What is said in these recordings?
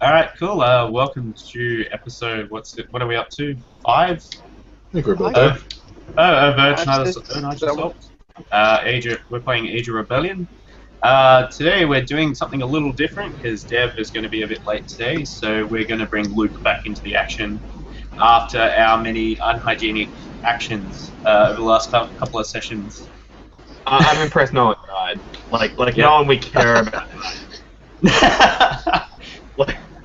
All right, cool. Welcome to episode. What are we up to? 5. I think we're about Oh, there. Virgin Irnaj Assault. We're playing Age of Rebellion. Today we're doing something a little different because Dev is going to be a bit late today, so we're going to bring Luke back into the action after our many unhygienic actions over the last couple of sessions. I'm impressed no one died. Like Yeah. no one we care about.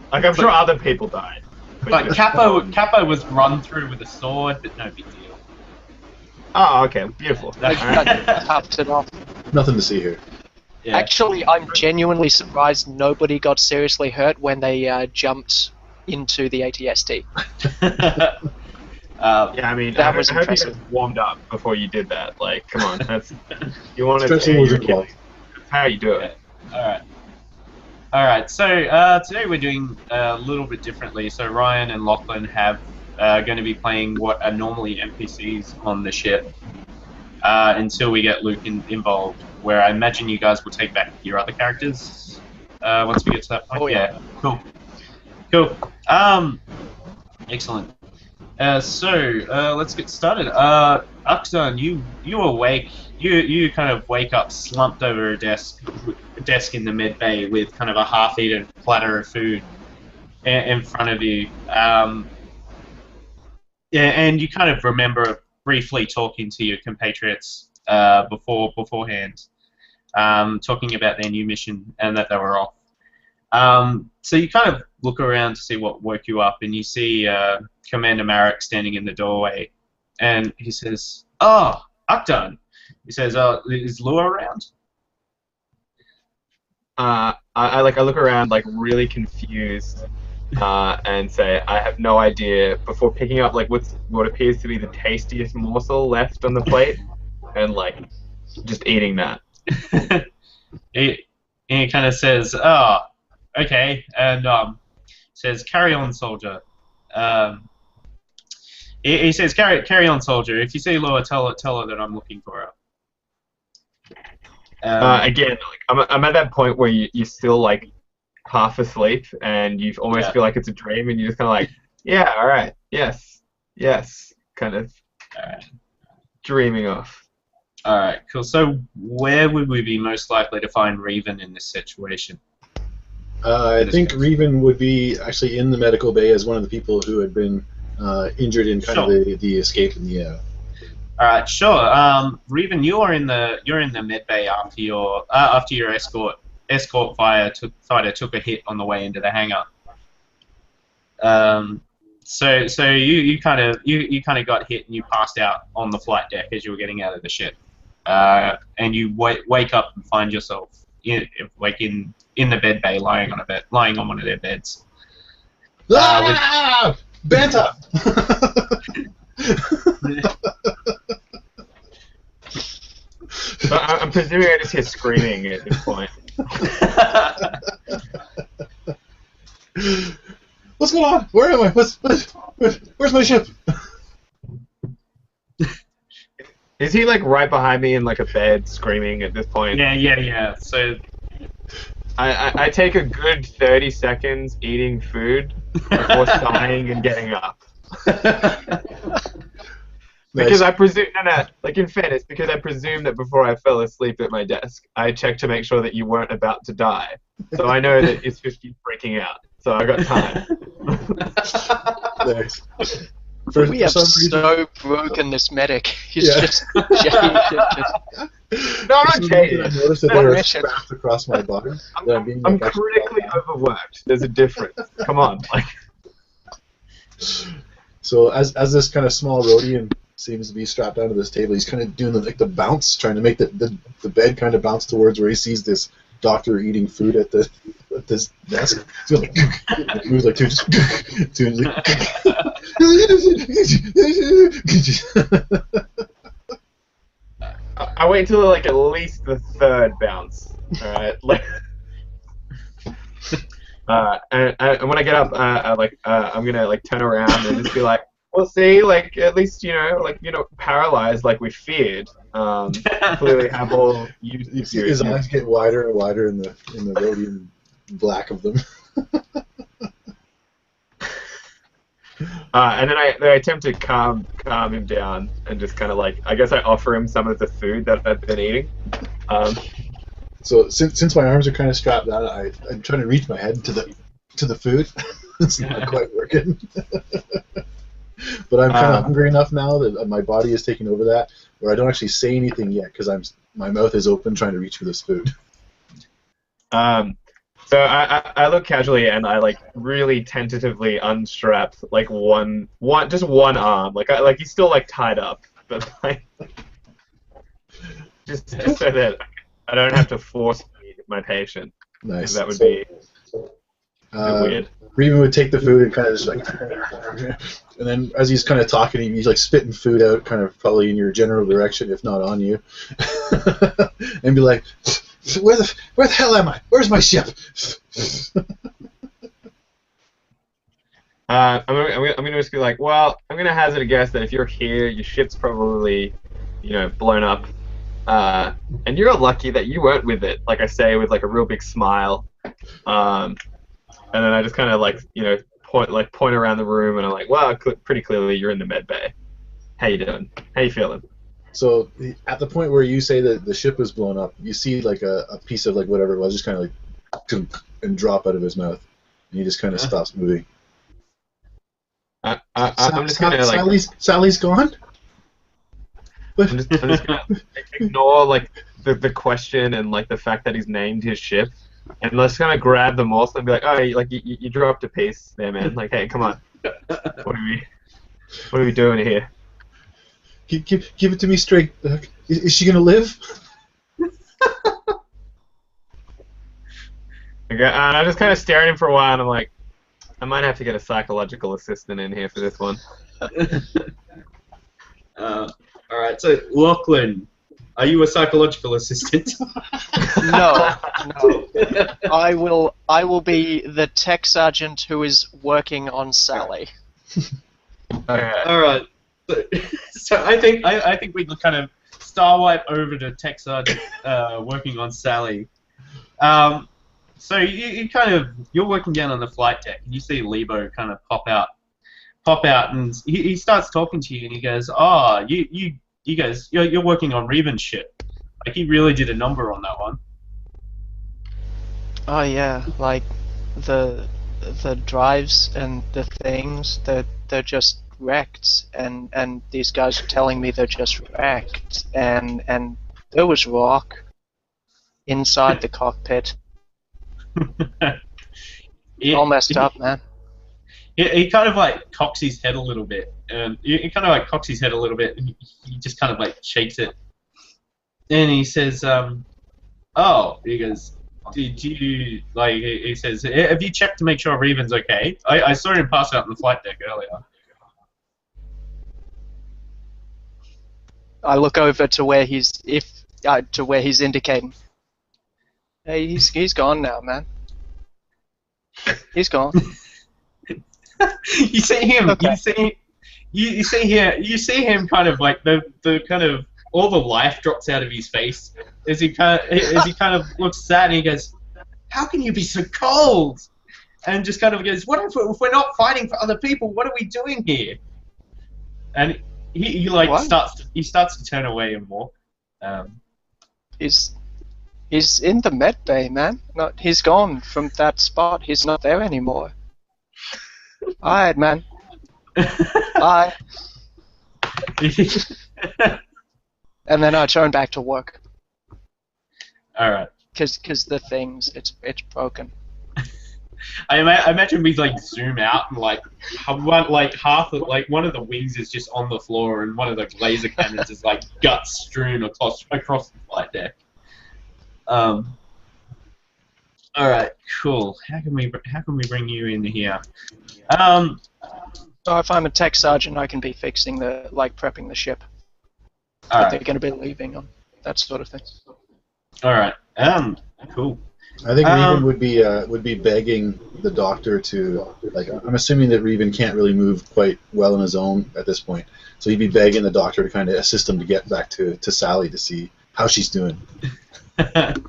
Like I'm sure other people died. But Capo was run through with a sword, but no big deal. Oh, okay, beautiful. Topped it off. Nothing to see here. Yeah. Actually, I'm genuinely surprised nobody got seriously hurt when they jumped into the ATST. Yeah, I mean, That I was hope you impressive. guys warmed up before you did that. Like, come on, that's you want to Stretching tear was your involved. Achilles. That's how you do it. Alright, so today we're doing a little bit differently. So Ryan and Lachlan have going to be playing what are normally NPCs on the ship until we get Luke involved, where I imagine you guys will take back your other characters once we get to that point. Oh, yeah. Cool. Excellent. So let's get started. Akdan, you awake. You kind of wake up slumped over a desk in the med bay with kind of a half-eaten platter of food in front of you. And you kind of remember briefly talking to your compatriots beforehand, talking about their new mission and that they were off. So you kind of look around to see what woke you up, and you see Commander Marek standing in the doorway, and he says, "Oh, Akdan." He says, "Is Lua around?" I look around like really confused and say I have no idea before picking up like what appears to be the tastiest morsel left on the plate and like just eating that. he kind of says, "Oh, okay," and says, "Carry on, soldier." He says, "Carry on, soldier. If you see Lua, tell her that I'm looking for her." Again, like, I'm at that point where you're still like half asleep and you almost feel like it's a dream and you're just kind of like, yeah, all right, yes, kind of dreaming off. All right, cool. So where would we be most likely to find Reven in this situation? I think Reven would be actually in the medical bay as one of the people who had been injured in kind of the escape in the. All right, sure. Reven, you're in the med bay after your escort fighter took a hit on the way into the hangar. So you kind of got hit and you passed out on the flight deck as you were getting out of the ship, and you wake up and find yourself in the med bay lying on one of their beds. Banta! But I'm presuming I just hear screaming at this point. What's going on? Where am I? Where's my ship? Is he like right behind me in like a bed screaming at this point? Yeah. So I take a good 30 seconds eating food before sighing and getting up. Because I presume, like in fairness, because I presume that before I fell asleep at my desk, I checked to make sure that you weren't about to die. So I know that it's just you freaking out. So I got time. Nice. We have so broken this medic. He's just jaded. No, I'm not jaded. I noticed that there are straps across my body. I'm critically overworked. There's a difference. Come on. Like. So as this kind of small Rhodian seems to be strapped down to this table, he's kind of doing the bounce, trying to make the bed kind of bounce towards where he sees this doctor eating food at this desk. So like, moves like two. I wait until like at least the third bounce. All right. Like. And when I get up, I'm gonna like turn around and just be like, "Well, see, like at least paralyzed like we feared. Clearly have all you see his eyes get wider and wider in the Rhodian black of them. And then I attempt to calm him down and just kind of like, I guess I offer him some of the food that I've been eating. So since my arms are kind of strapped down, I'm trying to reach my head to the food. It's not quite working. But I'm kind of hungry enough now that my body is taking over that, where I don't actually say anything yet because my mouth is open trying to reach for this food. So I look casually and I like really tentatively unstrap like just one arm, like he's still like tied up, but like just so that I don't have to force feed my patient. Nice. That would be weird. Reven would take the food and kind of just like, and then as he's kind of talking, he's like spitting food out, kind of probably in your general direction, if not on you, and be like, where the hell am I? Where's my ship? I'm gonna just be like, well, I'm gonna hazard a guess that if you're here, your ship's probably, blown up, and you're lucky that you weren't with it. Like I say, with like a real big smile, and then I just kind of like, point around the room, and I'm like, well, pretty clearly you're in the med bay. How you doing? How you feeling? So at the point where you say that the ship is blown up, you see like a piece of like whatever it was just kind of like and drop out of his mouth, and he just kind of stops moving. I'm just gonna like Sally's gone. I'm just gonna ignore like the question and like the fact that he's named his ship, and let's kind of grab the morsel and be like, oh, you dropped a piece there, man. Like, hey, come on, what are we doing here? Give it to me straight. Is she gonna live? Okay, and I just kind of stare at him for a while, and I'm like, I might have to get a psychological assistant in here for this one. All right, so Lachlan, are you a psychological assistant? No. I will be the tech sergeant who is working on Sally. All right. So I think we kind of star wipe over to tech sergeant working on Sally. So you're working down on the flight deck, and you see Lebo kind of pop out, and he starts talking to you, and he goes, "Oh, you guys, you're working on Reven's ship. Like he really did a number on that one." Oh yeah, like the drives and the things, they're just wrecked, and these guys are telling me they're just wrecked, and there was rock inside the cockpit. All messed up, man. He kind of like cocks his head a little bit, and he kind of like cocks his head a little bit, and he just kind of like shakes it, and he says, "Oh," he goes, "Did you like?" He says, "Have you checked to make sure Reven's okay? I saw him pass out on the flight deck earlier." I look over to where he's indicating. Hey, he's gone now, man. He's gone. You see him. Okay. You see him kind of like the kind of all the life drops out of his face as he kind of looks sad, and he goes, "How can you be so cold?" And just kind of goes, "What if we're not fighting for other people? What are we doing here?" And he like what? starts to turn away and walk. He's in the med bay, man. He's gone from that spot. He's not there anymore. Alright, man. Bye. And then I turn back to work. All right. Cause the things, it's broken. I imagine we like zoom out and like half of like one of the wings is just on the floor, and one of the laser cannons is like guts strewn across the flight deck. All right, cool. How can we bring you in here? So if I'm a tech sergeant, I can be fixing prepping the ship. All right. They're going to be leaving on that sort of thing. All right. Cool. I think Reven would be begging the doctor to, like, I'm assuming that Reven can't really move quite well on his own at this point, so he'd be begging the doctor to kind of assist him to get back to Sally to see how she's doing. Come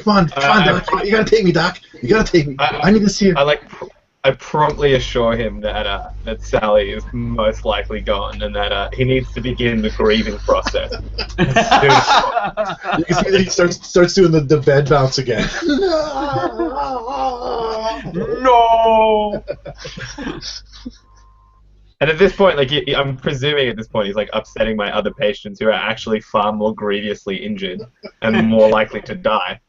on, Doc. You gotta take me, Doc. You gotta take me. I need to see her. I promptly assure him that that Sally is most likely gone, and that he needs to begin the grieving process. You can see that he starts doing the bed bounce again. No. And at this point, like I'm presuming at this point, he's like upsetting my other patients who are actually far more grievously injured and more likely to die.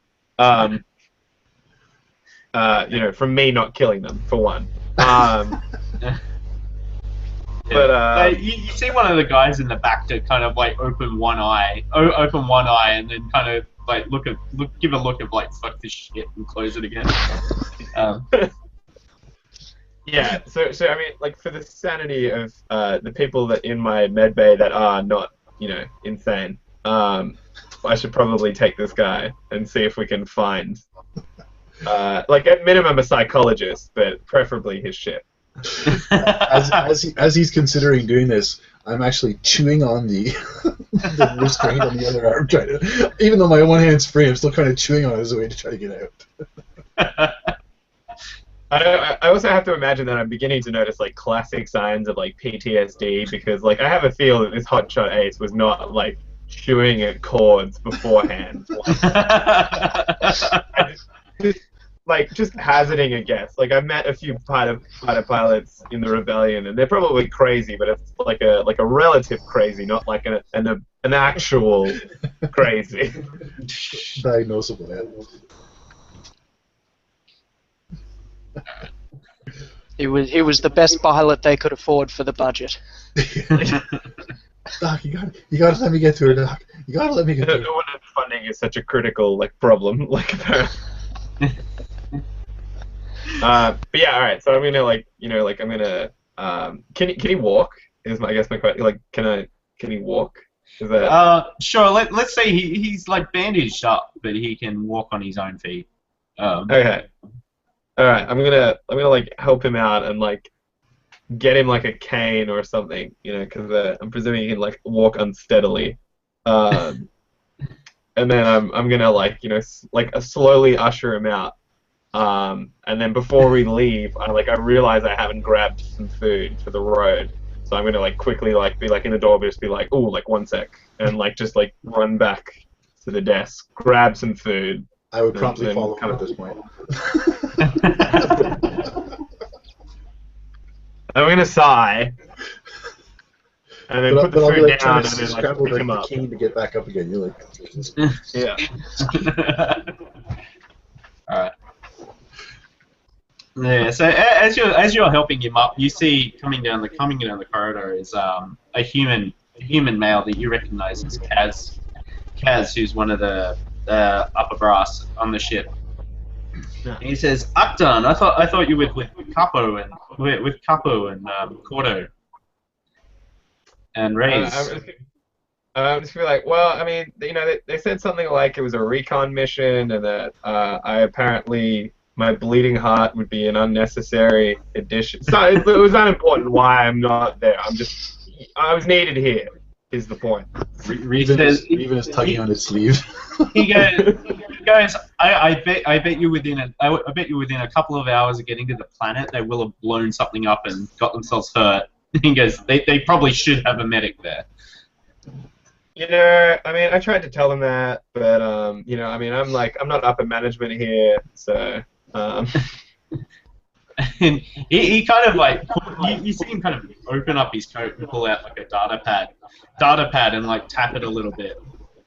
From me not killing them, for one. But you see one of the guys in the back to kind of like open one eye, and then kind of like give a look of like fuck this shit and close it again. Yeah. So I mean, like for the sanity of the people that in my med bay that are not, insane. I should probably take this guy and see if we can find. Like at minimum a psychologist, but preferably his ship. As he's considering doing this, I'm actually chewing on the the restraint on the other arm, trying to. Even though my one hand's free, I'm still kind of chewing on it as a way to try to get out. I also have to imagine that I'm beginning to notice like classic signs of like PTSD because like I have a feel that this hotshot ace was not like chewing at cords beforehand. Just hazarding a guess. Like I've met a few fighter pilots in the rebellion, and they're probably crazy, but it's like a relative crazy, not like an actual crazy. Diagnosable. He was the best pilot they could afford for the budget. Doc, you gotta let me get through it, Doc. You gotta let me get through it. No wonder funding is such a critical problem. But yeah, all right. So I'm gonna can he walk? Is I guess my question. Like, can he walk? Is that? Sure. Let's say he's like bandaged up, but he can walk on his own feet. Okay. All right. I'm gonna like help him out and like get him like a cane or something, because I'm presuming he can like walk unsteadily. And then I'm gonna like slowly usher him out. And then before we leave, I realize I haven't grabbed some food for the road, so I'm gonna like quickly like be like in the door, but just be like, ooh, like 1 sec, and like just like run back to the desk, grab some food. I would promptly follow him at this point. I'm gonna sigh, and then put the food like, down, and then like pick him up. To get back up again. You're like, yeah. All right. Yeah. So as you're helping him up, you see coming down the corridor is a human male that you recognize as Kaz, who's one of the upper brass on the ship. Yeah. And he says, "Akdan, I thought you were with Capo and Korto and Raaze." I'm just be like, well, I mean, they said something like it was a recon mission, and that my bleeding heart would be an unnecessary addition. So it was unimportant why I'm not there. I was needed here. Is the point? Reven is tugging on his sleeve. He goes. I bet you within a couple of hours of getting to the planet, they will have blown something up and got themselves hurt. He goes. They probably should have a medic there. I mean, I tried to tell them that, but I mean, I'm not upper management here, so. And he kind of like you see him kind of open up his coat and pull out like a data pad and like tap it a little bit,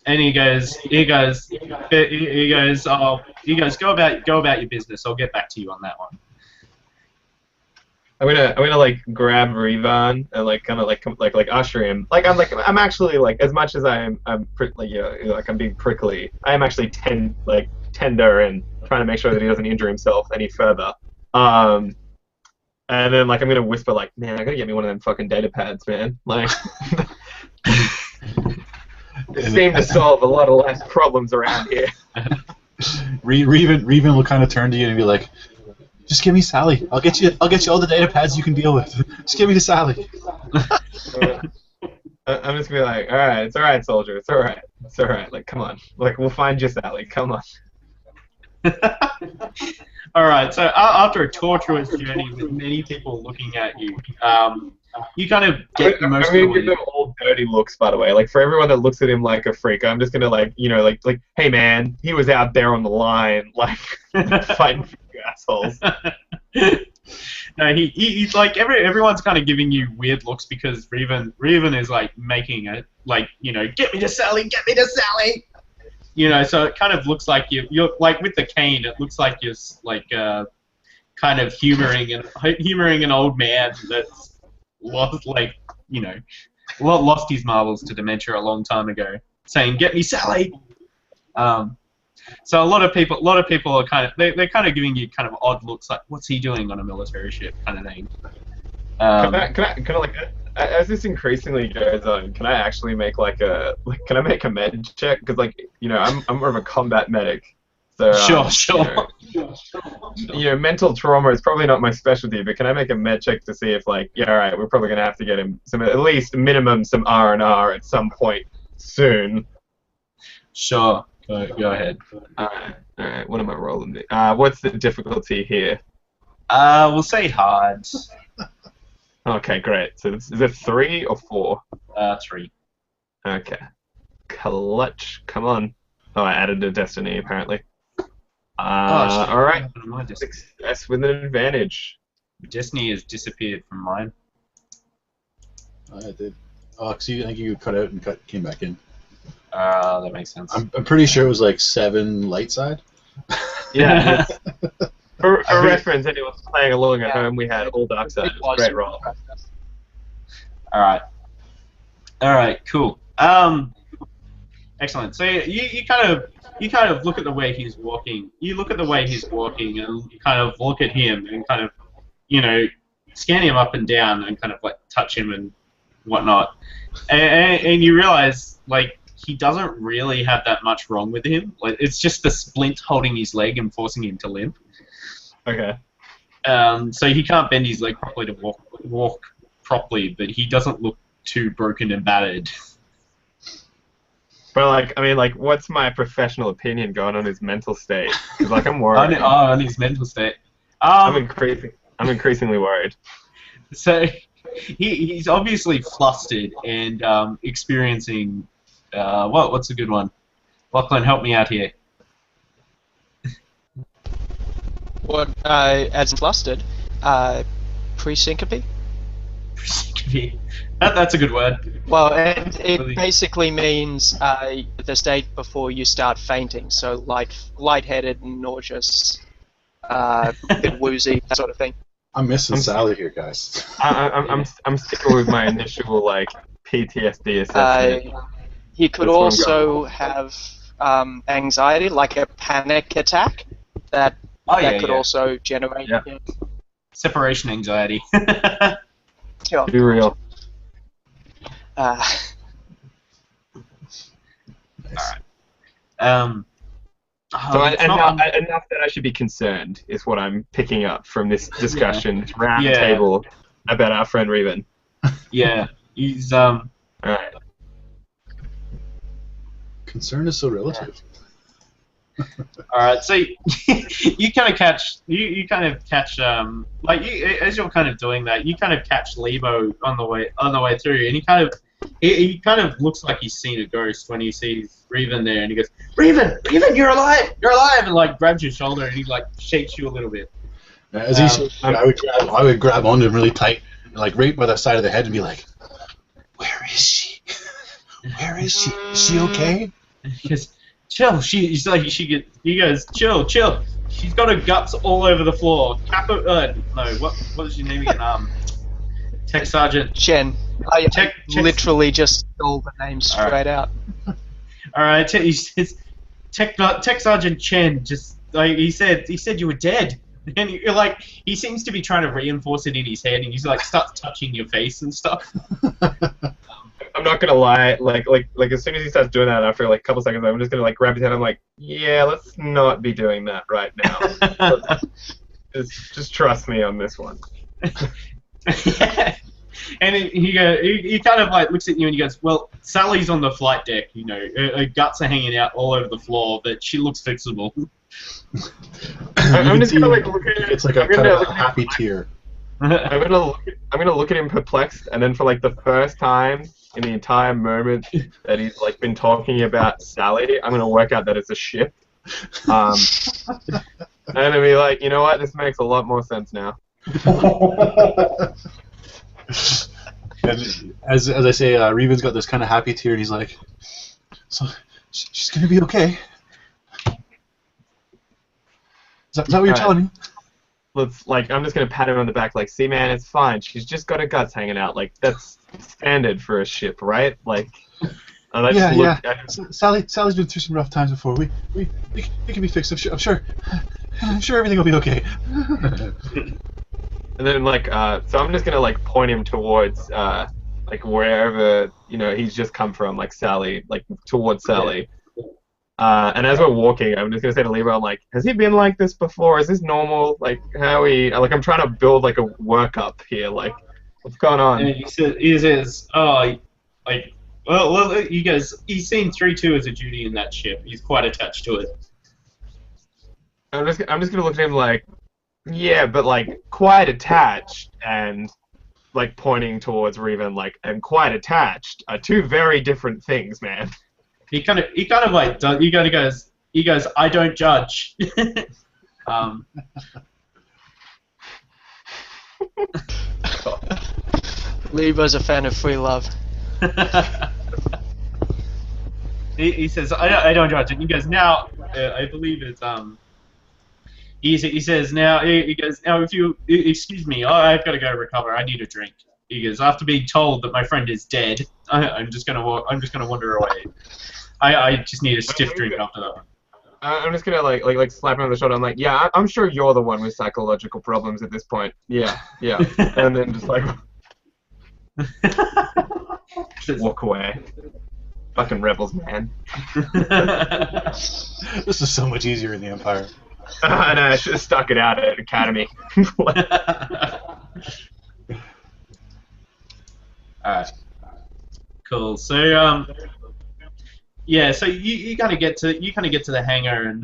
and he goes go about your business. I'll get back to you on that one. I'm gonna like grab Revan and like kind of like usher him. I'm actually like, as much as I'm I'm being prickly, I am actually tender and trying to make sure that he doesn't injure himself any further. And then like I'm gonna whisper like, man, I gotta get me one of them fucking data pads, man. Like, it seemed to solve a lot of less problems around here. Reven will kind of turn to you and be like, just give me Sally. I'll get you all the data pads you can deal with. Just give me to Sally. I'm just gonna be like, all right, it's all right, soldier. It's all right. Like, come on. Like, we'll find you, Sally. Come on. All right. So after a tortuous journey with many people looking at you, you kind of get most of the I'm gonna way. give them all dirty looks, by the way. Like for everyone that looks at him like a freak, I'm just gonna like, hey man, he was out there on the line, like fighting for you assholes. No, he's like everyone's kind of giving you weird looks because Revan is like making it like get me to Sally, so it kind of looks like you're like with the cane, it looks like you're like kind of humoring an old man that's lost lost his marbles to dementia a long time ago, saying get me Sally. So a lot of people are they're kind of giving you kind of odd looks, like what's he doing on a military ship kind of thing. Can I like as this increasingly goes on, can I actually make can I make a med check? Because I'm more of a combat medic. So Sure. Mental trauma is probably not my specialty, but can I make a med check to see if all right, we're probably gonna have to get him at least minimum some R&R at some point soon. Sure. Go ahead. Alright, what am I rolling? What's the difficulty here? We'll say hard. Okay, great. So is it 3 or 4? 3. Okay. Clutch. Come on. Oh, I added a destiny, apparently. Alright. Success with an advantage. Destiny has disappeared from mine. It did. Oh, I think you cut out and came back in. That makes sense. I'm pretty sure it was like 7 light side. Yeah. For reference, anyone playing along at home, we had all dark side. It was a great roll. All right, cool. Excellent. So you kind of look at the way he's walking. You look at the way he's walking, and you kind of look at him and kind of scan him up and down and kind of like touch him and whatnot, and you realize like he doesn't really have that much wrong with him. Like it's just the splint holding his leg and forcing him to limp. Okay. So he can't bend his leg properly to walk properly, but he doesn't look too broken and battered. But what's my professional opinion going on his mental state? Because I'm worried. On his mental state. I'm increasingly worried. So he's obviously flustered and experiencing. What's a good one? Lachlan, help me out here. What, as flustered? Pre-syncope? Pre-syncope. That's a good word. Well, and it basically means the state before you start fainting, so lightheaded and nauseous, a bit woozy, that sort of thing. I'm missing Sally here, guys. I'm sticking with my initial PTSD assessment. He could also have anxiety, like a panic attack, that could also generate separation anxiety. Sure. Be real. Alright. So enough that I should be concerned is what I'm picking up from this discussion, this round table about our friend Revan. Yeah, he's Alright. Concern is so relative. Alright, so you kind of catch as you're kind of doing that, you kind of catch Lebo on the way through, and he kind of looks like he's seen a ghost when he sees Revan there, and he goes, Revan, you're alive, and like grabs your shoulder and he like shakes you a little bit. As I would grab onto him really tight, like right by the side of the head, and be like, "Where is she? Where is she? Is she okay?" He goes, chill. He goes, chill. She's got her guts all over the floor. Capo, what was your name again? Tech Sergeant Chen. I literally just stole the name straight out. All right, he says, Tech Sergeant Chen. Just like he said you were dead. And you're like, he seems to be trying to reinforce it in his head, and he's like starts touching your face and stuff. I'm not gonna lie, like as soon as he starts doing that, after like a couple seconds, I'm just gonna like grab his hand. I'm like, yeah, let's not be doing that right now. just trust me on this one. Yeah. And he kind of like looks at you and he goes, well, Sally's on the flight deck, her guts are hanging out all over the floor, but she looks fixable. I'm just gonna like look at it. It's like a kind of a happy tear. I'm gonna look at him perplexed, and then for like the first time in the entire moment that he's like been talking about Sally, I'm gonna work out that it's a ship. And I'm gonna be like, you know what? This makes a lot more sense now. And as I say, Reven's got this kind of happy tear, and he's like, "So she's gonna be okay." Is that what you're telling me? I'm just gonna pat him on the back, like, see, man, it's fine. She's just got her guts hanging out. Like, that's standard for a ship, right? Like, yeah. Sally's been through some rough times before. We can be fixed. I'm sure everything will be okay. And then, like, so I'm just gonna like point him towards, like wherever he's just come from, like Sally, like towards Sally. And as we're walking, I'm just gonna say to Libra, I'm like, has he been like this before? Is this normal? Like, how I'm trying to build like a workup here. Like, what's going on? And he says, oh, like, well, you guys, he's seen 3-2 as a duty in that ship. He's quite attached to it. I'm just gonna look at him like, yeah, but like quite attached, and like pointing towards Reven, like, and quite attached are two very different things, man. He kind of like he goes, I don't judge. Libra's a fan of free love. he says, I don't judge. And he goes, now, I believe it's he says now he goes, now if you excuse me, I've got to go recover. I need a drink. He goes, after being told that my friend is dead, I'm just gonna wander away. I just need a stiff drink after that one. I'm just gonna like slap him on the shoulder. I'm like, yeah, I'm sure you're the one with psychological problems at this point. Yeah. And then just like just walk away. Fucking rebels, man. This is so much easier in the Empire. I know, I should have stuck it out at Academy. Alright. Cool. So yeah, so you kind of get to the hangar, and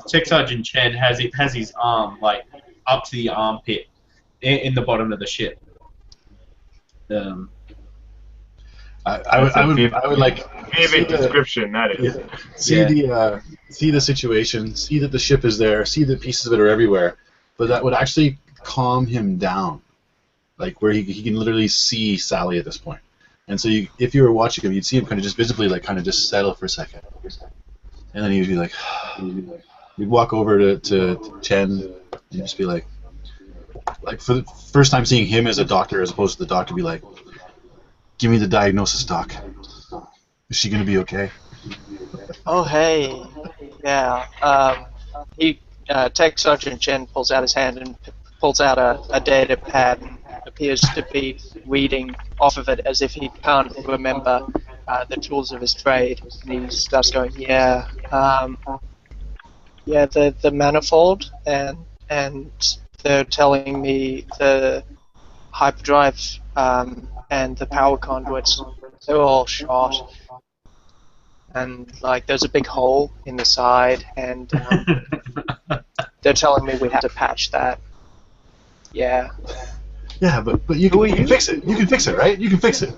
Tech Sergeant Chen has his arm like up to the armpit in the bottom of the ship. I would like vivid description. That is. See the situation. See that the ship is there. See that pieces of it are everywhere. But that would actually calm him down, like where he can literally see Sally at this point. And so if you were watching him, you'd see him kind of just visibly like kind of just settle for a second, and then he'd be like, you'd walk over to Chen and just be like for the first time seeing him as a doctor as opposed to the doctor, be like, give me the diagnosis, doc. Is she gonna be okay? Oh hey, yeah. Tech Sergeant Chen pulls out his hand and pulls out a data pad and appears to be reading off of it as if he can't remember the tools of his trade. And he starts going, the manifold, and they're telling me the hyperdrive and the power conduits, they're all shot. And like there's a big hole in the side, and they're telling me we have to patch that. Yeah. Yeah, but you can fix it. You can fix it, right? You can fix it.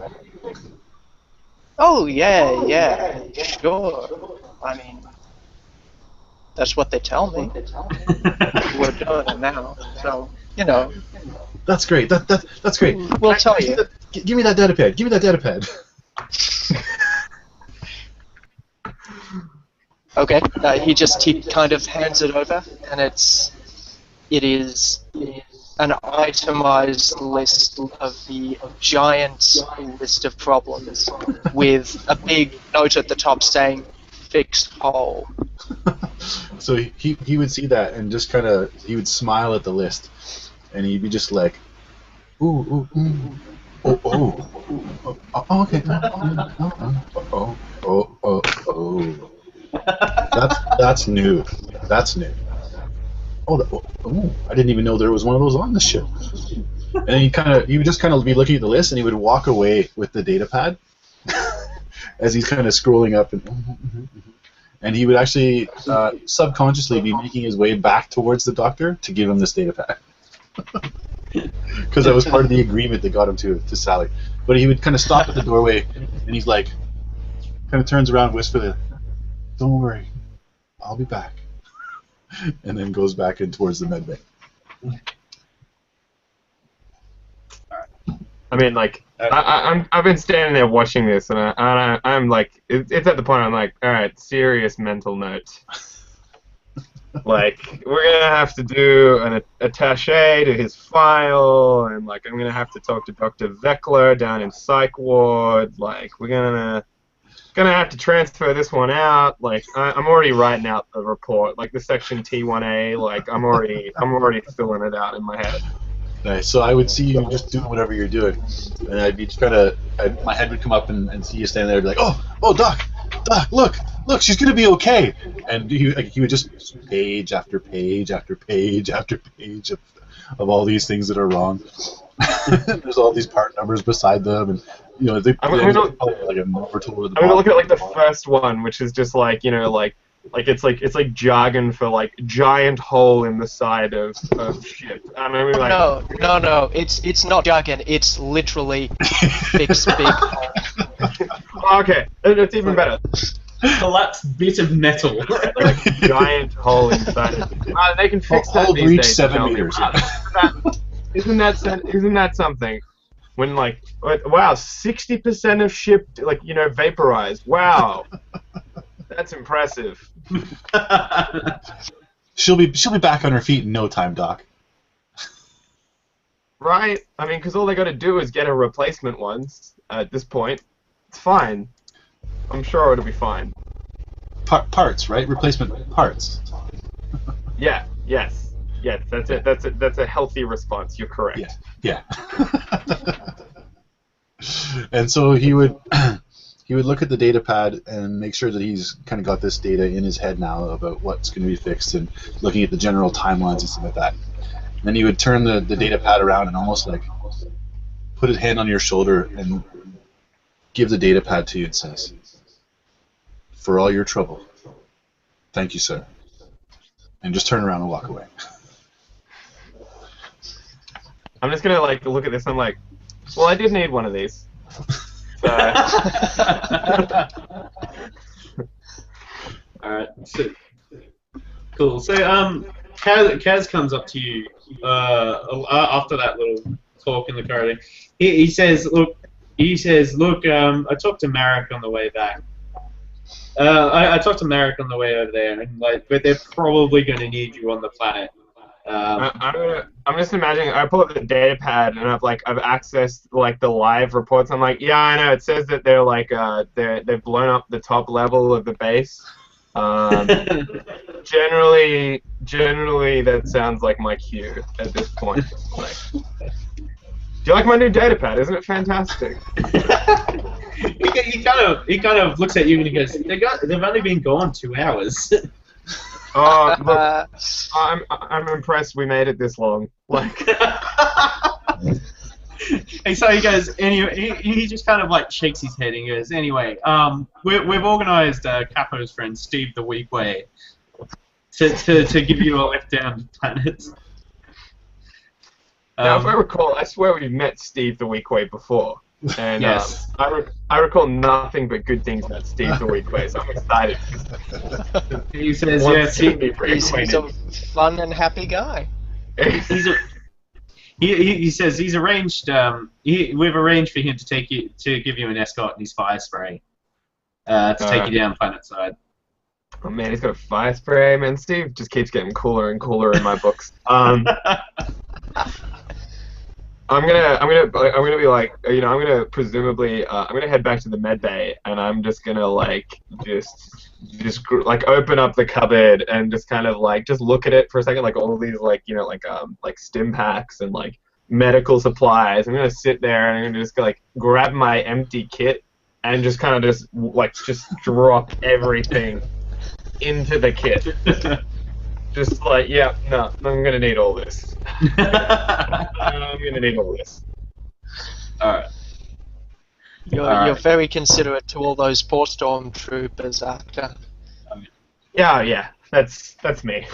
Oh yeah, sure. I mean, that's what they tell me. We're doing it now, so That's great. That's great. We'll tell you. Give me that data pad. Give me that data pad. Okay. He kind of hands it over, and it is an itemized list of the giant list of problems with a big note at the top saying fixed hole. So he would see that and just kind of, he would smile at the list, and he'd be just like, ooh, okay, that's new. That's new. I didn't even know there was one of those on the ship. And he would just kind of be looking at the list, and he would walk away with the data pad as he's kind of scrolling up, and he would actually subconsciously be making his way back towards the doctor to give him this data pad. Because that was part of the agreement that got him to Sally. But he would kind of stop at the doorway, and he's like, kind of turns around, whispers, "Don't worry, I'll be back," and then goes back in towards the med bay. I mean, like, I've been standing there watching this, and I'm like, it's at the point I'm like, all right, serious mental note. Like, we're gonna have to do an attaché to his file, and like, I'm gonna have to talk to Dr. Veckler down in Psych Ward. Like, we're gonna have to transfer this one out. Like, I'm already writing out the report, like the section T1A. Like, I'm already filling it out in my head. Nice. So I would see you just doing whatever you're doing, and I'd be my head would come up and see you standing there, and be like, "Oh, Doc, look, she's gonna be okay." And he would just page after page after page after page of all these things that are wrong. There's all these part numbers beside them, and I'm gonna look at like the first one, which is just like it's like jargon for like giant hole in the side of ship. And I mean, like, no, it's not jargon. It's literally fix big hole. Okay, it's even better. Collapsed bit of metal. Like a giant hole inside it. They can fix that hole these breach days. 7 meters. Isn't that something? When like, wow, 60% of ship vaporized. Wow, that's impressive. She'll be back on her feet in no time, Doc. Right? I mean, because all they got to do is get a replacement ones at this point. It's fine. I'm sure it'll be fine. Parts, right? Replacement parts. Yeah. Yes. Yes. That's it. That's a healthy response. You're correct. Yeah. And so he would look at the data pad and make sure that he's kind of got this data in his head now about what's going to be fixed and looking at the general timelines and stuff like that. And then he would turn the data pad around and almost like put his hand on your shoulder and give the data pad to you and says, "For all your trouble, thank you, sir." And just turn around and walk away. I'm just gonna like look at this and I'm like, well, I did need one of these. So... Alright, so, cool. So, Kaz comes up to you after that little talk in the corridor. He says, look, I talked to Marek on the way back. I talked to Marek on the way over there, and but they're probably going to need you on the planet. I'm just imagining. I pull up the data pad and I've accessed like the live reports. I'm like, yeah, I know. It says that they're like they've blown up the top level of the base. Generally, that sounds like my cue at this point. Like, do you like my new data pad? Isn't it fantastic? He kind of looks at you and he goes, "They've only been gone 2 hours." Oh, look, I'm impressed we made it this long. Like, and so he goes. Anyway, he just kind of like shakes his head and goes, "Anyway, we've organised Capo's friend Steve the Weekway to give you a lift down to planet." Now, if I recall, I swear we've met Steve the Weekway before. And yes. I recall nothing but good things about Steve the Weekway, so I'm excited. He says, yes, he's a fun and happy guy. He says he's arranged. We've arranged for him to give you an escort in his fire spray to take you down planet side. Oh man, he's got a fire spray, man. Steve just keeps getting cooler and cooler in my books. I'm gonna be like, I'm gonna presumably, I'm gonna head back to the med bay, and I'm just gonna like just open up the cupboard and just kind of like just look at it for a second, like all of these like stim packs and like medical supplies. I'm gonna sit there and I'm gonna just like grab my empty kit and just kind of just drop everything into the kit. Just like, yeah, no, I'm gonna need all this. I'm gonna need all this. Alright. You're very considerate to all those poor stormtroopers, Akdan. Yeah, that's me.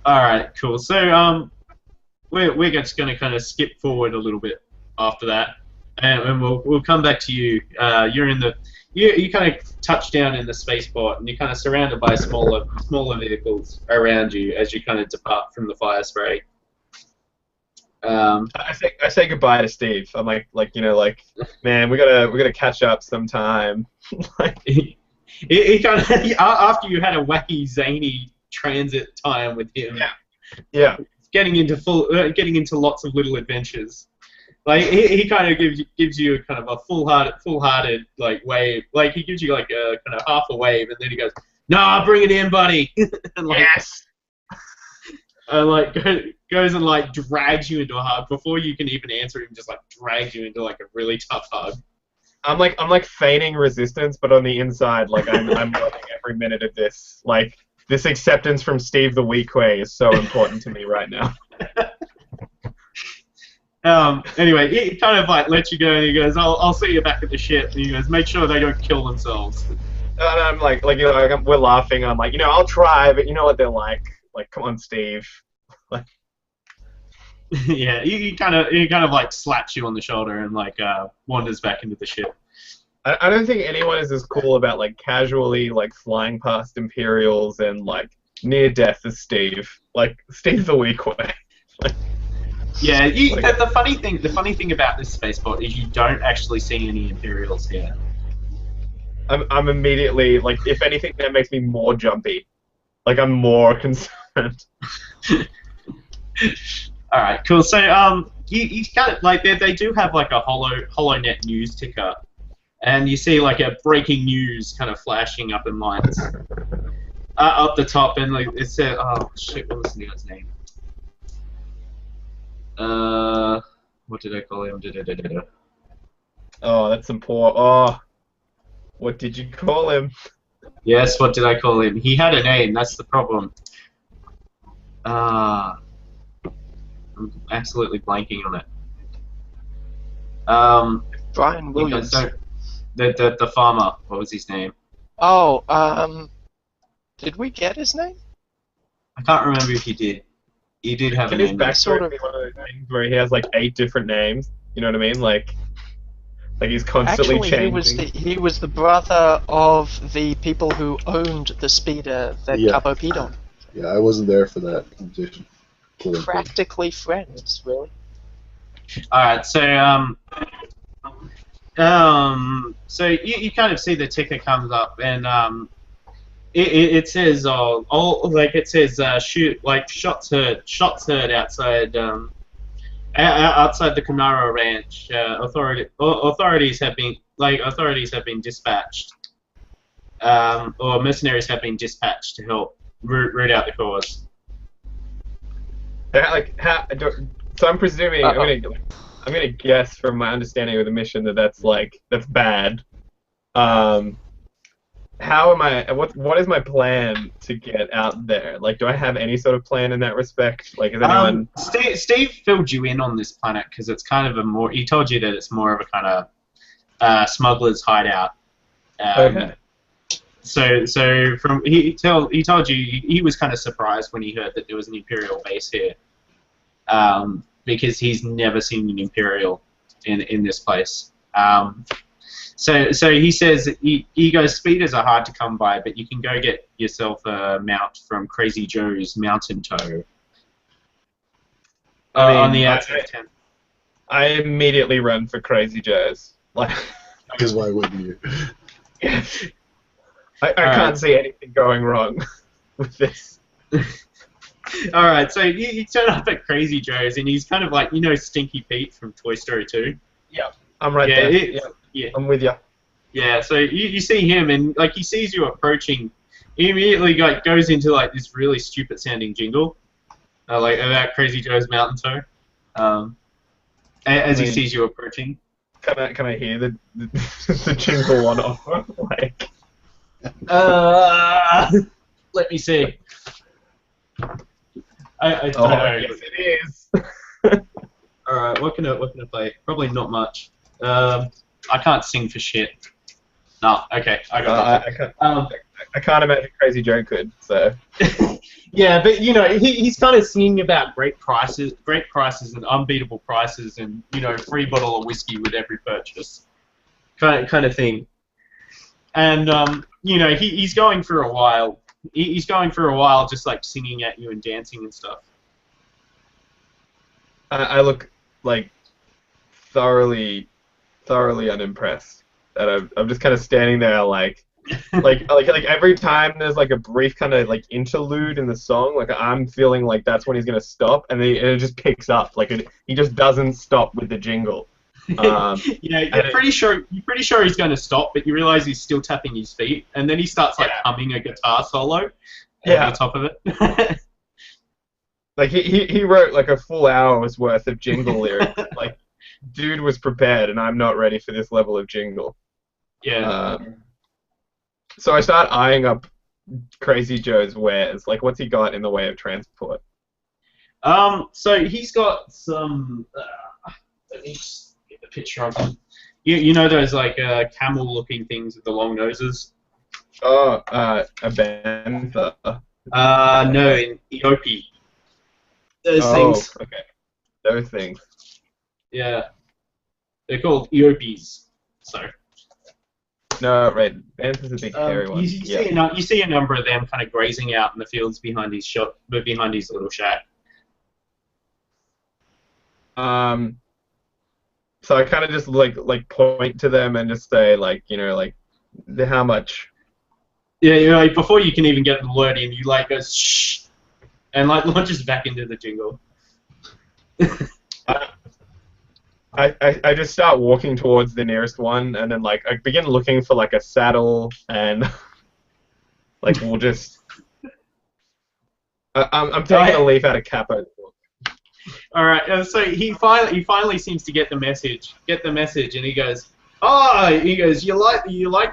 All right, cool. So we're just going to kind of skip forward a little bit after that, and we'll come back to you. You're in the you kind of touch down in the spaceport, and you're kind of surrounded by smaller vehicles around you as you kind of depart from the fire spray. I say goodbye to Steve. I'm like man, we gotta catch up sometime. He kind of after you had a wacky zany transit time with him. Yeah. Getting into lots of little adventures. Like he kind of gives you kind of a full-hearted like wave. Like he gives you like a kind of half a wave, and then he goes, "Nah, bring it in, buddy." And like, Yes. and like goes and like drags you into a hug before you can even answer him. Just like drags you into like a really tough hug. I'm like feigning resistance, but on the inside, like I'm loving every minute of this. Like this acceptance from Steve the Weequay is so important to me right now. Anyway, he kind of like lets you go, and he goes, "I'll see you back at the ship." And he goes, "Make sure they don't kill themselves." And I'm like we're laughing. I'm like, I'll try, but you know what they're like. Like, come on, Steve. Like, yeah, he kind of like slaps you on the shoulder and like wanders back into the ship. I don't think anyone is as cool about like casually like flying past Imperials and like near death as Steve. Like Steve the Weequay. Like, yeah, the funny thing about this spaceport is you don't actually see any Imperials here. I'm immediately like, if anything, that makes me more jumpy. Like I'm more concerned. All right, cool. So you kind of like they do have like a HoloNet news ticker, and you see like a breaking news kind of flashing up in lights up the top, and like it said, oh shit, what was the guy's name? What did I call him? Oh, that's some poor. Oh, what did you call him? Yes, what did I call him? He had a name. That's the problem. I'm absolutely blanking on it. Brian Williams. The farmer. What was his name? Oh, did we get his name? I can't remember if he did. He did have a Can his name. backstory be one of those things where he has like 8 different names? You know what I mean? Like he's constantly Actually, changing. he was the brother of the people who owned the speeder that Capo peed on. Yeah, I wasn't there for that competition. Cool. Practically friends, really. Alright, so so you kind of see the ticker comes up, and it says shots heard outside outside the Kanara Ranch. Authorities have been dispatched, or mercenaries have been dispatched to help root out the cause. So I'm presuming I'm gonna guess from my understanding of the mission that's bad. How am I? What is my plan to get out there? Like, do I have any sort of plan in that respect? Like, is anyone? Steve filled you in on this planet because it's kind of a more. He told you that it's more of a kind of smuggler's hideout. Okay. So from he told you he was kind of surprised when he heard that there was an Imperial base here, because he's never seen an Imperial in this place. So he says he goes, speeders are hard to come by, but you can go get yourself a mount from Crazy Joe's Mountain Toe. On the outside of town. I immediately run for Crazy Joe's. Like, because why wouldn't you? I can't see anything going wrong with this. Alright, so you turn up at Crazy Joe's, and he's kind of like, Stinky Pete from Toy Story 2? Yeah, I'm right there. Yeah, I'm with you. Yeah, so you see him, and like he sees you approaching, he immediately goes into like this really stupid sounding jingle, like about Crazy Joe's Mountain Toe, as he sees you approaching. Can I hear the jingle on offer? Like, let me see. I don't know. Yes, it is. All right, what can I play? Probably not much. I can't sing for shit. No, okay, I got that. I can't imagine Crazy Joe could. So. Yeah, but you know, he's kind of singing about great prices and unbeatable prices, and you know, free bottle of whiskey with every purchase, kind of thing. And you know, he's going for a while. He's going for a while, just like singing at you and dancing and stuff. I look like thoroughly unimpressed, and I'm just kind of standing there like every time there's like a brief kind of like interlude in the song, like I'm feeling like that's when he's gonna stop, and it just picks up, like he just doesn't stop with the jingle. Yeah, you're pretty sure he's going to stop, but you realize he's still tapping his feet, and then he starts like humming a guitar solo on the top of it. Like he wrote like a full hour's worth of jingle lyrics. Like, dude was prepared, and I'm not ready for this level of jingle. Yeah. So I start eyeing up Crazy Joe's wares. Like, what's he got in the way of transport? So he's got some. Let me just get the picture of him. You know those like camel-looking things with the long noses? Oh, a bantha. No, in Ethiopia. Those things. Okay. Those things. Yeah. They're called Eopies. So. No, right. Bantha's a big hairy one. You see a number of them kind of grazing out in the fields behind his shop, behind his little shack. So I kind of just like point to them and just say like, you know, like how much. Yeah, you know, before you can even get the word in, you like go shh, and like launches back into the jingle. I just start walking towards the nearest one, and then like I begin looking for like a saddle, and like we'll just. I'm taking a leaf out of Capo's book. All right, so he finally seems to get the message, and he goes, you like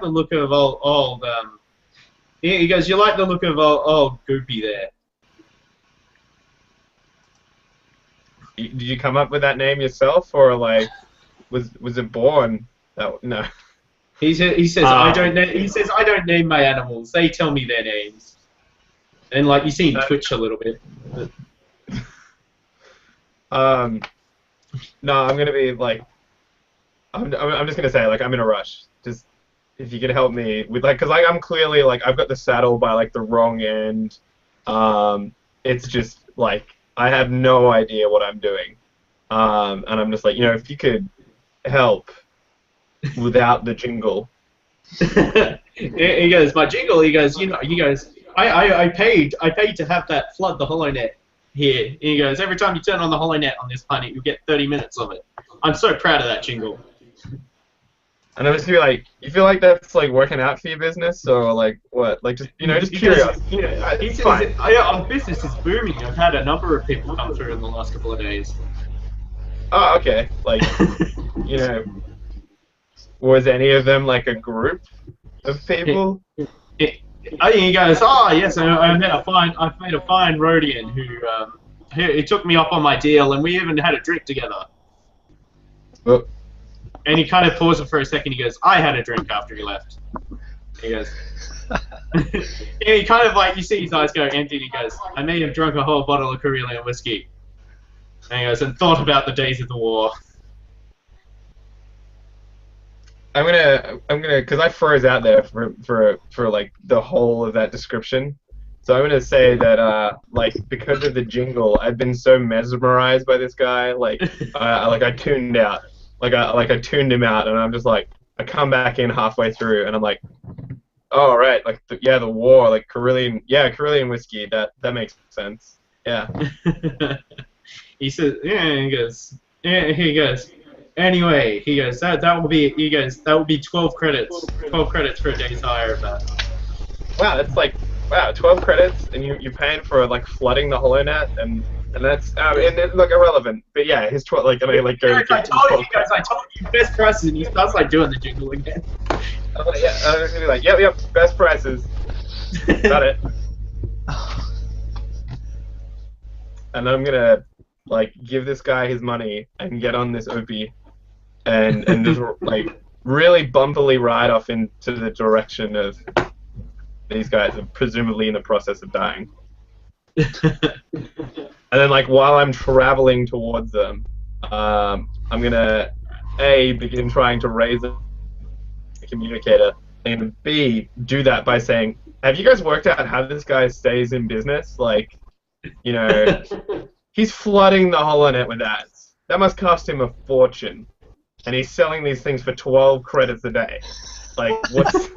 the look of old he goes, you like the look of old Goopy there. Did you come up with that name yourself, or like was it born? No. He says I don't name my animals. They tell me their names. And like you see him twitch a little bit. No, I'm gonna be like, I'm just gonna say like I'm in a rush. Just if you can help me with like, cause like I'm clearly like I've got the saddle by like the wrong end. It's just like I have no idea what I'm doing. And I'm just like, you know, if you could help without the jingle. He goes, my jingle. He goes, I paid to have that flood the HoloNet here. He goes, every time you turn on the HoloNet on this planet, you get 30 minutes of it. I'm so proud of that jingle. And I'm just gonna be like, you feel like that's like working out for your business, or like what? Like just just curious. Our business is booming. I've had a number of people come through in the last couple of days. Oh, okay. Like, was any of them like a group of people? He goes, yes, I made a fine Rhodian who he took me up on my deal, and we even had a drink together. Oh. And he kind of pauses for a second. He goes, I had a drink after he left. He goes, he kind of like, you see his eyes go empty, and he goes, I may have drunk a whole bottle of Carillion whiskey. And he goes, and thought about the days of the war. I'm gonna, cause I froze out there for like the whole of that description. So I'm gonna say that like because of the jingle, I've been so mesmerized by this guy, like I tuned out. Like I tuned him out, and I'm just like, I come back in halfway through, and I'm like, oh right, like the war, like Carillion whiskey, that makes sense, yeah. He says, he goes, anyway, he goes, that will be 12 credits for a day's hire of that. Wow, that's like 12 credits, and you're paying for like flooding the HoloNet, and that's and look irrelevant, but yeah, his 12 like go. Eric, I told you best prices, and he starts like doing the jingle again. Oh yeah, I was gonna be like, yep, best prices. Got it. And I'm gonna like give this guy his money and get on this Opie, and just like really bumpily ride off into the direction of these guys are presumably in the process of dying. And then, like, while I'm traveling towards them, I'm gonna A, begin trying to raise a communicator, and B, do that by saying, have you guys worked out how this guy stays in business? Like, you know, he's flooding the holonet with ads. That must cost him a fortune. And he's selling these things for 12 credits a day. Like, what's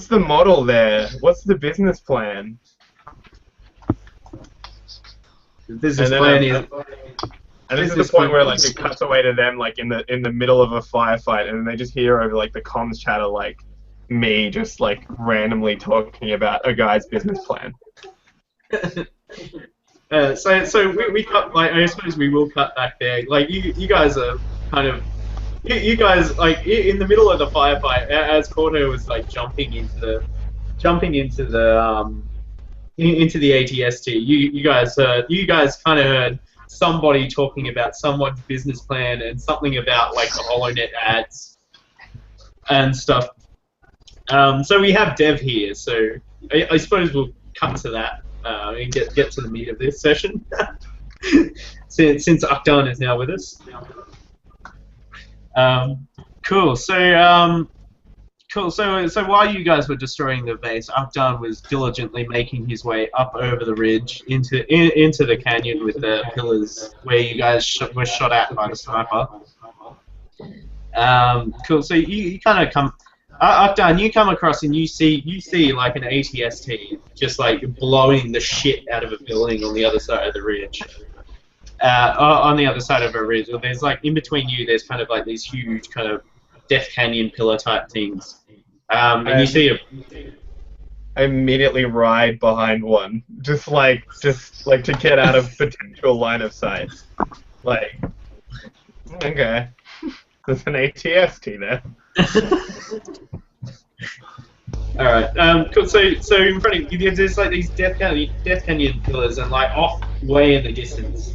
the model there? What's the business plan? The business plan is... And this is the point where, like, it cuts away to them, like, in the middle of a firefight, and then they just hear over, like, the comms chatter, like, me just, like, randomly talking about a guy's business plan. So we cut, like, I suppose we will cut back there. Like, you guys are kind of... You guys, like, in the middle of the firefight, as Korto was, like, jumping into the ATST, you guys kind of heard somebody talking about someone's business plan and something about, like, the HoloNet ads and stuff. So we have Dev here, so I suppose we'll cut to that and get to the meat of this session. since Akdan is now with us. Cool. So while you guys were destroying the base, Akdan was diligently making his way up over the ridge into the canyon with the pillars where you guys were shot at by the sniper. Cool. So you kind of come, Akdan, you come across and you see like an ATST just like blowing the shit out of a building on the other side of the ridge. On the other side of a ridge, there's like in between you, there's kind of like these huge kind of Death Canyon pillar type things, and you see I immediately ride behind one, just like to get out of potential line of sight. Like, okay, there's an ATST there. All right. Cool. So in front of you, there's like these Death Canyon pillars, and like off way in the distance,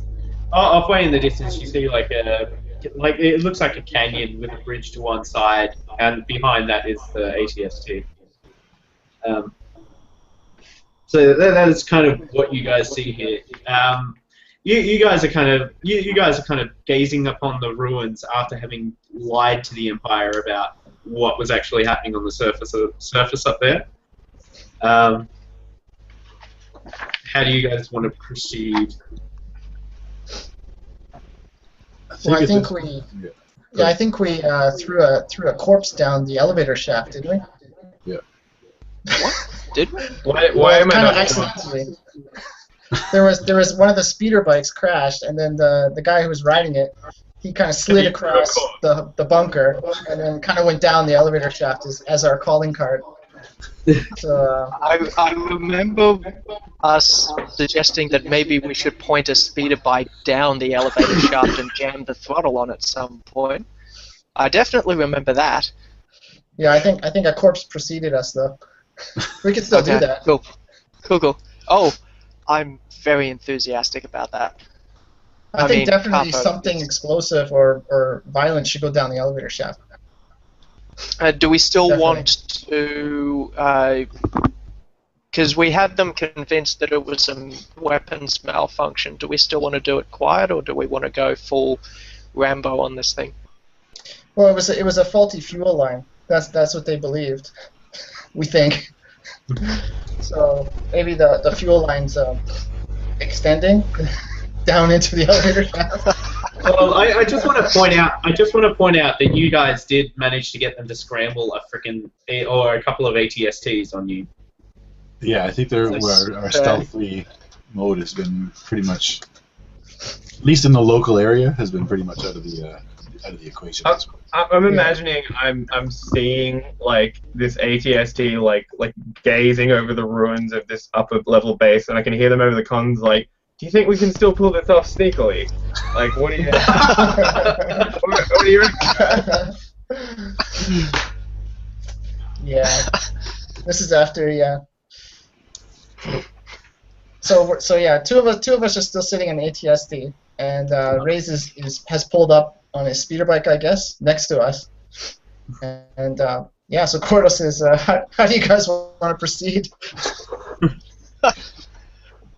you see like it looks like a canyon with a bridge to one side, and behind that is the ATST. So that is kind of what you guys see here. You guys are kind of gazing upon the ruins after having lied to the Empire about what was actually happening on the surface up there. How do you guys want to proceed? I think we threw a corpse down the elevator shaft, didn't we? Yeah. What? Did we? Why am I kind not? of accidentally. There was one of the speeder bikes crashed, and then the guy who was riding it, he kind of slid across the bunker, and then kind of went down the elevator shaft as our calling card. So, I remember us suggesting that maybe we should point a speeder bike down the elevator shaft and jam the throttle on at some point. I definitely remember that. yeah, I think a corpse preceded us though. We could still do that. Cool. Oh, I'm very enthusiastic about that. I think mean, definitely Capo something explosive or violent should go down the elevator shaft. Do we still Definitely. want to? Because we had them convinced that it was a weapons malfunction. Do we still want to do it quiet, or do we want to go full Rambo on this thing? Well, it was a faulty fuel line. That's what they believed. We think. So maybe the fuel line's extending down into the elevator shaft. Well, I just want to point out that you guys did manage to get them to scramble a couple of ATSTs on you. Yeah, I think our stealthy mode has been pretty much, at least in the local area, has been pretty much out of the equation. I'm imagining I'm seeing like this ATST like gazing over the ruins of this upper level base, and I can hear them over the comms like, "Do you think we can still pull this off sneakily? Like, what do you? what do you reckon?" Yeah, this is after So yeah, two of us are still sitting in ATST, and Raaze has pulled up on his speeder bike, I guess, next to us, and Yeah, so Korto says, how do you guys want to proceed?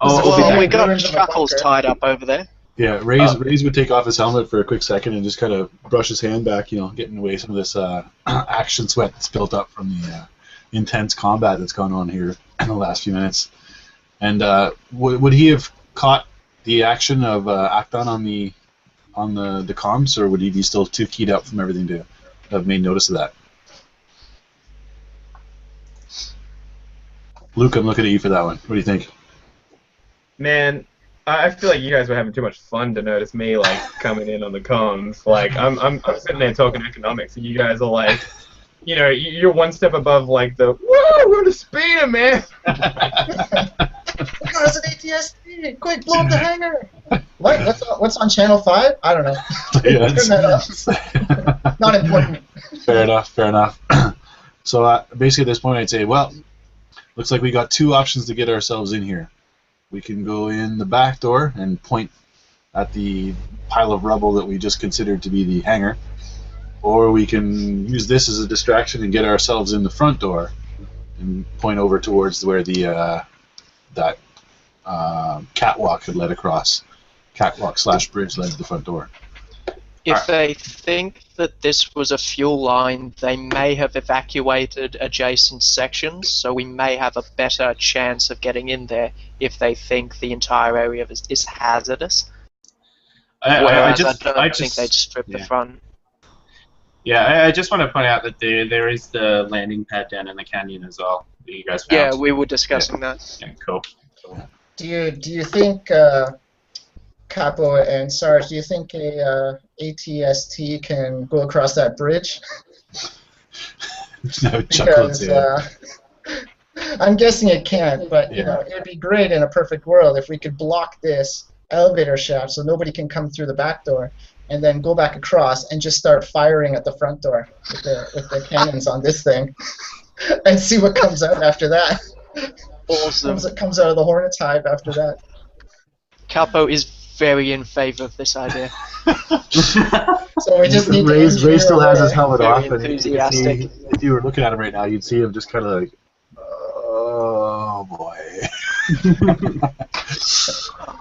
Oh, we got ruins of a Chuckles bunker. tied up over there. Yeah, Raaze would take off his helmet for a quick second and just kind of brush his hand back, getting away some of this action sweat that's built up from the intense combat that's gone on here in the last few minutes. And would he have caught the action of Akdan on the comms, or would he be still too keyed up from everything to have made notice of that? Luke, I'm looking at you for that one. What do you think? Man, I feel like you guys were having too much fun to notice me like coming in on the comms. Like I'm sitting there talking economics, and you guys are like, you're one step above like the whoa, we're the speeder, man. Guys, an ATST! Quick, blow up the hangar! What? What's on Channel 5? I don't know. Yeah, Turn that off. Not important. Fair enough. So basically at this point I'd say, well, looks like we got two options to get ourselves in here. We can go in the back door and point at the pile of rubble that we just considered to be the hangar, or we can use this as a distraction and get ourselves in the front door and point over towards where the that catwalk had led across. Catwalk/bridge led to the front door. If they think that this was a fuel line, they may have evacuated adjacent sections, so we may have a better chance of getting in there if they think the entire area is hazardous. Whereas I don't think they'd strip the front. Yeah, I just want to point out that there is the landing pad down in the canyon as well that you guys found. Yeah, we were discussing that. Yeah, cool. Do you think Capo and Sarge? Do you think a ATST can go across that bridge? No, Chuckles, Because I'm guessing it can't. But it'd be great in a perfect world if we could block this elevator shaft so nobody can come through the back door, and then go back across and just start firing at the front door with the cannons on this thing, and see what comes out after that. Awesome. Comes out of the Hornet's hive after that. Capo is very in favor of this idea. So we just need Raaze still has his helmet Very off, and enthusiastic. if you were looking at him right now, you'd see him just kind of like, oh boy.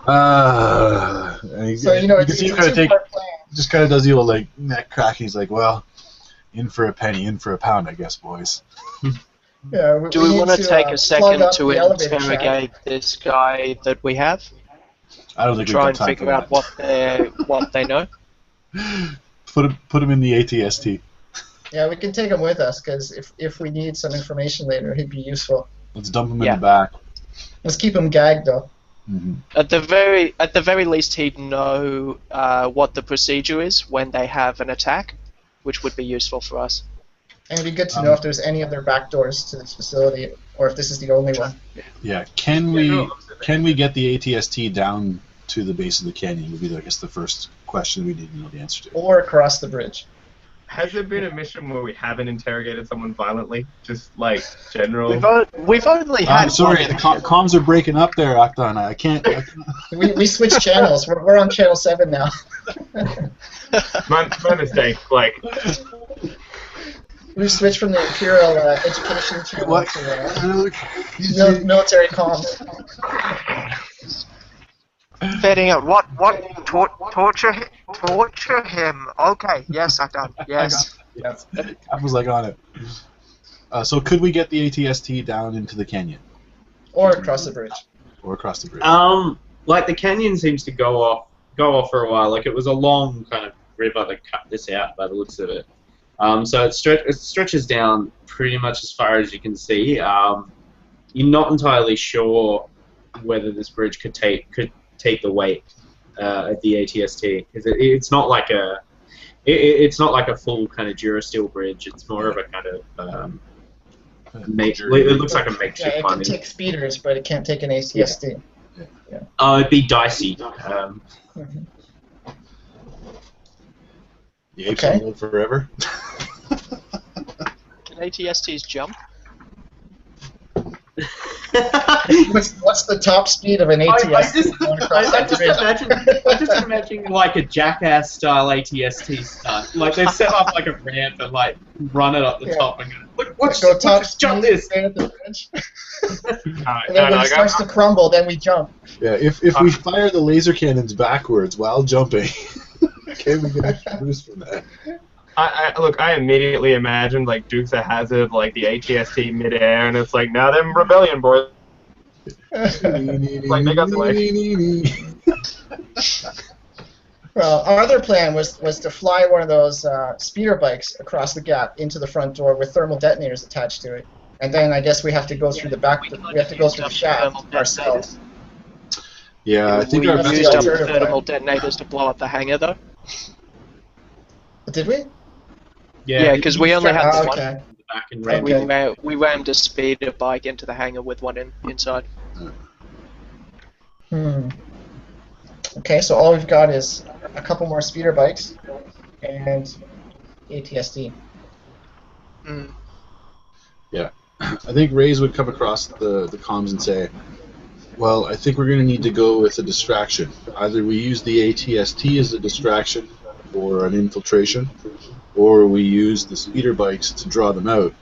And So you can it's see a him kind of two-part plan. just kind of does the old like neck crack. He's like, well, in for a penny, in for a pound, I guess, boys. Yeah, Do we need want to take a plug second up to the elevator interrogate this guy that we have? I don't think Try we've and got time figure for out what they know. that. Put him in the ATST. Yeah, we can take him with us because if we need some information later, he'd be useful. Let's dump him in Yeah. the back. Let's keep him gagged though. Mm-hmm. At the very least, he'd know what the procedure is when they have an attack, which would be useful for us. And it'd be good to know if there's any other back doors to this facility, or if this is the only one. Yeah, can we get the ATST down to the base of the canyon? Would be, I guess, the first question we need to know the answer to. Or across the bridge. Has there been a mission where we haven't interrogated someone violently? Just like general. We've only had. I'm sorry, the comms are breaking up there, Akdan. I can't. We switched channels. We're on channel 7 now. My mistake. Like. We switched from the Imperial education channel What? to military comms. Fading out. What? Torture him. Okay. Yes, I've done. Yes. Yes, I was like on it. So could we get the ATST down into the canyon? Or across the bridge. Or across the bridge? Like the canyon seems to go off for a while. Like it was a long kind of river that cut this out by the looks of it. So it stretches down pretty much as far as you can see. You're not entirely sure whether this bridge could take the weight of the ATST. It's not like it's not like a full kind of Durasteel bridge. It's more of a kind of it looks like a makeshift Yeah, it one. can take speeders, but it can't take an ATST. It'd be dicey. Mhm. The apes Okay. will live forever. Can ATSTs jump? What's the top speed of an ATST going across that division? I just imagine like a jackass style ATST stunt. Like they set up like a ramp and like run it up the top and go, look, watch this, jump this. At the edge. And then when it starts to crumble, then we jump. Yeah, if we fire the laser cannons backwards while jumping, can we get a boost from that? Look, I immediately imagined like Dukes of Hazzard, like the ATST midair, and it's like, now them rebellion boys. Like they got the Well, our other plan was to fly one of those speeder bikes across the gap into the front door with thermal detonators attached to it, and then I guess we have to go through the back. We have to go through the shaft ourselves. Yeah, I think we our best used up alternative thermal detonators to blow up the hangar, though. Did we? Yeah, because we only had the one. Okay. Back and Okay. We rammed a speeder bike into the hangar with one inside. Okay, so all we've got is a couple more speeder bikes and ATSD. Yeah, I think Raaze would come across the comms and say, well, I think we're going to need to go with a distraction. Either we use the ATST as a distraction for an infiltration, or we use the speeder bikes to draw them out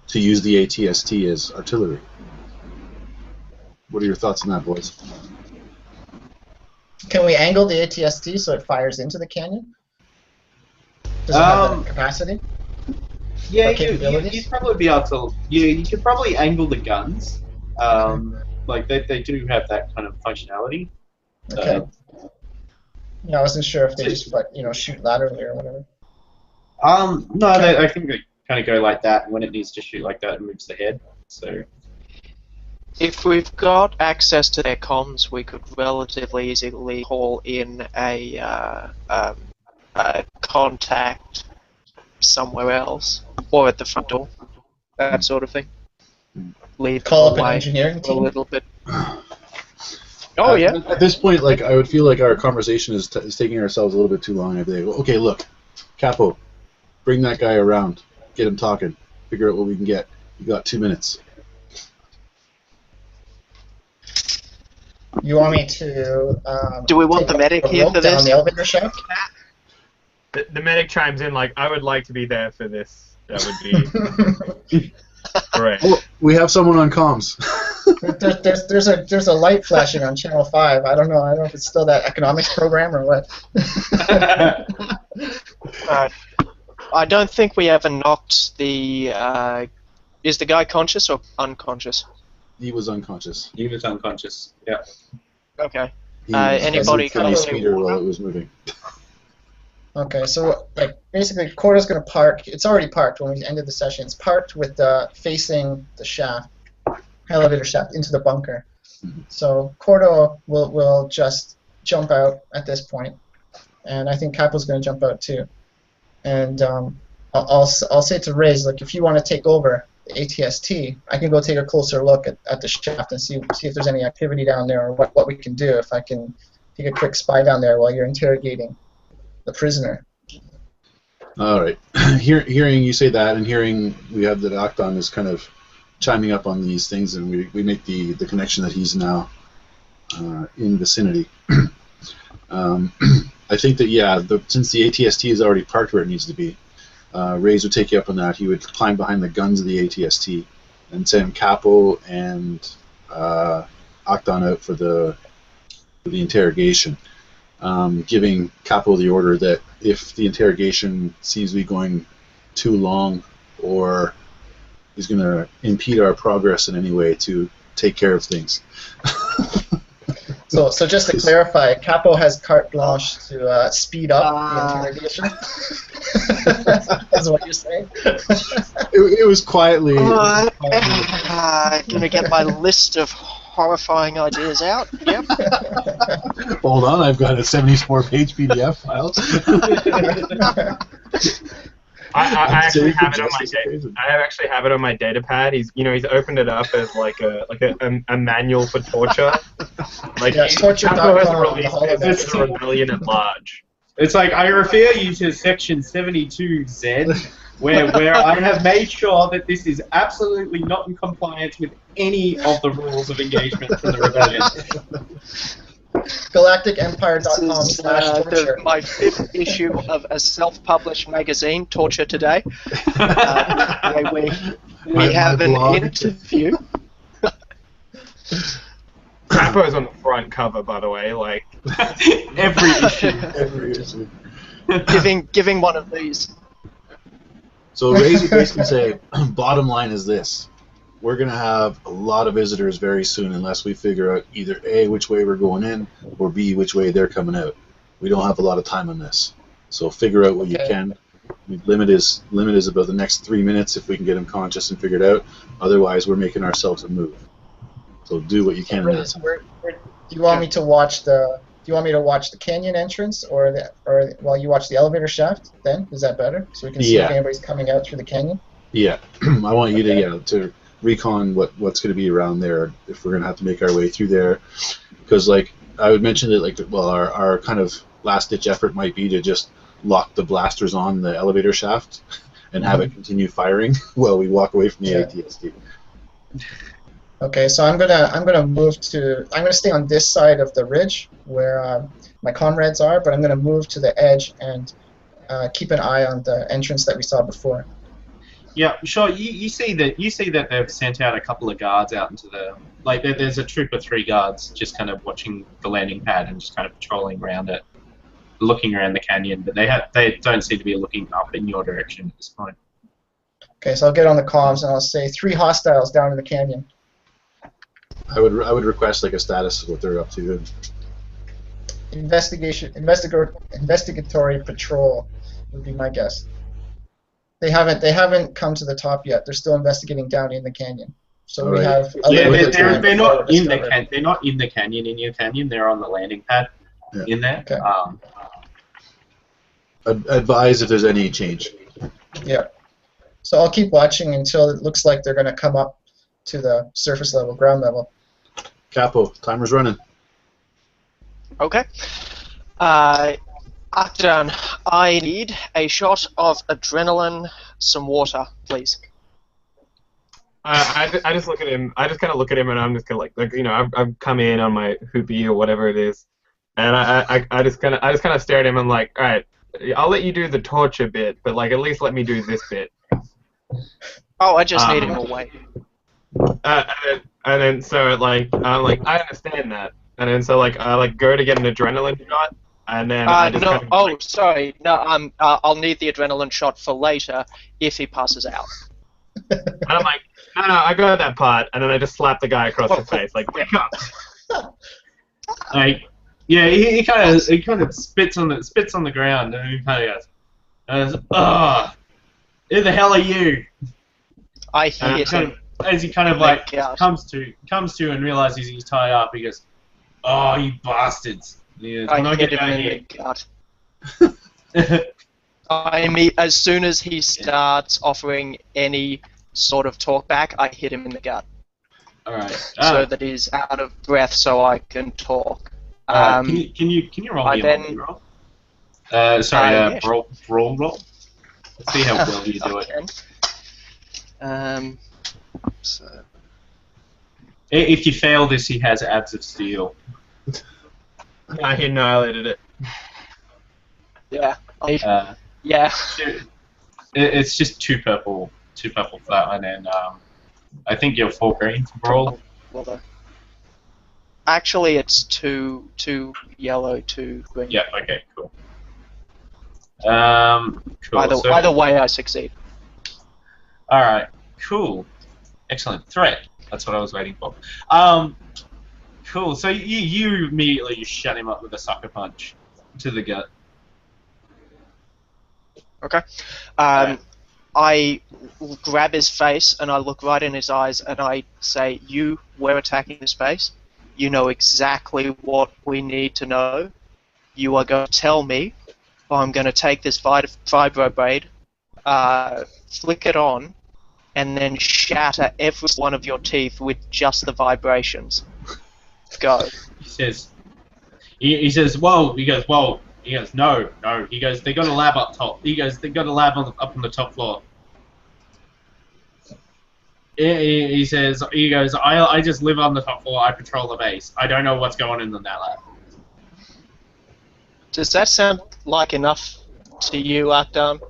to use the ATST as artillery. What are your thoughts on that, boys? Can we angle the ATST so it fires into the canyon? Does it have that capacity? Yeah, Or capabilities? you'd probably be able to. You could probably angle the guns. Like they do have that kind of functionality. Okay. Yeah, I wasn't sure if they just shoot laterally or whatever. No, I think they kind of go like that. And when it needs to shoot like that, it moves the head. So. If we've got access to their comms, we could relatively easily haul in a contact somewhere else, or at the front door, that sort of thing. Leave Call up them an away engineering a team? little bit. Oh yeah. At this point, like I would feel like our conversation is taking ourselves a little bit too long. I'd be like, okay, look, Capo, bring that guy around, get him talking, figure out what we can get. You got 2 minutes. You want me to? Do we want the medic here for down this? the elevator shaft? The medic chimes in like, I would like to be there for this. That would be great. Oh, we have someone on comms. There's a light flashing on channel 5. I don't know if it's still that economics program or what. I don't think we ever knocked the. Is the guy conscious or unconscious? He was unconscious. He was unconscious. Yeah. Okay. He was Anybody from the kind speeder of while it was moving. Okay, so like basically, Korto's gonna park. It's already parked when we ended the session. It's parked with facing the shaft, elevator shaft, into the bunker. So Korto will just jump out at this point, and I think Capo's gonna jump out too. And I'll say to Raaze, look, if you want to take over the ATST, I can go take a closer look at the shaft and see if there's any activity down there or what we can do. If I can take a quick spy down there while you're interrogating the prisoner. All right. Hearing you say that, and hearing we have that Akdan is kind of chiming up on these things, and we make the connection that he's now in vicinity. I think that since the ATST is already parked where it needs to be, Raaze would take you up on that. He would climb behind the guns of the ATST and send Capo and Akdan out for the interrogation. Giving Capo the order that if the interrogation seems to be going too long or is going to impede our progress in any way, to take care of things. So just to clarify, Capo has carte blanche to speed up the interrogation. That's what you're saying. It was quietly. Gonna get my list of horrifying ideas out. Yep. Hold on, I've got a 74-page PDF file. I actually have it on my I have it on my data pad. He's opened it up as like a manual for torture. Like Yeah, torture.com, Capo has released a rebellion at large. It's like, I refer you to section 72Z, where I have made sure that this is absolutely not in compliance with any of the rules of engagement from the rebellion. GalacticEmpire.com/torture. My 5th issue of a self-published magazine, Torture Today, where we have an interview. Capo's on the front cover, by the way. Like Every issue. Every issue. giving one of these. So Raaze would basically say, bottom line is this. We're going to have a lot of visitors very soon unless we figure out either A, which way we're going in, or B, which way they're coming out. We don't have a lot of time on this. So figure out what you can. Limit is about the next 3 minutes if we can get them conscious and figured out. Otherwise, we're making ourselves a move. So do what you can. Do you want me to watch the? Do you want me to watch the canyon entrance, or while you watch the elevator shaft? Then is that better? So we can see if anybody's coming out through the canyon. Yeah, I want you to recon what's going to be around there if we're going to have to make our way through there, because like I would mention that our kind of last ditch effort might be to just lock the blasters on the elevator shaft and have it continue firing while we walk away from the ATST. Okay, so I'm gonna stay on this side of the ridge where my comrades are, but I'm gonna move to the edge and keep an eye on the entrance that we saw before. Yeah, sure. You see that they've sent out a couple of guards out into the there's a troop of 3 guards just kind of watching the landing pad and just kind of patrolling around it, looking around the canyon, but they don't seem to be looking up in your direction at this point. Okay, so I'll get on the comms and I'll say 3 hostiles down in the canyon. I would request like a status of what they're up to. Investigatory patrol would be my guess. They haven't come to the top yet. They're still investigating down in the canyon. So we have a little bit of time. They're not in the they're not in the canyon in your canyon. They're on the landing pad in there. Okay. Advise if there's any change. Yeah. So I'll keep watching until it looks like they're going to come up to the surface level, ground level. Capo, timer's running. Okay. Akdan, I need a shot of adrenaline, some water, please. I just look at him. I just kind of look at him, and I'm just kind of like I've come in on my hoopy or whatever it is, and I just kind of stare at him. And I'm like, all right, I'll let you do the torture bit, but like at least let me do this bit. Oh, I just need him away. And then so like I'm like I understand that, and then so like I go to get an adrenaline shot, and then I just no. kind of, Oh, sorry. No, I'll need the adrenaline shot for later if he passes out. and I'm like no, I got that part, and then I just slap the guy across the face like wake up. Like he kind of spits on the ground and he kind of goes, who the hell are you? I hit him. As he kind of like comes to and realizes he's tied up, he goes, "Oh, you bastards!" I hit him in the gut. As soon as he starts offering any sort of talk back, I hit him in the gut. All right. So that he's out of breath, so I can talk. Can you roll me a roll? Sorry, roll. Let's see how well you do it. So. If you fail this, he has abs of steel. He annihilated it. Yeah. Yeah. It's just 2 purple for that one, and I think you're 4 green for roll. Actually, it's 2 yellow, 2 green. Yeah. Okay. Cool. Cool. Either way, I succeed. All right. Cool. Excellent. Threat. That's what I was waiting for. Cool. So you immediately shut him up with a sucker punch to the gut. Okay. I grab his face and I look right in his eyes and I say, "You were attacking this base. You know exactly what we need to know. You are going to tell me, or I'm going to take this vibro braid, flick it on, and then shatter every one of your teeth with just the vibrations. Go." He says, "Whoa!" He goes, "Whoa! He goes, no. He goes, they got a lab up top. He goes, they got a lab up on the top floor. He says, he goes, I just live on the top floor. I patrol the base. I don't know what's going on in that lab. Does that sound like enough to you, Akdan?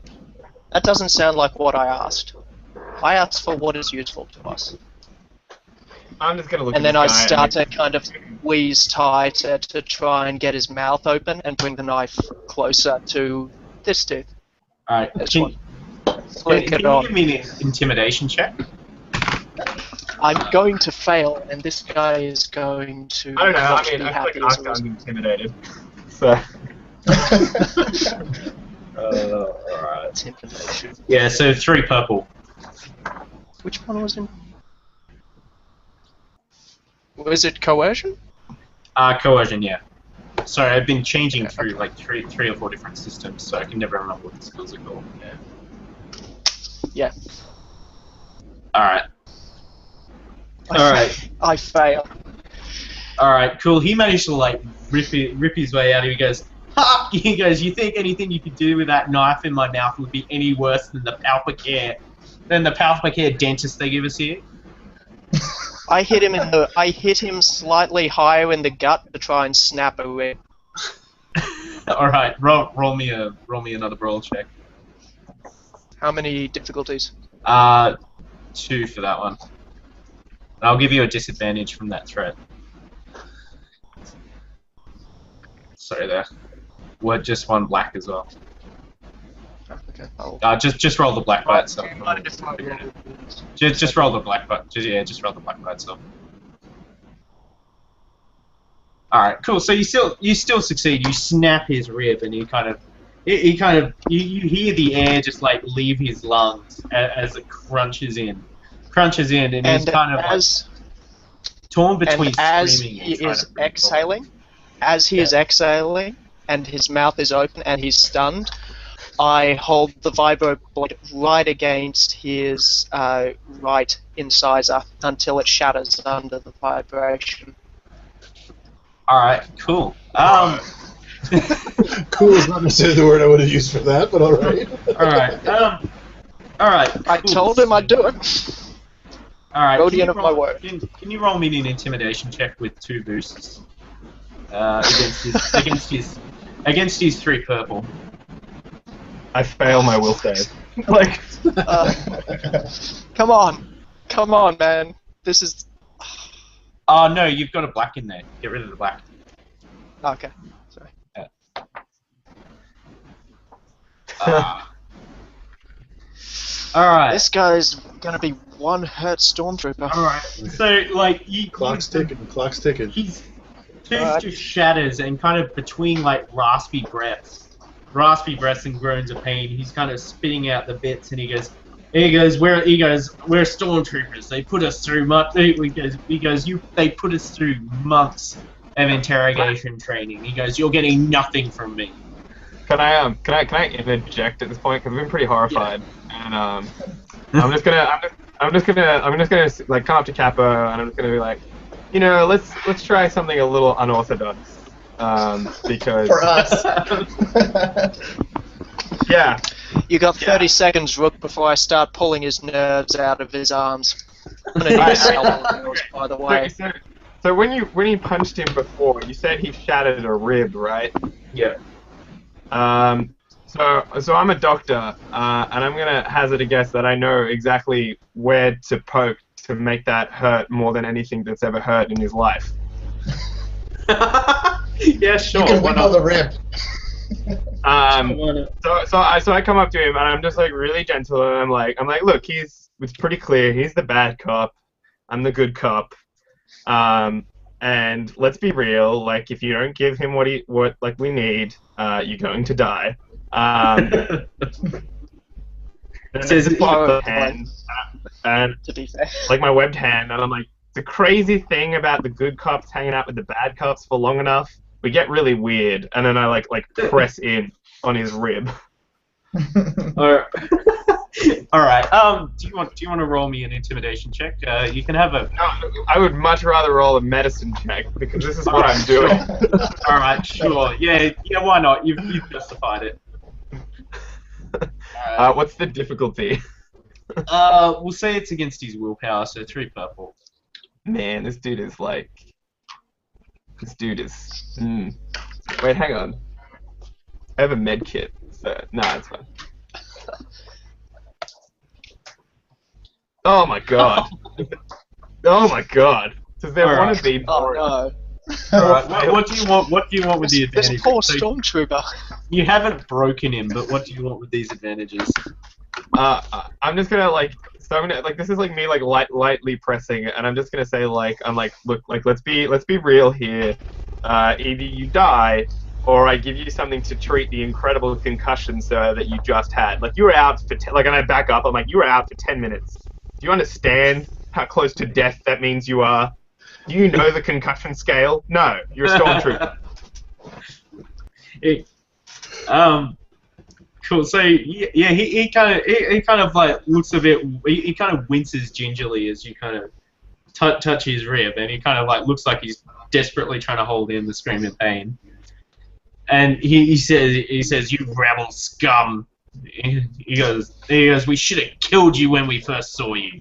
That doesn't sound like what I asked. I asked for what is useful to us. I'm just gonna look. And at then I this guy start to kind of wheeze tight to try and get his mouth open and bring the knife closer to this tooth. Alright, This can one. you Flick it on. give me an intimidation check? I'm going to fail, and this guy is going to. I don't know. I not mean, be I feel like happy as a Akdan's result. intimidated. So. Alright. Intimidation. Yeah, so 3 purple. Which one was in? Was it coercion? Coercion, yeah. Sorry, I've been changing Okay, through okay. like three or four different systems, so I can never remember what the skills are called. Yeah. Alright. Alright. I fail. Alright, cool. He managed to like rip his way out. He goes, ha! He goes, you think anything you could do with that knife in my mouth would be any worse than the Palpacare dentist they give us here? I hit him in the. I hit him slightly higher in the gut to try and snap a rib. Alright, roll me another brawl check. How many difficulties? 2 for that one. I'll give you a disadvantage from that threat. Sorry there. We're just 1 black as well. Okay. I'll Just roll the black by itself. Just Just roll the black by just roll the black by itself. Alright, cool. So you still succeed. You snap his rib and you hear the air just like leave his lungs as it crunches in, and he's kind of as like torn between and as screaming he and trying is to breathe. exhaling, as he is exhaling, and his mouth is open and he's stunned, I hold the vibro blade right against his right incisor until it shatters under the vibration. Alright, cool. Cool is not necessarily the word I would have used for that, but alright. Alright. I told him I'd do it. Alright. Guardian of my word. Can you roll me an intimidation check with 2 boosts? Against his 3 purple. I fail my will save. Like. Come on, man. This is Oh no, you've got a black in there. Get rid of the black. okay. Sorry. Alright. This guy's gonna be one hurt stormtrooper. Alright. So like Clock's ticking. His tooth just shatters and kind of between like raspy breaths and groans of pain, he's kind of spitting out the bits and he goes, we're stormtroopers. They put us through they put us through months of interrogation training. He goes, you're getting nothing from me. Can I interject at this point? Because we've been pretty horrified, and I'm just gonna like come up to Capo and I'm just gonna be like, let's try something a little unorthodox, because For us. yeah. You got 30 seconds, Rook, before I start pulling his nerves out of his arms. I'm gonna need his elbows, by the way. So when you punched him before, you said he shattered a rib, right? Yeah. So I'm a doctor, and I'm gonna hazard a guess that I know exactly where to poke to make that hurt more than anything that's ever hurt in his life. Yeah, sure. You can why wiggle not? the rib. So I come up to him and I'm just like really gentle and I'm like, look, it's pretty clear, he's the bad cop, I'm the good cop, and let's be real, like if you don't give him what we need, you're going to die. There's a webbed hand, and To be fair. like my webbed hand, and I'm like, the crazy thing about the good cops hanging out with the bad cops for long enough, we get really weird, and then I like press in on his rib. Alright. All right. Do you want to roll me an intimidation check? You can have a. No, I would much rather roll a medicine check because this is what I'm doing. All right. Sure. Yeah. Why not? You've justified it. What's the difficulty? We'll say it's against his willpower, so 3 purple. Man, this dude is like. This dude is. Wait, hang on. I have a med kit, so nah, it's fine. Oh my god. Oh my god. Does there want to be more? Oh no. Alright, what do you want? What do you want with the advantages? This poor So stormtrooper. you haven't broken him, but what do you want with these advantages? I'm just gonna like. So I'm gonna like. This is like me like lightly pressing, and I'm just gonna say like I'm like look like let's be real here. Either you die, or I give you something to treat the incredible concussion that you just had. Like you were out for and I back up. I'm like you were out for 10 minutes. Do you understand how close to death that means you are? Do you know the concussion scale? No, you're a stormtrooper. Cool. So yeah, he kind of like looks a bit. He kind of winces gingerly as you kind of touch his rib, and he kind of like looks like he's desperately trying to hold in the scream of pain. And he says, "You rebel scum." He goes, "We should have killed you when we first saw you.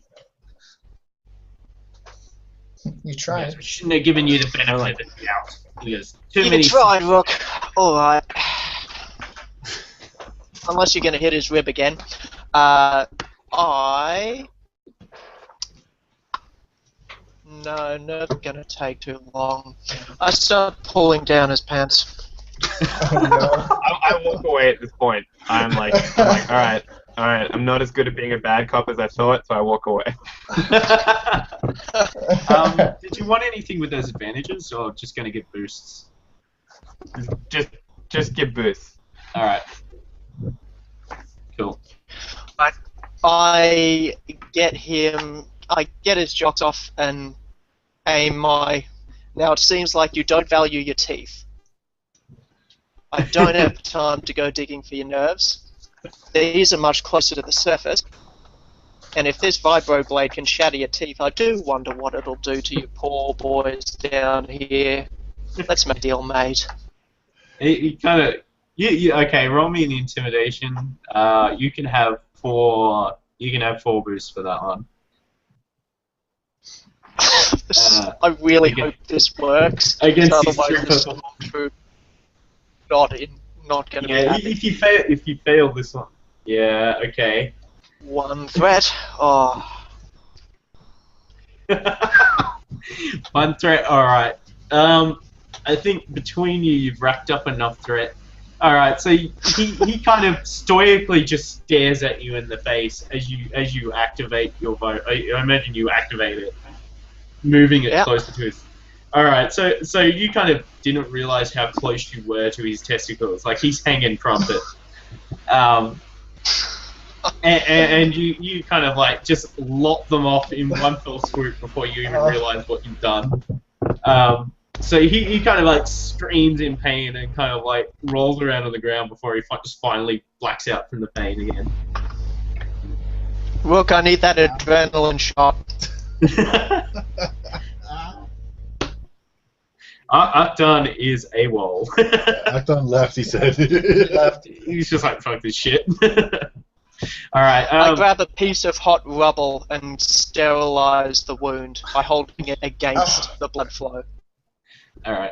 You tried. Yes, we shouldn't have given you the benefit of the doubt." He goes, "Too You many." tried, Rook. Alright. Unless you're going to hit his rib again. No, not going to take too long. I start pulling down his pants. Oh, no. I walk away at this point. I'm like, all right. I'm not as good at being a bad cop as I thought, so I walk away. Did you want anything with those advantages, or just going to get boosts? Just give boosts. All right. Cool. I get his jocks off and aim my... Now it seems like you don't value your teeth. I don't have time to go digging for your nerves. These are much closer to the surface. And if this vibroblade can shatter your teeth, I do wonder what it'll do to you poor boys down here. Let's make a deal, mate. He kind of... okay, roll me an intimidation. You can have 4 boosts for that one. I really hope this works. Against otherwise these this not going to be yeah, happy. if you fail this one. Yeah, okay. 1 threat. Oh. 1 threat, alright. I think between you've racked up enough threat. Alright, so he kind of stoically just stares at you in the face as you activate your vote. I imagine you activate it, moving it closer to his... Alright, so you kind of didn't realize how close you were to his testicles. Like, he's hanging trumpet. And you kind of like just lop them off in one fell swoop before you even realize what you've done. So he kind of like screams in pain and kind of like rolls around on the ground before he just finally blacks out from the pain again. Look, I need that adrenaline shot. Akdan is AWOL. Akdan left, he said. Left. He's just like, fuck this shit. Alright. I grab a piece of hot rubble and sterilize the wound by holding it against the blood flow. Alright.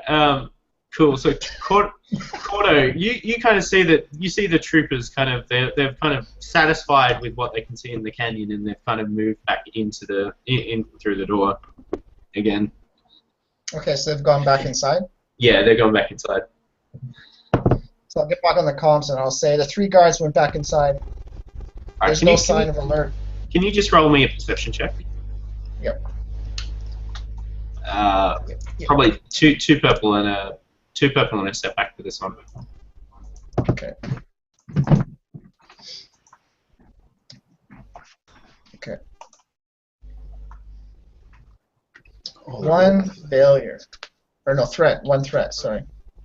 Cool. So, Korto, you kind of see that, you see the troopers kind of, they've kind of satisfied with what they can see in the canyon, and they've kind of moved back into the, through the door again. Okay, so they've gone back inside? Yeah, they're going back inside. So I'll get back on the comms and I'll say the 3 guards went back inside. There's no sign of alert. Can you just roll me a perception check? Yep. Probably two purple and a step back for this one. Okay. Okay. 1 failure. Or no, threat. 1 threat, sorry.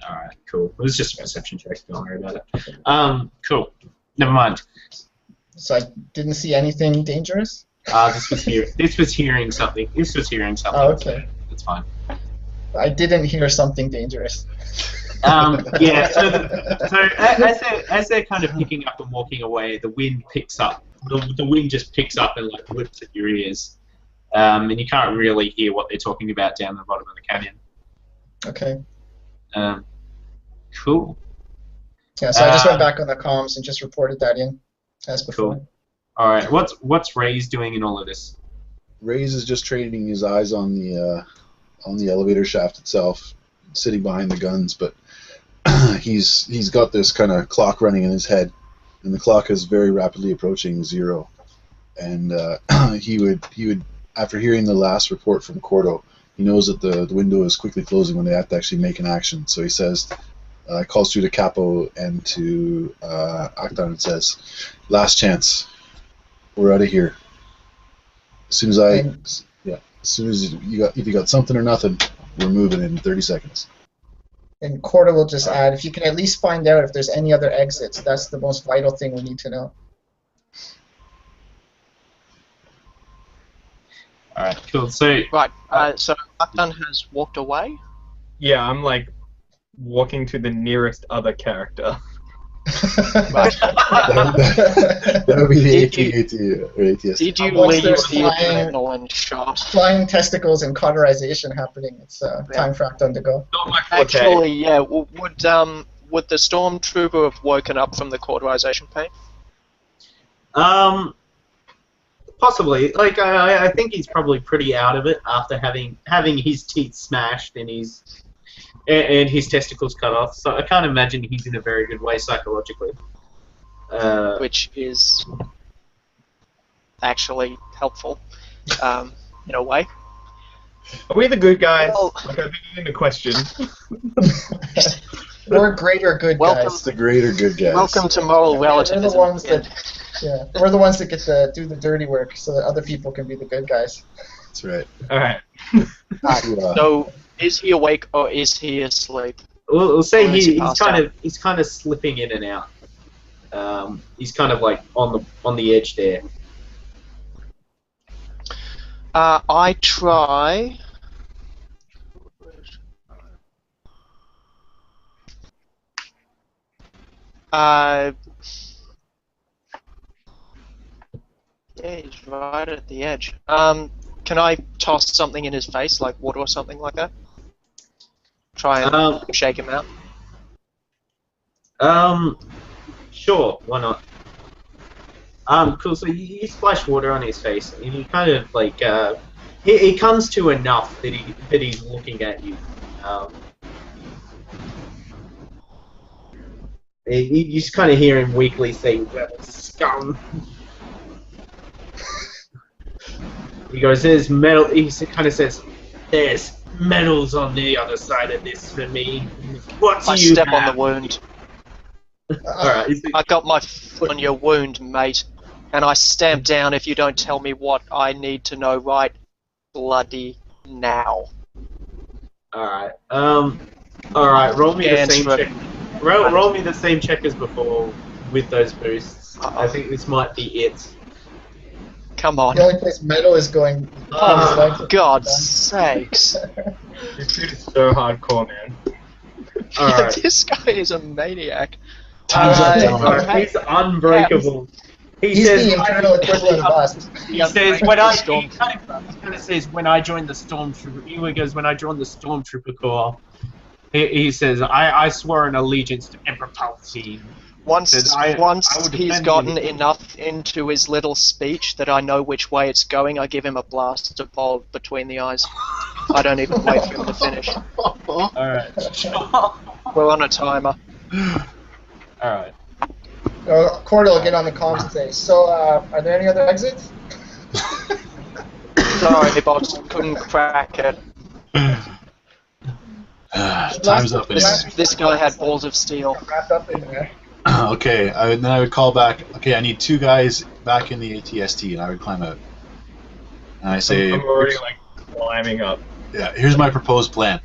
Alright, cool. It was just a perception check, don't worry about it. Cool. Never mind. So I didn't see anything dangerous? This was hearing something. This was hearing something. Oh, okay. That's fine. I didn't hear something dangerous. Yeah. So as they're kind of picking up and walking away, the wind picks up. The wind just picks up and like whips at your ears, and you can't really hear what they're talking about down the bottom of the canyon. Okay. Cool. Yeah, so I just went back on the comms and just reported that in, as before. Cool. All right. What's Raize doing in all of this? Raize is just training his eyes on the elevator shaft itself, sitting behind the guns, but he's got this kind of clock running in his head, and the clock is very rapidly approaching 0. And he would after hearing the last report from Korto, he knows that the window is quickly closing when they have to actually make an action. So he says, calls through to Capo and to Akdan and says, "Last chance. We're out of here. As soon as you got something or nothing, we're moving in 30 seconds." And Korto will just add, if you can at least find out if there's any other exits, that's the most vital thing we need to know. All right, cool. So so Akdan has walked away. Yeah, I'm like walking to the nearest other character. That would be the ATST. Did you Once leave there's the adrenaline shot? flying testicles and cauterization happening, it's time for Akdan to go. Not my forte. Actually, yeah. Would the stormtrooper have woken up from the cauterization pain? Possibly. Like I think he's probably pretty out of it after having his teeth smashed and his testicles cut off. So I can't imagine he's in a very good way psychologically. Which is actually helpful, in a way. Are we the good guys? Well, Like I've been in the question. We're greater good Welcome. guys. It's the greater good guys. Welcome to moral We're relativism. the ones that, we're the ones that get to do the dirty work, so that other people can be the good guys. That's right. All right. So, is he awake or is he asleep? We'll say Or is he he's passed kind of slipping in and out. He's kind of like on the edge there. I try. Yeah, he's right at the edge. Can I toss something in his face, like water or something like that? Try and shake him out. Sure, why not? Cool. So you splash water on his face, and he kind of like he comes to enough that he's looking at you. You just kind of hear him weakly say, "Well, scum." He goes, "There's metal." He kind of says, "There's metals on the other side of this for me. What do I you step have?" on the wound. Alright. I got my foot on your wound, mate, and I stamp down if you don't tell me what I need to know right bloody now. Alright. Alright, roll me the same check. Roll me the same check as before with those boosts. I think this might be it. Come on. The only place metal is going. Oh, God's sakes. This dude is so hardcore, man. Alright. This guy is a maniac. Time's up, gentlemen. He's unbreakable. He's the Imperial equivalent of us. He says, he kind of says, when I joined the Stormtrooper, he goes, when I joined the Stormtrooper Corps, he says, I swore an allegiance to Emperor Palpatine. Once he's gotten you. enough into his little speech that I know which way it's going, I give him a blaster bolt between the eyes. I don't even wait for him to finish. Alright. We're on a timer. Alright. Korto will get on the comms and say, so, are there any other exits? Sorry, boss, couldn't crack it. Time's up. This guy had balls of steel. Wrapped up in there. Okay, then I would call back. Okay, I need 2 guys back in the ATST, and I would climb out. And I say, I'm already like climbing up. yeah, here's my proposed plan.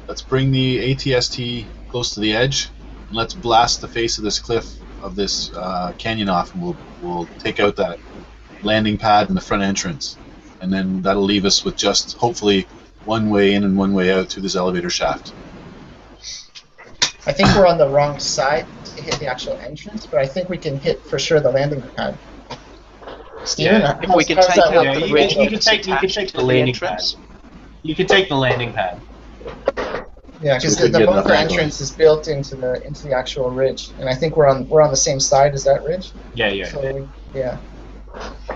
Let's bring the ATST close to the edge, and let's blast the face of this cliff of this canyon off, and we'll take out that landing pad and the front entrance, and then that'll leave us with just hopefully one way in and one way out through this elevator shaft. I think we're on the wrong side to hit the actual entrance, but I think we can hit for sure the landing pad. Steven, Yeah, if we can how's take that out look? the you bridge, can that's take attached the to landing entrance. You could take the landing pad. Yeah, because So we the could get bunker enough entrance is built into the actual ridge, and I think we're on the same side as that ridge. Yeah. So yeah.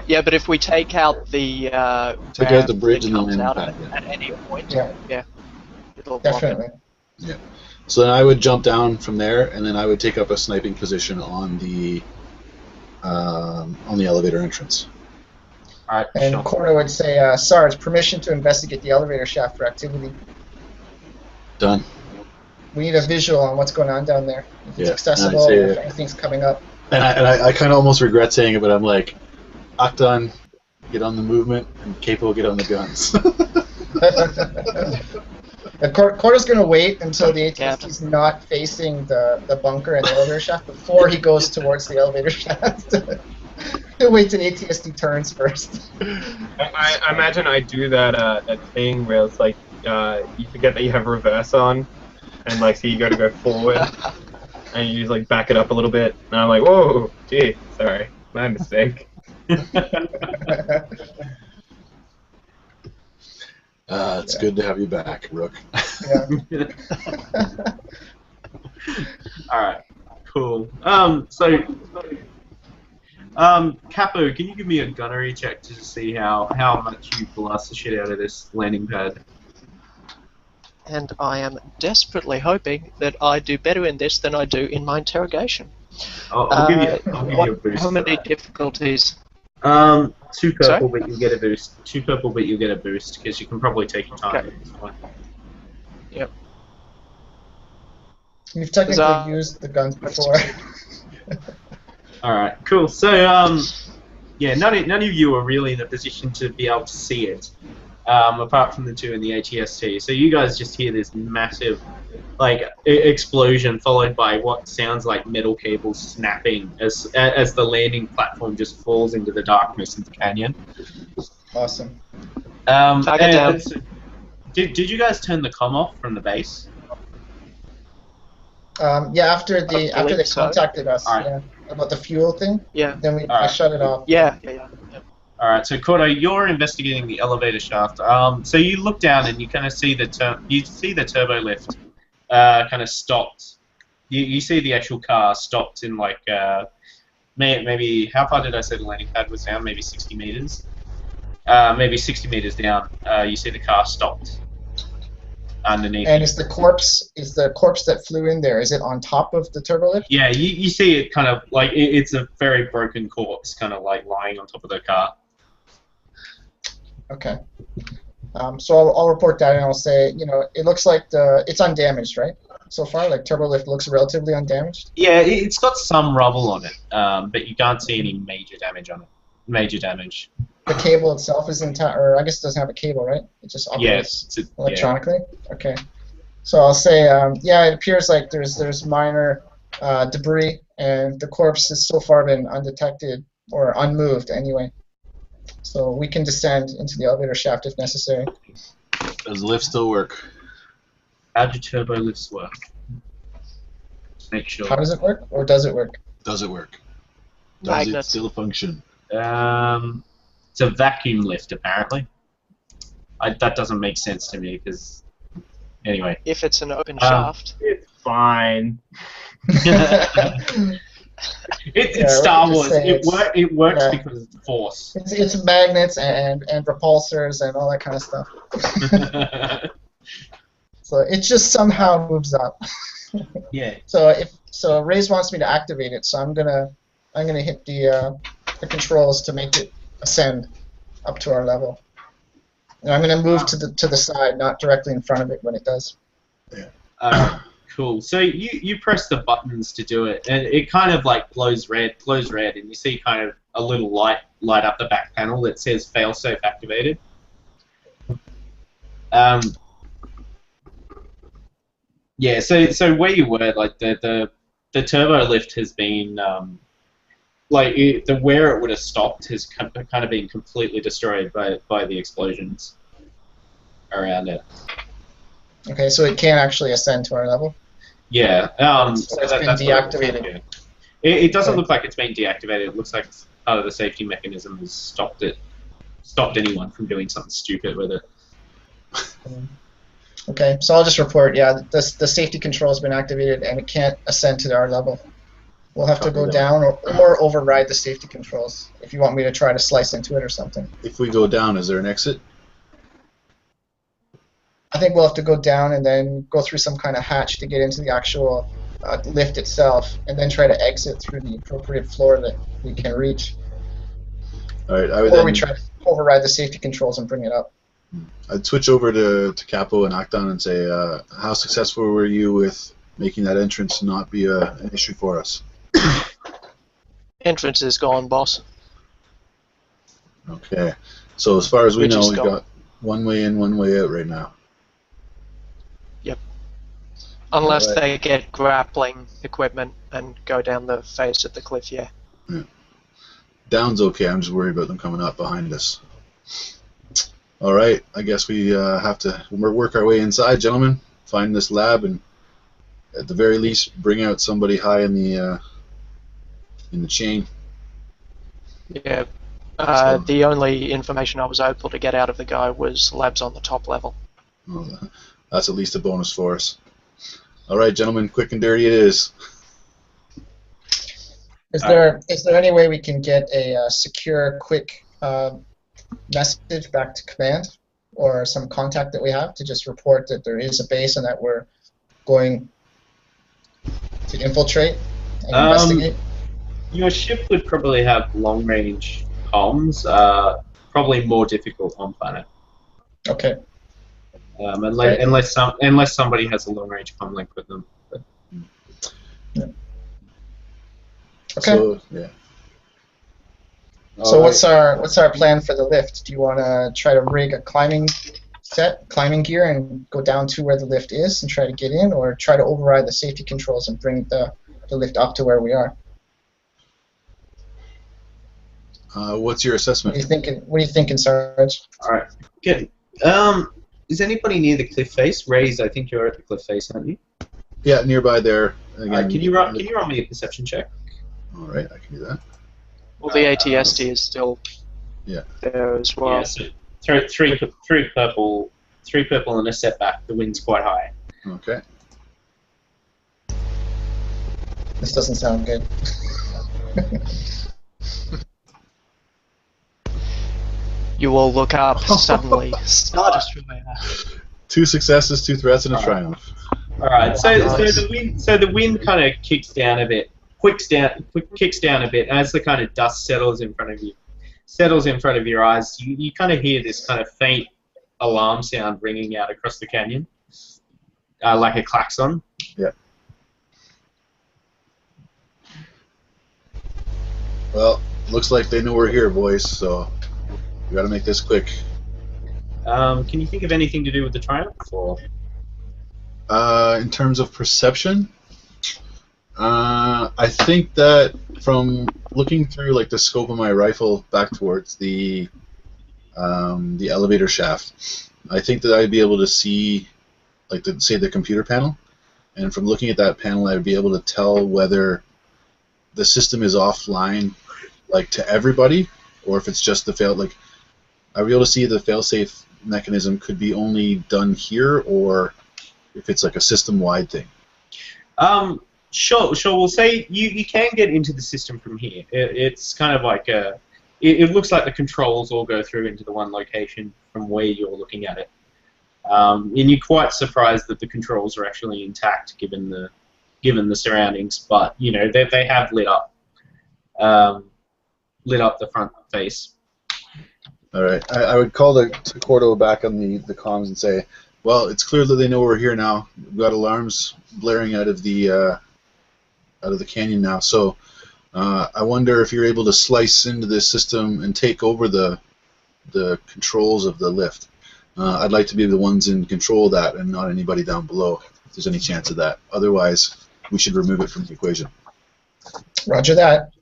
Yeah, but if we take out the Take out the ramp bridge that and the comes landing out pad. at any point, Yeah. it'll block it. Definitely. Yeah. So then I would jump down from there, and then I would take up a sniping position on the elevator entrance. All right. And Sure. Korto would say, Sarge, permission to investigate the elevator shaft for activity. Done. We need a visual on what's going on down there. If it's Yeah, accessible, and I'd say- if anything's coming up. And I kind of almost regret saying it, but I'm like, Akdan, get on the movement, and Capo, get on the guns. Korto's going to wait until the ATST is not facing the bunker and the elevator shaft before he goes towards the elevator shaft. He'll wait till the ATST turns first. I imagine I do that thing where it's like you forget that you have reverse on, and like so you got to go forward, and you just like back it up a little bit, and I'm like, whoa, gee, sorry, my mistake. It's good to have you back, Rook. Yeah. All right. Cool. Capo, can you give me a gunnery check to see how much you blast the shit out of this landing pad? And I am desperately hoping that I do better in this than I do in my interrogation. I'll give you a boost. How for many that. difficulties? 2 purple, Sorry? but you'll get a boost. 2 purple, but you'll get a boost because you can probably take your time Okay. at this point. Yep. You've technically Huzzah. used the guns before. All right, cool. So, yeah, none of you are really in a position to be able to see it, apart from the two in the ATST. So you guys just hear this massive, explosion followed by what sounds like metal cables snapping as the landing platform just falls into the darkness of the canyon. Awesome. Target down. So, did you guys turn the comm off from the base? Yeah, after they believe so. contacted us, Alright. yeah, about the fuel thing, Yeah. then I Alright. shut it off. Yeah. All right, so Korto, you're investigating the elevator shaft. So you look down and you kind of see the turbo lift kind of stopped. You see the actual car stopped in maybe how far did I say the landing pad was down? Maybe 60 meters. Maybe 60 meters down. You see the car stopped underneath. And is the corpse that flew in there? Is it on top of the turbo lift? Yeah, you see it kind of like it's a very broken corpse, kind of like lying on top of the car. Okay. So I'll report that and I'll say, it looks like it's undamaged, right? So far, like turbo lift looks relatively undamaged. Yeah, it's got some rubble on it, but you can't see any major damage on it. Major damage. The cable itself is intact, or I guess it doesn't have a cable, right? It just operates Yes. electronically. Okay. So I'll say, yeah, it appears like there's minor debris, and the corpse has so far been undetected or unmoved anyway. So we can descend into the elevator shaft if necessary. Does the lift still work? How do turbo lifts work? Make sure. How does it work, or does it work? Does it work? Does it Magnets. still function? It's a vacuum lift, apparently. That doesn't make sense to me, because... Anyway. If it's an open shaft. It's fine. It's Star we could Wars. just say It works yeah. because of the Force. It's magnets and repulsors and all that kind of stuff. So it just somehow moves up. Yeah. So Raaze wants me to activate it, so I'm gonna hit the controls to make it ascend up to our level. And I'm gonna move to the side, not directly in front of it when it does. Cool. So you press the buttons to do it, and it kind of like glows red, and you see kind of a little light up the back panel that says failsafe activated. Yeah. So where you were, like the turbo lift has been where it would have stopped has kind of been completely destroyed by the explosions around it. Okay, so it can't actually ascend to our level. Yeah. So it's been deactivated. Yeah. It doesn't Okay. look like it's been deactivated. It looks like part of the safety mechanism has stopped anyone from doing something stupid with it. Okay, so I'll just report. Yeah, the safety control has been activated and it can't ascend to our level. We'll have to go down or override the safety controls if you want me to try to slice into it or something. If we go down, is there an exit? I think we'll have to go down and then go through some kind of hatch to get into the actual lift itself, and then try to exit through the appropriate floor that we can reach. All right, Or we try to override the safety controls and bring it up. I'd switch over to Capo and Akdan and say, how successful were you with making that entrance not be an issue for us? Entrance is gone, boss. Okay, so as far as we Which know, is we've gone. got one way in, one way out right now. Yep. Unless Alright. they get grappling equipment and go down the face of the cliff, yeah. Down's okay, I'm just worried about them coming up behind us. Alright, I guess we have to work our way inside, gentlemen. Find this lab and at the very least bring out somebody high in the chain. Yeah. So- The only information I was able to get out of the guy was labs on the top level. Well, that's at least a bonus for us. Alright, gentlemen, quick and dirty it is. Is there any way we can get a secure, quick message back to command, or some contact that we have to just report that there is a base and that we're going to infiltrate and investigate? Your ship would probably have long-range comms, probably more difficult on planet. Okay. Unless somebody has a long-range comm link with them. But, Okay. So, yeah. So what's our plan for the lift? Do you want to try to rig a climbing gear, and go down to where the lift is and try to get in, or try to override the safety controls and bring the lift up to where we are? What's your assessment? What are you thinking, Sarge? all right. Good. Is anybody near the cliff face? Raize, I think you're at the cliff face, aren't you? Yeah, nearby there. Again, Can you roll me a perception check? Alright, I can do that. Well, the ATST is still there as well. Yeah, so three purple and a setback. The wind's quite high. Okay. This doesn't sound good. You all look up suddenly. Star Destroyer. 2 successes, 2 threats, and a triumph. All right. So Nice. the wind kind of kicks down a bit, kicks down a bit as the kind of dust settles in front of your eyes. You kind of hear this kind of faint alarm sound ringing out across the canyon, like a klaxon. Yeah. Well, looks like they know we're here, boys, so we gotta make this quick. Can you think of anything to do with the triumph? Or? In terms of perception, I think that from looking through like the scope of my rifle back towards the elevator shaft, I think that I'd be able to see, like, the computer panel, and from looking at that panel, I'd be able to tell whether the system is offline, like, to everybody, or if it's just the fail. Like, I'd be able to see the failsafe mechanism could be only done here, or if it's like a system-wide thing. Sure. We'll say you can get into the system from here. It's kind of like it looks like the controls all go through into the one location from where you're looking at it. And you're quite surprised that the controls are actually intact given the surroundings. But you know they have lit up the front face. All right, I would call to Korto back on the comms and say, well, it's clear that they know we're here now. We've got alarms blaring out of the canyon now. So I wonder if you're able to slice into this system and take over the controls of the lift. I'd like to be the ones in control of that and not anybody down below, if there's any chance of that. Otherwise, we should remove it from the equation. Roger that.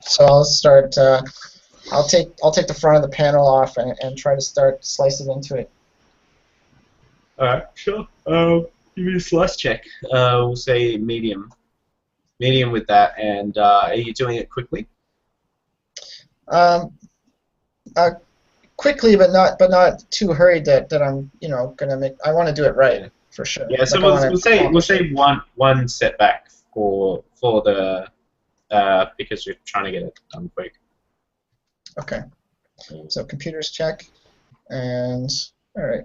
So I'll start. I'll take the front of the panel off and try to start slicing into it. Alright, sure. Give me a slice check. We'll say medium. Medium with that, and are you doing it quickly? Quickly, but not too hurried that I'm gonna make. I want to do it right for sure. Yeah, so Like, we'll say one setback for the because you're trying to get it done quick. Okay. So computers check, and all right.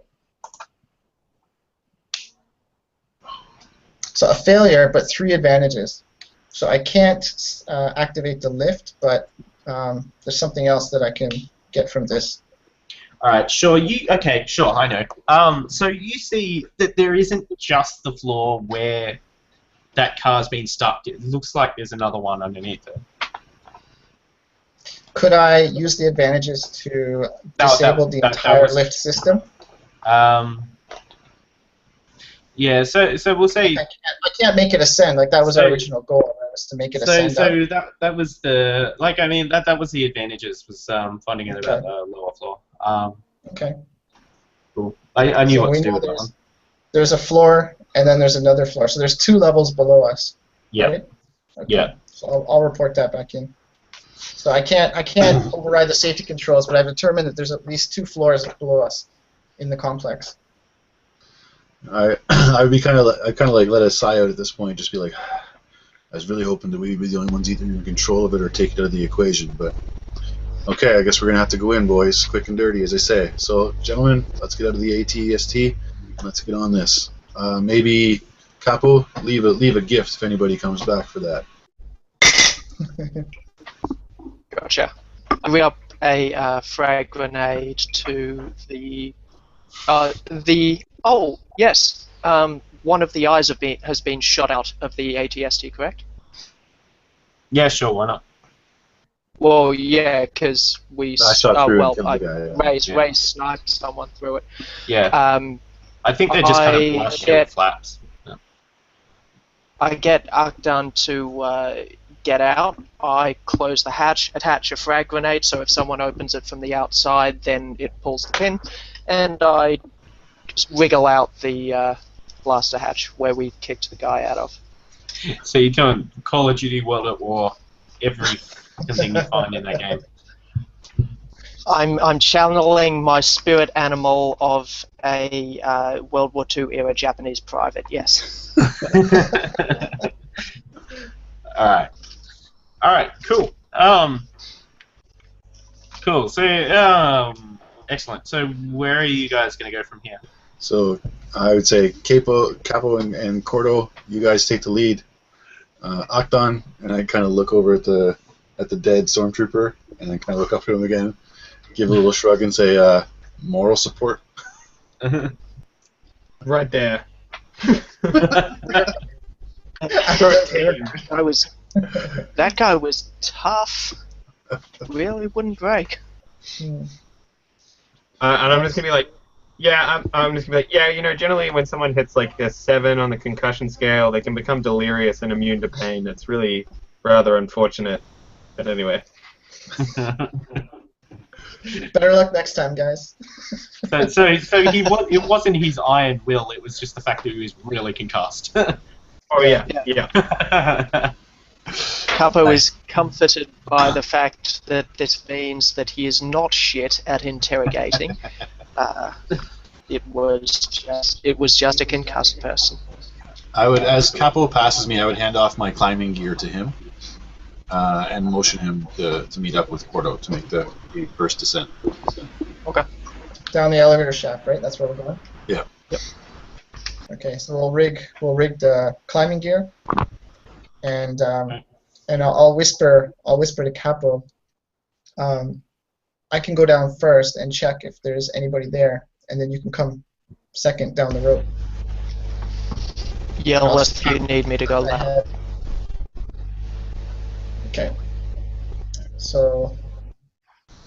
So a failure, but 3 advantages. So I can't activate the lift, but there's something else that I can get from this. All right, sure. Okay? Sure, I know. So you see that there isn't just the floor where that car's been stuck. It looks like there's another one underneath it. Could I use the advantages to disable the entire lift system? Yeah, so we'll say I can't make it ascend. Like that was our original goal, right, was to make it ascend. So that was the that was the advantages, was finding it about the lower floor. Okay. Cool. I knew what to do with that one. There's a floor, and then there's another floor. So there's 2 levels below us. Yeah. Right? Okay. Yeah. So I'll report that back in. So I can't override the safety controls, but I've determined that there's at least 2 floors below us in the complex. I would be kind of like let a sigh out at this point, just be like, I was really hoping that we'd be the only ones either in control of it or take it out of the equation, but okay, I guess we're gonna have to go in, boys, quick and dirty, as I say. So, gentlemen, let's get out of the ATST and let's get on this. Maybe Capo, leave a gift if anybody comes back for that. Gotcha. I bring up a frag grenade to the. Oh yes. One of the eyes has been shot out of the ATST, correct? Yeah, sure. Why not? Well, yeah, because we. I shot through and killed the guy. Yeah. Raaze sniped someone through it. Yeah. I think they're just kind of blast shield flaps. Yeah. I get Akdan to get out. I close the hatch, attach a frag grenade, so if someone opens it from the outside, then it pulls the pin, and I just wriggle out the blaster hatch where we kicked the guy out of. So you're doing Call of Duty World at War, every thing you find in that game. I'm channeling my spirit animal of a World War II era Japanese private. Yes. All right. Cool. Cool. So excellent. So where are you guys gonna go from here? So I would say Capo and Korto, you guys take the lead. Akdan, and I kind of look over at the dead stormtrooper, and then kind of look up at him again, give a little shrug, and say, "Moral support." Right there. That guy was tough. Really wouldn't break. And I'm just gonna be like, yeah, I'm just gonna be like, yeah, you know, generally when someone hits like a 7 on the concussion scale, they can become delirious and immune to pain. That's really rather unfortunate. But anyway. Better luck next time, guys. So it wasn't his iron will, it was just the fact that he was really concussed. Oh yeah. Capo is comforted by the fact that this means that he is not shit at interrogating. It was just a concussed person. I would, as Capo passes me, I would hand off my climbing gear to him, and motion him to meet up with Korto to make the first descent. Okay. Down the elevator shaft, right? That's where we're going. Yeah. Yep. Okay, so we'll rig the climbing gear, and I'll whisper to Capo. I can go down first and check if there's anybody there, and then you can come second down the road. Yell if you need me to go left. Okay. So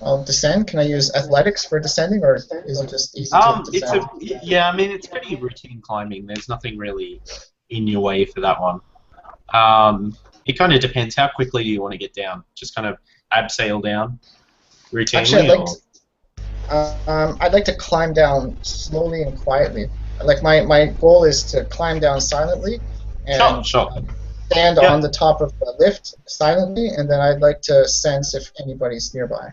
I'll descend. Can I use athletics for descending, or is it just easy to descend? I mean, it's pretty routine climbing. There's nothing really in your way for that one. It kind of depends. How quickly do you want to get down? Just kind of abseil down routinely? Actually, I'd like to climb down slowly and quietly. Like my goal is to climb down silently and stand on the top of the lift silently, and then I'd like to sense if anybody's nearby.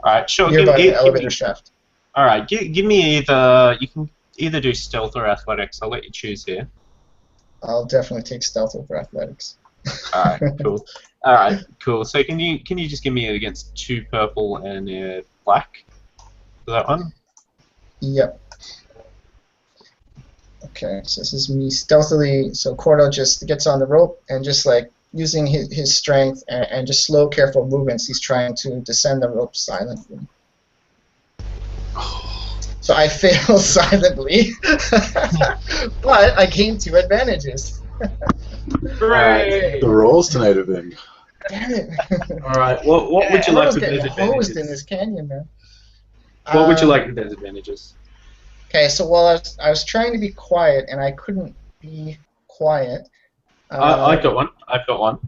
All right, sure. Nearby the elevator shaft. All right, give me either. You can either do stealth or athletics. I'll let you choose here. I'll definitely take stealth over athletics. All right, cool. All right, cool. So can you just give me against 2 purple and black for that one? Yep. Okay, so this is me stealthily. So Korto just gets on the rope and just like using his strength and just slow, careful movements, he's trying to descend the rope silently. So I fail silently, but I gain 2 advantages. Right. The rolls tonight have been. Damn it! All right. What would you like with those advantages? In this canyon, man. What would you like with those advantages? Okay, so while I was trying to be quiet and I couldn't be quiet. I've got one.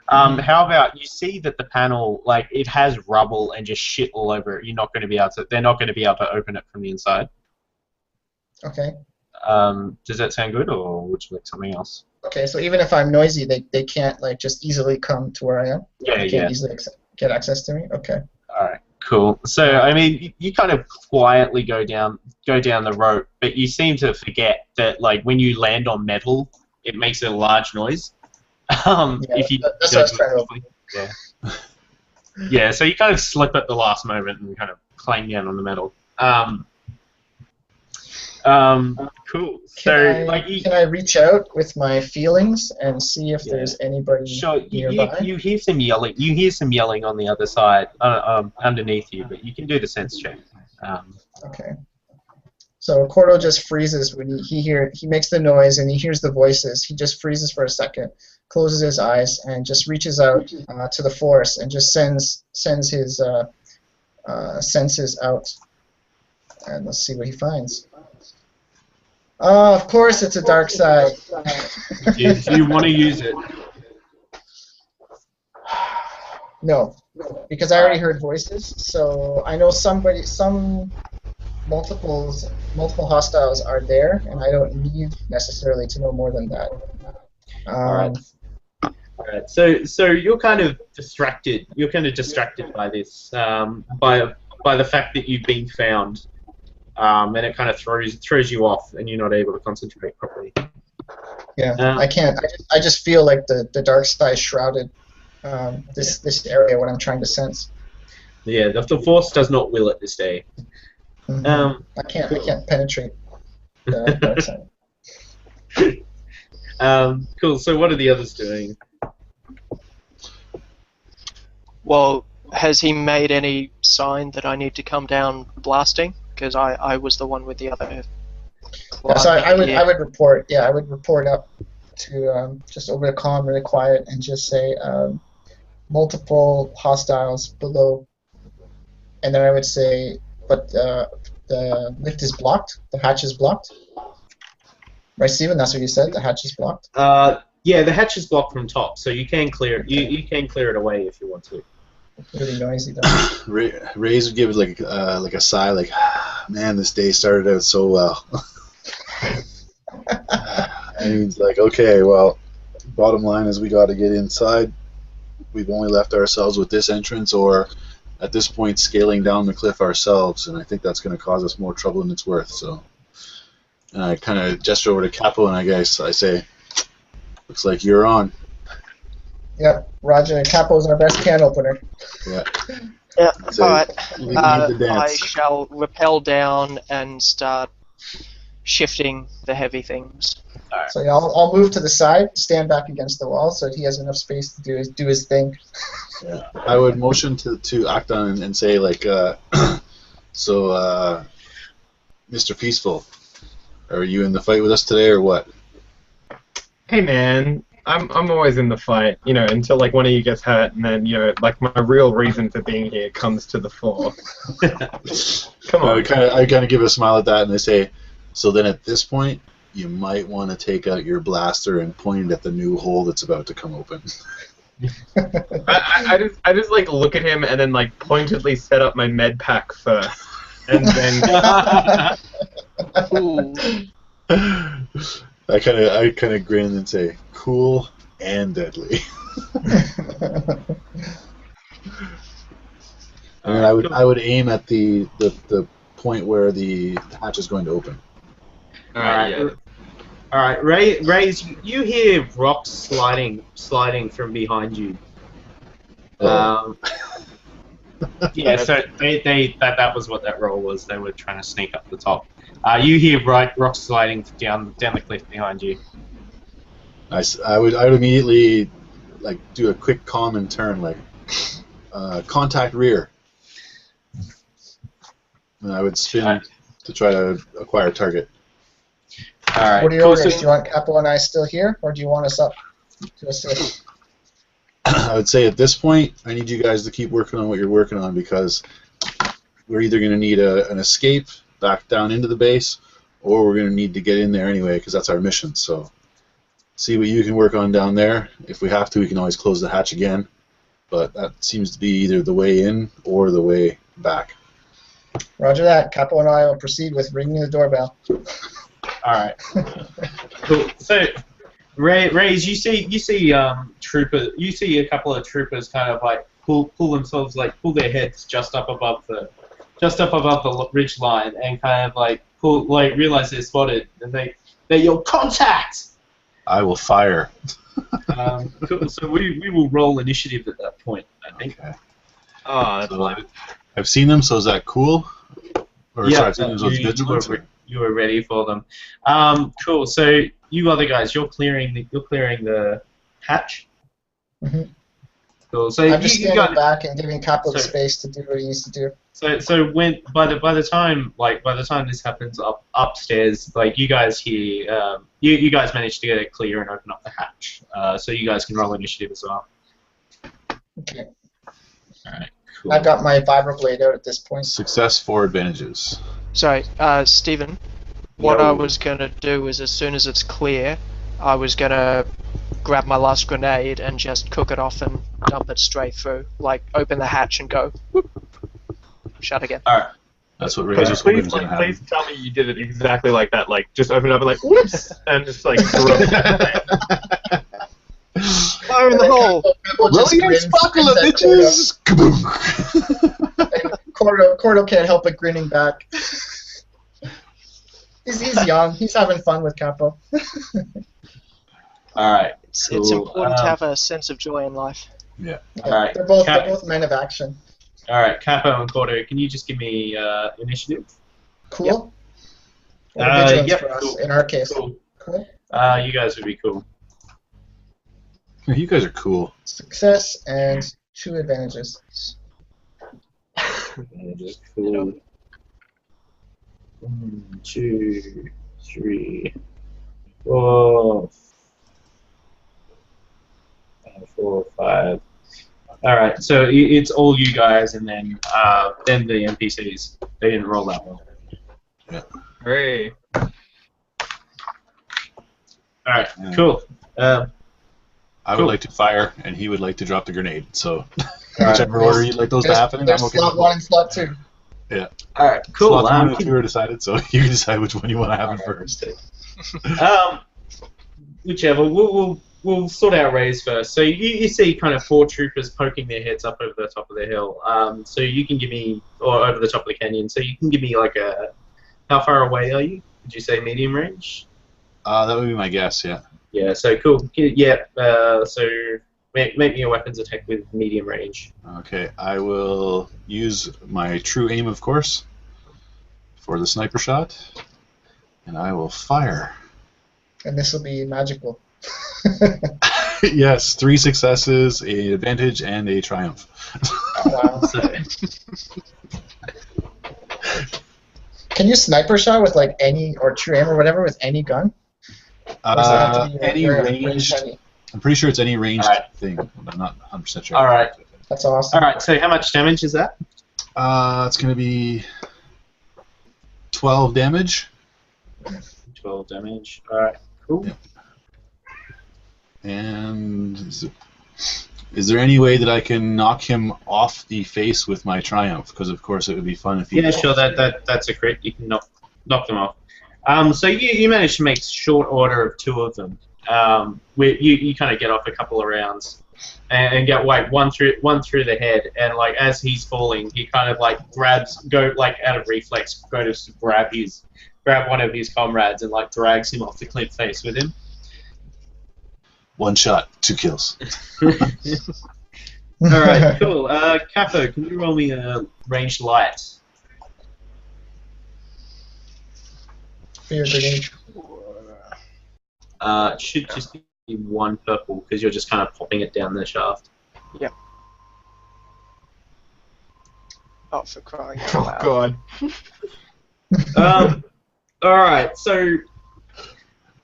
How about you see that the panel, like, it has rubble and just shit all over it. They're not going to be able to open it from the inside. Okay. Does that sound good, or would you like something else? Okay, so even if I'm noisy, they can't like just easily come to where I am. They can't easily get access to me. Okay. All right. Cool. So I mean, you kind of quietly go down the rope, but you seem to forget that, like, when you land on metal, it makes a large noise. If you that's what I was trying to. Yeah. Yeah. So you kind of slip at the last moment and kind of clang down on the metal. Cool. Can I reach out with my feelings and see if there's anybody nearby? You hear some yelling. You hear some yelling on the other side, underneath you, but you can do the sense check. Okay. So Korto just freezes when he makes the noise and he hears the voices. He just freezes for a second, closes his eyes, and just reaches out to the force and just sends his senses out. And let's see what he finds. Oh, of course it's a dark side. Do you want to use it? No, because I already heard voices, so I know some multiple hostiles are there, and I don't need necessarily to know more than that. All right. So you're kind of distracted. You're kind of distracted by this, by the fact that you've been found. And it kind of throws you off, and you're not able to concentrate properly. Yeah, I can't. I just feel like the dark sky shrouded this area when I'm trying to sense. Yeah, the force does not will it this day. Mm-hmm. I can't penetrate the dark side. Cool. So what are the others doing? Well, has he made any sign that I need to come down blasting? Because I was the one with the other. Yeah, so I would report. Yeah, I would report up to just over the comm, really quiet, and just say multiple hostiles below, and then I would say, but the lift is blocked. The hatch is blocked. Right, Steven? That's what you said. The hatch is blocked. Yeah, the hatch is blocked from top, so you can clear it. You can clear it away if you want to. Really noisy though. Raaze would give it like a sigh, like, man, this day started out so well. And he's like, okay, well, bottom line is we got to get inside. We've only left ourselves with this entrance, or at this point, scaling down the cliff ourselves, and I think that's going to cause us more trouble than it's worth. So, and I kind of gesture over to Capo, and I say, looks like you're on. Yep, Roger. Capo's our best can opener. Yeah. Yeah. So, all right. the I shall rappel down and start shifting the heavy things. All right. So yeah, I'll move to the side, stand back against the wall, so he has enough space to do his thing. Yeah. I would motion to Akdan and say, like, so, Mr. Peaceful, are you in the fight with us today, or what? Hey man, I'm always in the fight, until like one of you gets hurt, and then like my real reason for being here comes to the fore. Come on. I kind of give a smile at that, and they say, so then at this point, you might want to take out your blaster and point it at the new hole that's about to come open. I just like look at him and then like pointedly set up my med pack first, and then I kind of grin and say, "Cool and deadly." And I would aim at the point where the hatch is going to open. all right, yeah. All right, Raaze, you hear rocks sliding from behind you. Yeah, so that was what that roll was. They were trying to sneak up the top. You hear rocks sliding down the cliff behind you. I would immediately like do a quick comm and turn, like contact rear, and I would spin to try to acquire target. All right. What are your orders? Do you want Capo and I still here, or do you want us up to assist? I would say at this point, I need you guys to keep working on what you're working on, because we're either going to need an escape back down into the base, or we're going to need to get in there anyway, because that's our mission. So see what you can work on down there. If we have to, we can always close the hatch again, but that seems to be either the way in or the way back. Roger that. Capo and I will proceed with ringing the doorbell. All right. Cool. So, Raaze, you see troopers. You see a couple of troopers kind of like pull their heads just up above the ridge line, and kind of like realize they're spotted, and they yell contact. I will fire. Cool. So we will roll initiative at that point, I think. Okay. Oh, that's So I've seen them. So is that cool? Or Yeah, sorry, I've seen them, so it's vigilant. you were ready for them. Cool. So you other guys, you're clearing the hatch. Mm-hmm. Cool. So I'm just standing back and giving Capo the space to do what he needs to do. So when by the time this happens upstairs, like you guys hear, you guys manage to get it clear and open up the hatch. So you guys can roll initiative as well. Okay. All right. Cool. I've got my vibroblade out at this point. Success 4 advantages. Sorry, Stephen. What I was gonna do is, as soon as it's clear, I was gonna grab my last grenade and just cook it off and dump it straight through. Like, open the hatch and go. Whoop. Shut again. All right. That's what Raaze was hoping was going to happen. Please tell me you did it exactly like that. Like, just open it up and like, whoops, and just like throw it. Fire in the hole! Rolling your sparkler, bitches! Kaboom! Korto can't help but grinning back. He's young. He's having fun with Capo. All right. It's Cool. important to have a sense of joy in life. Yeah. All right. They're both men of action. All right, Capo and Korto, can you just give me initiative? Cool. Or vigilance yep, for us, cool. in our case. Cool. Cool. You guys would be cool. You guys are cool. Success and 2 advantages. Cool. 1, 2, 3, 4, 5. All right, so it's all you guys, and then the NPCs. They didn't roll that well. Yeah. Hooray. All right, cool. I would like to fire, and he would like to drop the grenade. So, right. whichever order you'd like those to happen, There's I'm okay. slot 1 and slot 2. Yeah. All right, cool. Slot 1 and 2 are decided, so you can decide which one you want to have first. Whichever. We'll sort out Raaze first. So you see kind of 4 troopers poking their heads up over the top of the hill. So you can give me, or over the top of the canyon. So you can give me like a, how far away are you? Did you say medium range? That would be my guess, yeah. Yeah. So cool. Yeah. So make me a weapons attack with medium range. Okay, I will use my true aim, of course, for the sniper shot, and I will fire. And this will be magical. Yes, 3 successes, an advantage, and a triumph. Wow. Can you sniper shot with like any, or true aim or whatever, with any gun? Or does it have to be Any ranged. heavy? I'm pretty sure it's any ranged thing. I'm not 100% sure. All right. That's awesome. All right. So how much damage is that? It's going to be 12 damage. 12 12 damage. Alright, cool. Yep. And is there any way that I can knock him off the face with my triumph? Because of course it would be fun if he. Yeah, sure. That's a crit. You can knock them off. So you managed to make short order of 2 of them. You kind of get off a couple of rounds and get one through the head, and like as he's falling, he kind of like out of reflex, goes to grab one of his comrades and like drags him off the cliff face with him. 1 shot, 2 kills. Alright, cool. Capo, can you roll me a ranged light? Fear grenade. It should just be 1 purple, because you're just kind of popping it down the shaft. Yep. Oh, for crying out Oh loud. god. Alright, so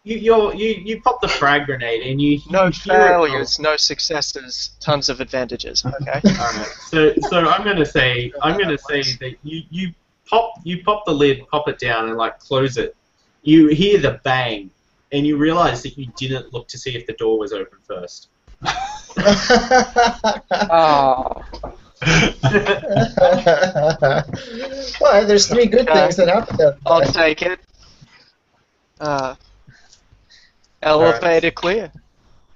you pop the frag grenade and you No hear failures, no successes, tons of advantages. Okay. Alright, so I'm gonna say that you pop the lid, pop it down, and like close it. You hear the bang, and you realise that you didn't look to see if the door was open first. Oh. Well, there's 3 good things that happened. I'll take it. Elevator clear.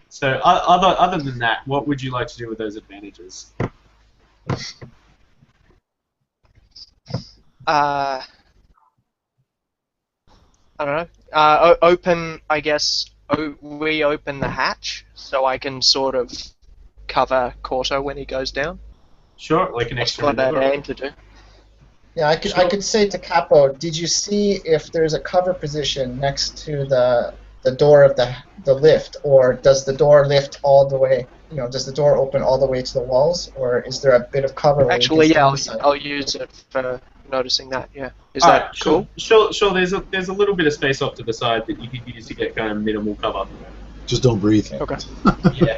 So other than that, what would you like to do with those advantages? I don't know. Open, I guess, reopen the hatch so I can sort of cover Korto when he goes down. Sure, like an That's extra what I maneuver. aim to do. Yeah, I could say to Capo, did you see if there's a cover position next to the door of the lift, or does the door lift all the way? You know, does the door open all the way to the walls, or is there a bit of cover? where you Actually, can yeah, stand I'll use it for noticing that. Yeah, is Alright, that cool? Sure. There's a little bit of space off to the side that you could use to get kind of minimal cover. Just don't breathe. Okay. Yeah.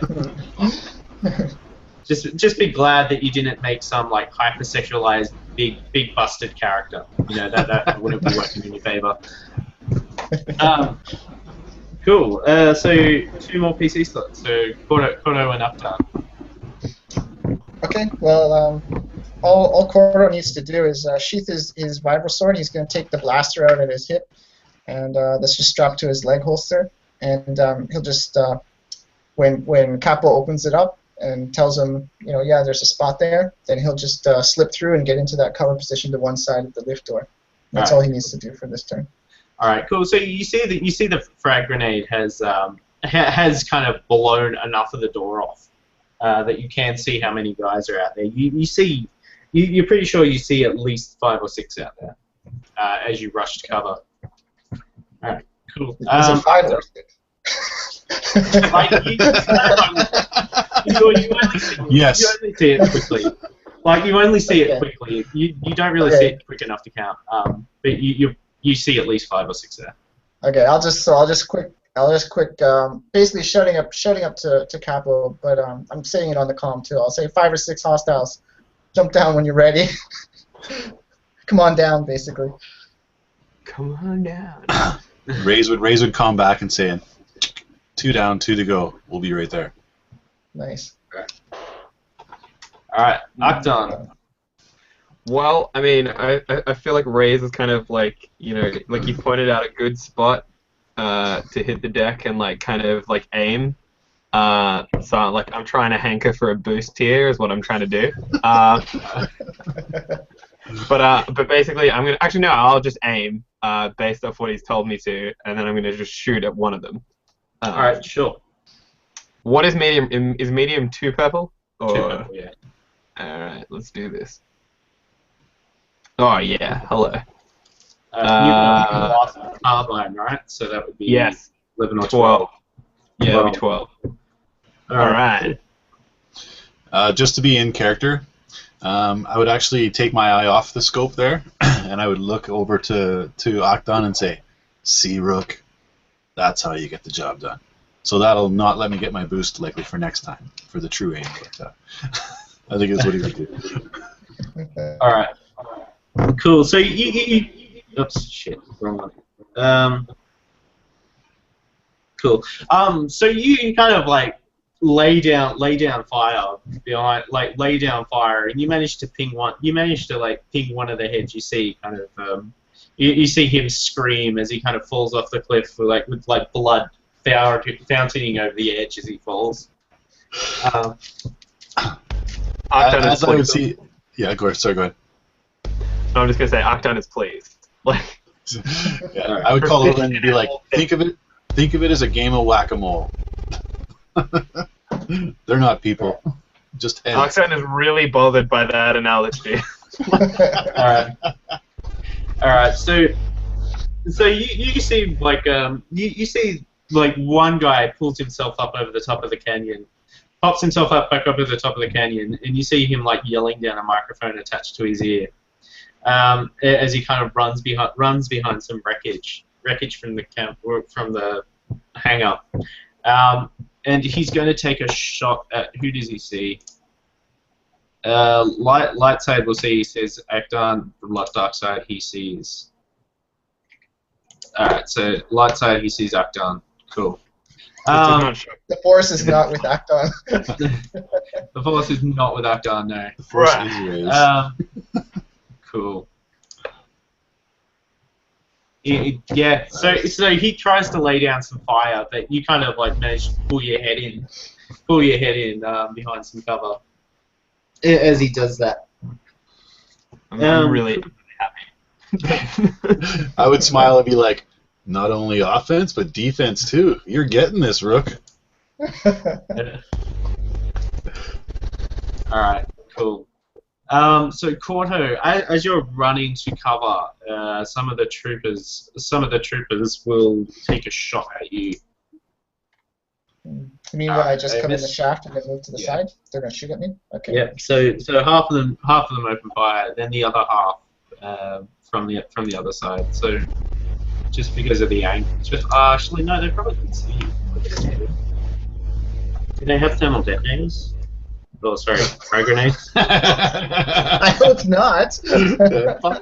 Just be glad that you didn't make some like hypersexualized big busted character. You know that wouldn't be working in your favor. Cool. So 2 more PC slots. So Korto and Akdan. Okay, well, all Korto needs to do is sheath his vibro sword. He's going to take the blaster out of his hip, and that's just strapped to his leg holster. And he'll just, when Capo opens it up and tells him, you know, yeah, there's a spot there, then he'll just slip through and get into that cover position to one side of the lift door. That's all he needs to do for this turn. All right, cool. So you see the frag grenade has kind of blown enough of the door off that you can see how many guys are out there. You're pretty sure you see at least 5 or 6 out there as you rush to cover. All right, cool. Is it 5 or 6? Like, you Yes. You only see it quickly. Like you only see it quickly. You don't really see it quick enough to count. But you see at least 5 or 6 there. Okay, I'll just quick basically shutting up to Capo, but I'm saying it on the comm too. I'll say 5 or 6 hostiles. Jump down when you're ready. Come on down, basically. Come on down. Raaze would come back and say, 2 down, 2 to go. We'll be right there. Nice. All right, Akdan. Well, I mean, I feel like Raaze is kind of like, you know, like he pointed out a good spot to hit the deck and like kind of like aim. So like I'm trying to hanker for a boost here is what I'm trying to do. But basically I'm gonna I'll just aim based off what he's told me to, and then I'm gonna just shoot at one of them. All right, sure. What is medium? Is medium 2 purple? 2 purple, yeah. All right, let's do this. Oh yeah, hello. You lost carbine, right? So that would be Yes. 11 or 12. Yeah, it'll be 12. All right. Just to be in character, I would actually take my eye off the scope there, and I would look over to Akdan and say, "See, Rook, that's how you get the job done." So that'll not let me get my boost likely for next time for the true aim. But, I think that's what he would do. All right. Cool. So you oops, shit, wrong one. Cool. So you kind of like lay down fire behind, like lay down fire, and you manage to ping one. You manage to like ping one of the heads. You see kind of you see him scream as he kind of falls off the cliff with blood fountaining over the edge as he falls. As I would see, yeah, go ahead. Sorry, go ahead. No, I'm just gonna say Akdan is pleased. Like, yeah, I would call over and be like, think of it as a game of whack-a-mole. They're not people, just heads. Akdan is really bothered by that analogy. All right. So you see like you see like one guy pulls himself up over the top of the canyon, pops himself up back over the top of the canyon, and you see him like yelling down a microphone attached to his ear, as he kind of runs behind some wreckage from the camp or from the hangar, and he's going to take a shot at who does he see? Light side will see. He says Akdan. From dark side he sees. All right, so light side he sees Akdan. Cool. The force is not with Akdan. The force is not with Akdan, no. The force is cool. Yeah. So he tries to lay down some fire, but you kind of like manage to pull your head in behind some cover. As he does that. I'm really happy. I would smile and be like, not only offense, but defense too. You're getting this, Rook. Alright, cool. So Korto, as you're running to cover, some of the troopers will take a shot at you. You mean when I just come in the shaft and then move to the side? They're gonna shoot at me? Okay. Yeah. So half of them open fire, then the other half from the other side. So just because of the angle, actually no, they probably can see you. Do they have thermal detonators? Oh, sorry, frag grenades. I hope not.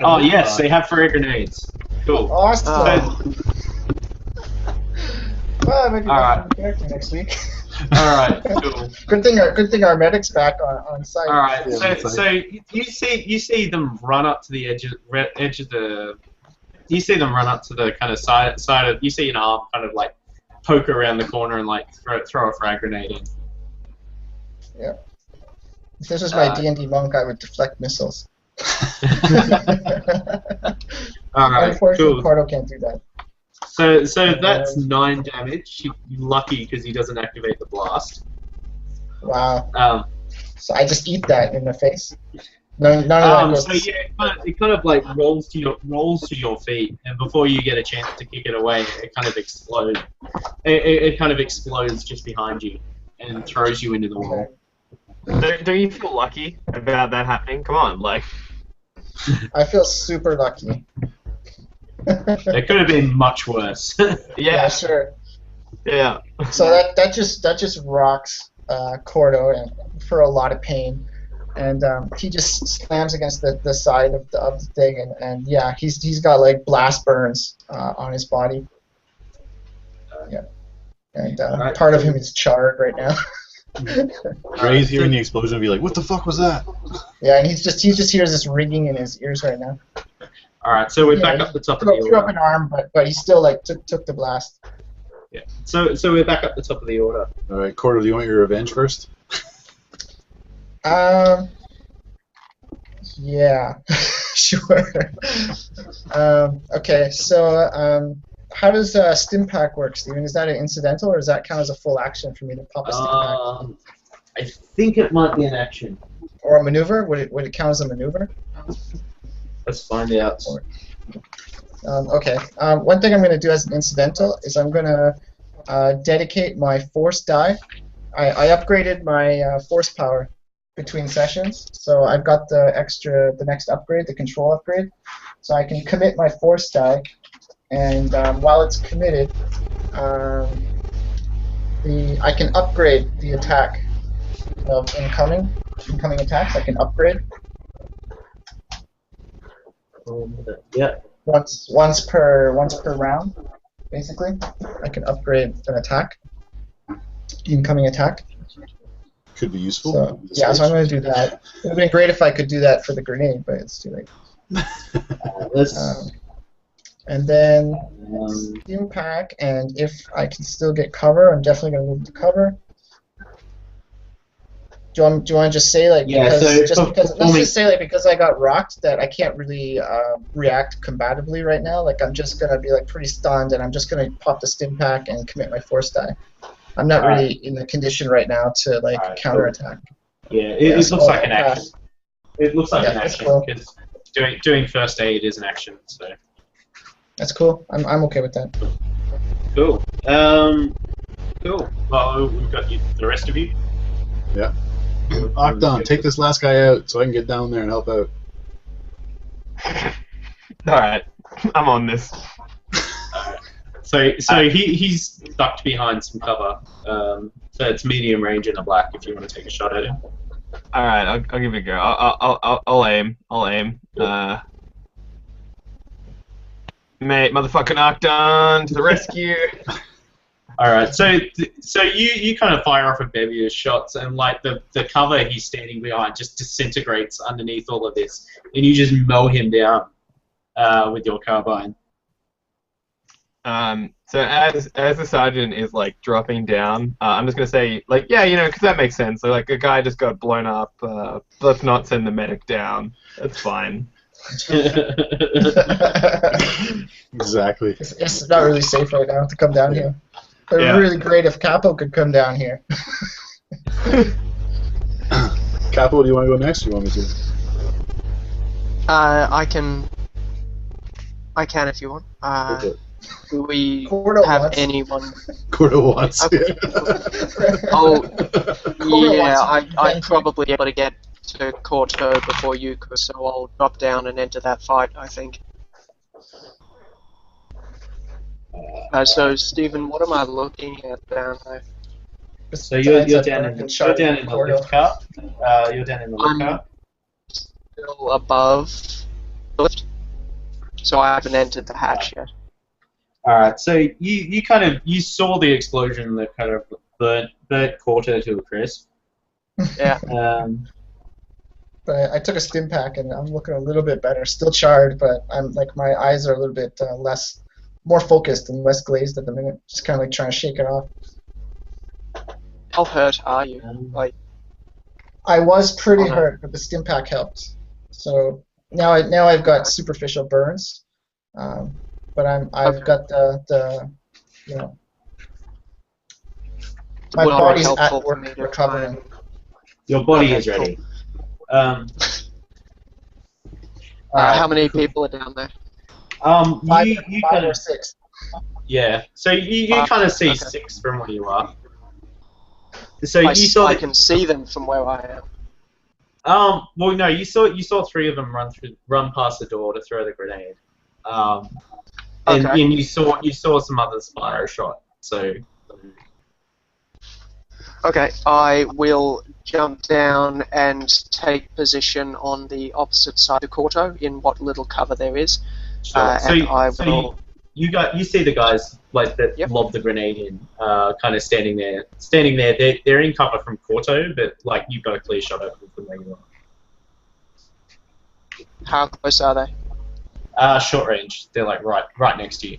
Oh yes, they have frag grenades. Cool. Awesome. Well, maybe Alright. character next week. Alright, cool. Good thing our medic's back on site. Alright, Yeah, so you see them run up to the edge of the. You see them run up to the kind of side of. You see an arm kind of like poke around the corner and like throw a frag grenade in. Yeah. If this was my D&D monk, I would deflect missiles. Alright, Unfortunately, cool. Korto can't do that. So that's 9 damage. You're lucky because he doesn't activate the blast. Wow. So I just eat that in the face. None of that goes. So yeah, it kind of like rolls to your feet, and before you get a chance to kick it away, it kind of explodes. It kind of explodes just behind you and throws you into the wall. Don't you feel lucky about that happening? Come on, like. I feel super lucky. It could have been much worse. Yeah, sure. Yeah. So that just rocks Korto and for a lot of pain, and he just slams against the side of the thing, and yeah, he's got like blast burns on his body. Yeah, and part of him is charred right now. Rai's hearing the explosion and be like, "What the fuck was that?" Yeah, and he just hears this ringing in his ears right now. All right, so we're back up the top of the order. Threw up an arm, but he still like took the blast. Yeah. So we're back up the top of the order. All right, Korto, do you want your revenge first? Yeah, sure. Okay, so how does Stimpack work, Steven? Is that an incidental, or does that count as a full action for me to pop a Stimpack? I think it might be an action. Or a maneuver? Would it count as a maneuver? Let's find out. Okay. One thing I'm going to do as an incidental is I'm going to dedicate my force die. I upgraded my force power between sessions, so I've got the next upgrade, the control upgrade. So I can commit my force die, and while it's committed, I can upgrade the attack of incoming attacks. I can upgrade. Yeah. Once per round, basically. I can upgrade an attack, incoming attack. Could be useful. So yeah, so I'm going to do that. It would have been great if I could do that for the grenade, but it's too late. And then Steam Pack, and if I can still get cover, I'm definitely going to move to cover. Do you want to just say like Yeah, let's just say like because I got rocked that I can't really react combatively right now. Like I'm just gonna be like pretty stunned, and I'm just gonna pop the Stim Pack and commit my force die. I'm not really in the condition right now to like counterattack. Yeah, it looks like an action. It looks like an action because doing first aid is an action. So that's cool. I'm okay with that. Cool. Cool. Well, we've got the rest of you. Yeah. Akdan, take this last guy out so I can get down there and help out. Alright, I'm on this. So he's ducked behind some cover. So it's medium range in a black if you want to take a shot at him. Alright, I'll give it a go. I'll aim. Mate, motherfucking Akdan to the rescue. Alright, so you kind of fire off a bevy of shots, and like the cover he's standing behind just disintegrates underneath all of this, and you just mow him down with your carbine. So as the sergeant is like dropping down, I'm just gonna say like, yeah, you know, because that makes sense. So like a guy just got blown up. Let's not send the medic down. That's fine. Exactly. It's not really safe right now to come down here. It'd be really great if Capo could come down here. Capo, do you want to go next, or you want me to? I can if you want. Do we Korto have wants. anyone? Korto wants. I'd probably be able to get to Korto before you could, so I'll drop down and enter that fight, I think. So, Stephen, what am I looking at down there? So you're down in the lift car. You're down in the lift car. Still above the lift, so I haven't entered the hatch yet. All right. So you saw the explosion that kind of burnt Korto to a crisp. Yeah. But I took a Stim Pack and I'm looking a little bit better. Still charred, but I'm like my eyes are a little bit more focused and less glazed at the minute. Just kind of like trying to shake it off. How hurt are you? I was pretty hurt, but the Stim Pack helped. So now I've got superficial burns, but I've got the you know, my body's at work recovering. Your body is ready. How many people are down there? Five kind or of six. Yeah. So you kind of see 6 from where you are. So I can see them from where I am. Well, no, you saw 3 of them run past the door to throw the grenade. And you saw some others fire a shot. So. Okay, I will jump down and take position on the opposite side of Korto in what little cover there is. Sure. You see the guys like that Yep. lob the grenade in, kind of standing there. They're in cover from Korto, but like you've got a clear shot over from where you are. How close are they? Short range. They're like right next to you.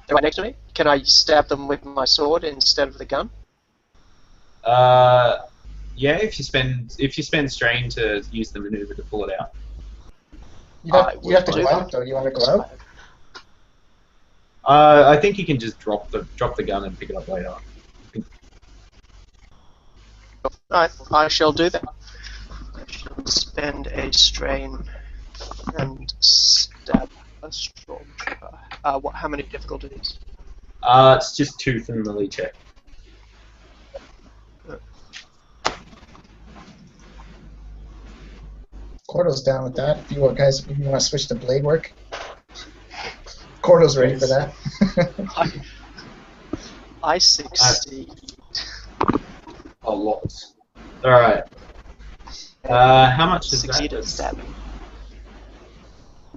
They're right next to me. Can I stab them with my sword instead of the gun? Yeah. If you spend strain to use the maneuver to pull it out. You have to go out though. You want to go out? I think you can just drop the gun and pick it up later. Alright, I shall do that. I shall spend a strain and stab a stormtrooper. How many difficulties? It's just 2 from the lead check. Korto's down with that. If you want to switch to blade work, Korto's ready for that. I succeed. A lot. Alright. How much is Succeed that? at stabbing.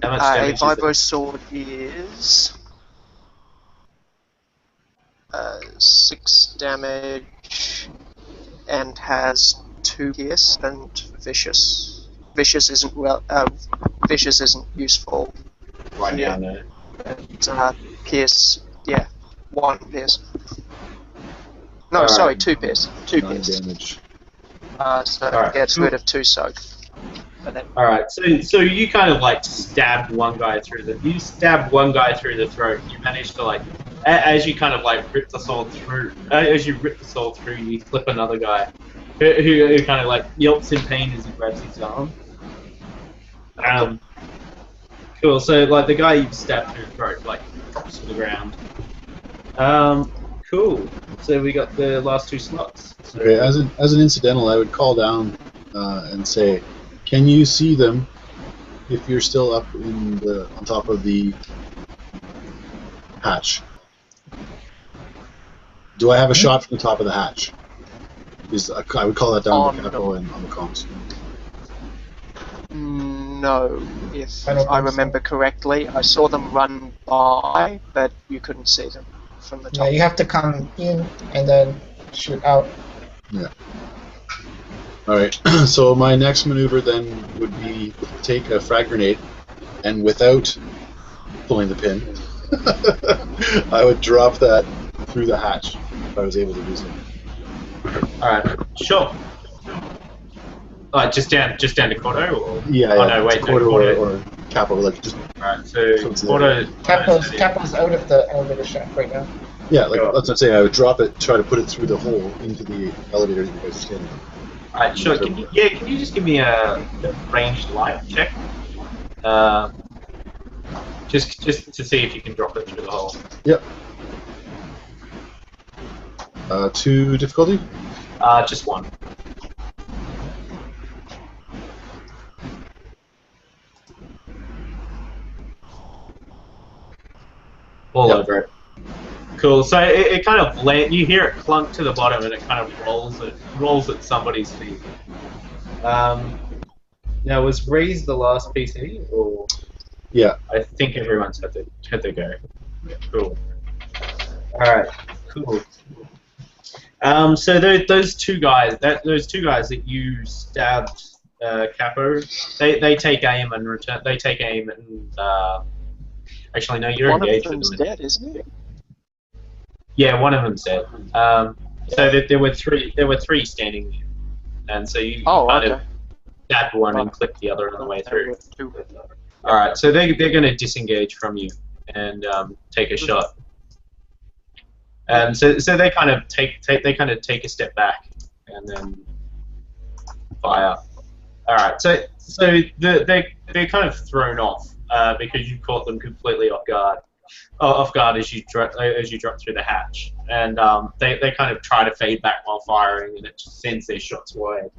'How much damage is that? A vibro sword is... 6 damage and has 2 pierce and vicious. Vicious isn't vicious isn't useful. Right now, no. And, pierce, yeah, 1 pierce. No, Alright. sorry, 2 pierce. 2 9 pierce. damage. So Alright, it gets cool. rid of 2 soak. And then Alright, so you kind of like stabbed one guy through the throat. You managed to like, as you kind of like rip the sword through, you clip another guy who kind of like yelps in pain as he grabs his arm. Cool. So like the guy you stabbed through the throat like drops to the ground. Cool. So we got the last 2 slots. So, Okay, as an incidental, I would call down and say, can you see them if you're still up on top of the hatch? Do I have a shot from the top of the hatch? I would call that down to Capo and on the comms. no, if I don't I think so. remember correctly, I saw them run by, but you couldn't see them from the Yeah, top. you have to come in and then shoot out. Yeah. Alright, so my next maneuver then would be take a frag grenade, and without pulling the pin, I would drop that through the hatch if I was able to do so. Alright, sure. Just down to Korto, or Yeah, oh no, wait, no, Korto Korto. or Capo, like just Alright, so it's Korto. Capo's out of the elevator shaft right now. yeah, like that's what I'm saying. I would drop it, try to put it through the hole into the elevator that you guys are standing in. Alright, sure. Can you just give me a ranged light check? Just to see if you can drop it through the hole. Yep. 2 difficulty. Just 1. All Yep. over it. Cool. So it kind of you hear it clunk to the bottom, and it kind of rolls at somebody's feet. Now was Raaze the last PC, or Yeah. I think everyone's had to go. Yeah, cool. All right. Cool. So those two guys that you stabbed, Capo, they take aim and return. They take aim and actually no, you're One of engaged with them's them. dead, isn't it? Yeah, one of them's dead. So there were three standing there, and so you kind of stabbed one and clipped the other on the way through. All right, so they're going to disengage from you and take a shot. So they kind of take a step back and then fire. All right, so they're kind of thrown off because you caught them completely off guard as you drop through the hatch, and they kind of try to fade back while firing, and it just sends their shots wide.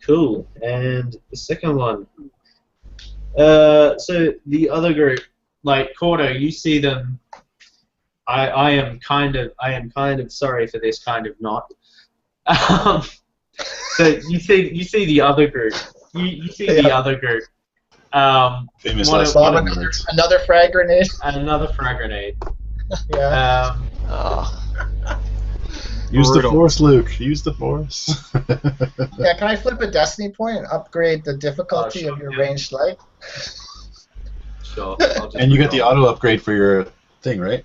Cool. And the second one. So the other group, like Korto, you see them. I am kind of sorry for this, kind of not. So you see the other group. You see the other group. Famous Bob, another frag grenade. Another frag grenade. Yeah. Use the Brutal. force, Luke. Use the force. Yeah, can I flip a destiny point and upgrade the difficulty sure, of your yeah. ranged light? Sure. I'll just And you get the roll. auto upgrade for your thing, right?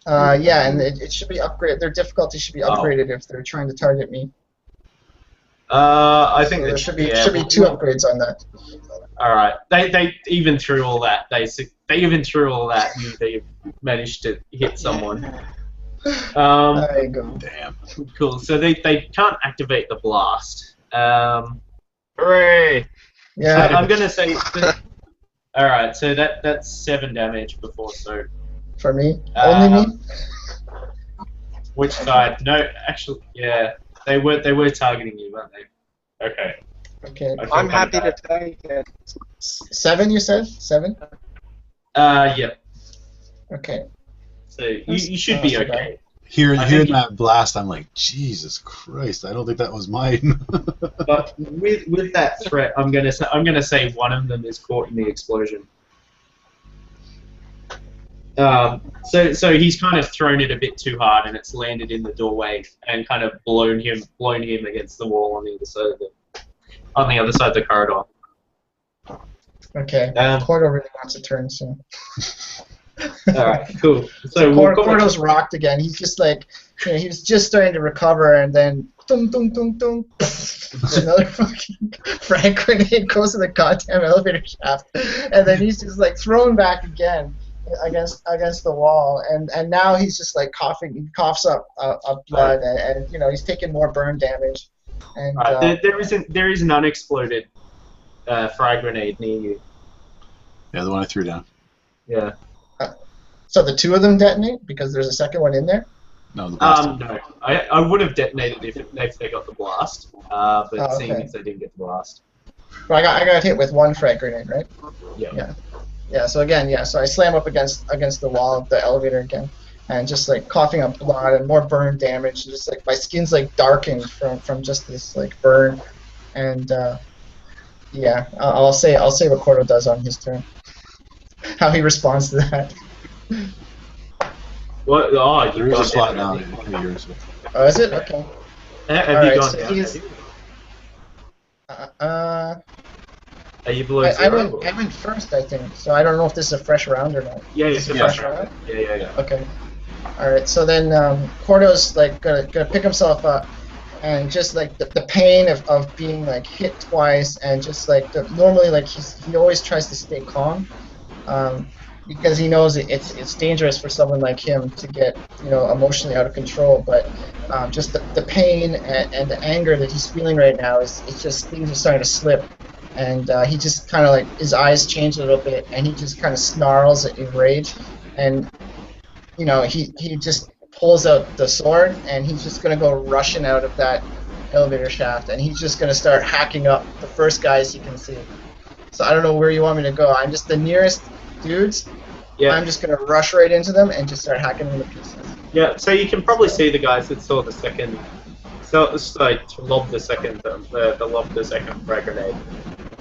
Yeah, and it should be upgraded. Their difficulty should be upgraded if they're trying to target me. I think So there that should be 2 upgrades on that. All right. They even through all that. They managed to hit someone. There you go. Damn. Cool. So they can't activate the blast. Hooray! Yeah. I'm gonna say. All right. So that's 7 damage before soak. For me, only me. Which side? No, actually, yeah. They were targeting you, weren't they? Okay. Okay. I feel I'm kinda happy to bad. take it. 7, you said? 7. Yeah. Okay. So you should be Not so okay. Hearing I think- that blast, I'm like, Jesus Christ! I don't think that was mine. But with that threat, I'm gonna say one of them is caught in the explosion. So he's kind of thrown it a bit too hard, and it's landed in the doorway and kind of blown him against the wall on the other side of the corridor. Okay. Korto really wants a turn soon. All right, cool. So Korto's rocked again. He's just like, he was just starting to recover, and then dum dum dum dum. Another fucking frag grenade goes to the goddamn elevator shaft, and then he's just like thrown back again against the wall, and now he's just like coughing. He coughs up blood, and he's taking more burn damage. And there is an unexploded frag grenade near you. Yeah, the one I threw down. Yeah. So the two of them detonate because there's a second one in there? No, the blast. No. I would have detonated if they got the blast, but seeing as they didn't get the blast. Well, I got hit with one frag grenade, right? Yeah. Yeah. So again, so I slam up against the wall of the elevator again, and just like coughing up blood and more burn damage. Just like my skin's like darkened from just this like burn, and I'll say what Korto does on his turn. How he responds to that. What? Oh, there is a slot now. Oh, is it? Okay. Have you gone down? Are you below zero? I went first, I think. So I don't know if this is a fresh round or not. Yeah, it's a fresh round. Yeah. Okay. All right. So then Korto's like gonna pick himself up, and just like the pain of being like hit twice, and just like normally like he always tries to stay calm. Because he knows it's dangerous for someone like him to get emotionally out of control, but just the pain and the anger that he's feeling right now is just things are starting to slip, and he just kind of like his eyes change a little bit, and he just kind of snarls in rage, and he just pulls out the sword, and he's just gonna go rushing out of that elevator shaft, and he's just gonna start hacking up the first guys he can see. So I don't know where you want me to go. I'm just the nearest dudes. Yeah. I'm just gonna rush right into them and just start hacking them to pieces. Yeah. So you can probably see the guys that saw the second. So lob the second frag grenade.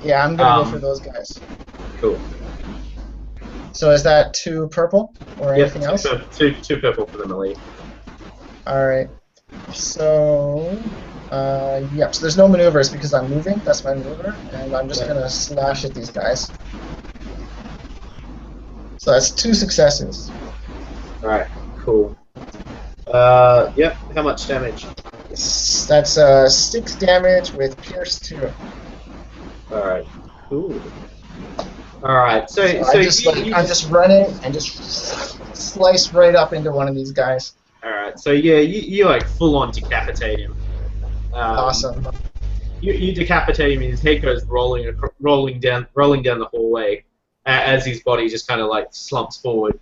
Yeah, I'm gonna go for those guys. Cool. So is that 2 purple or anything else? So two purple for the melee. All right. So. Yep. So there's no maneuvers because I'm moving. That's my maneuver, and I'm just gonna slash at these guys. So that's 2 successes. Alright, cool. Yep, how much damage? That's 6 damage with Pierce 2. Alright, cool. Alright, so I'm just running and just slice right up into one of these guys. Alright, so yeah, you like full on decapitate him. Awesome. You decapitate him and his head goes rolling down the hallway. As his body just kind of like slumps forward.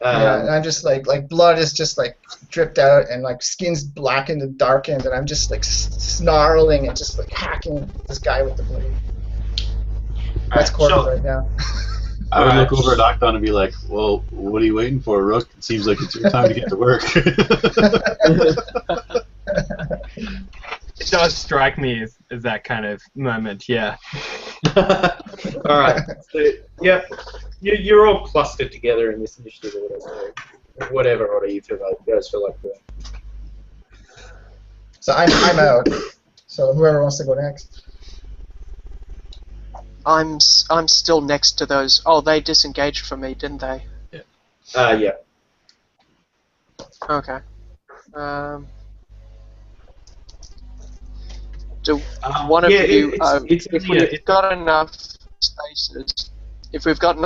Yeah, and I'm just like blood is just like dripped out, and like skin's blackened and darkened, and I'm just like snarling and just like hacking this guy with the blade. That's Korto right now. I would look over at Akdan and be like, "Well, what are you waiting for, Rook? It seems like it's your time to get to work." It does strike me as that kind of moment, yeah. All right. So, yeah, you're all clustered together in this initiative or whatever order you guys feel like doing. So I'm out. So whoever wants to go next. I'm still next to those. Oh, they disengaged from me, didn't they? Yeah. Okay. Do one of you? If we've got enough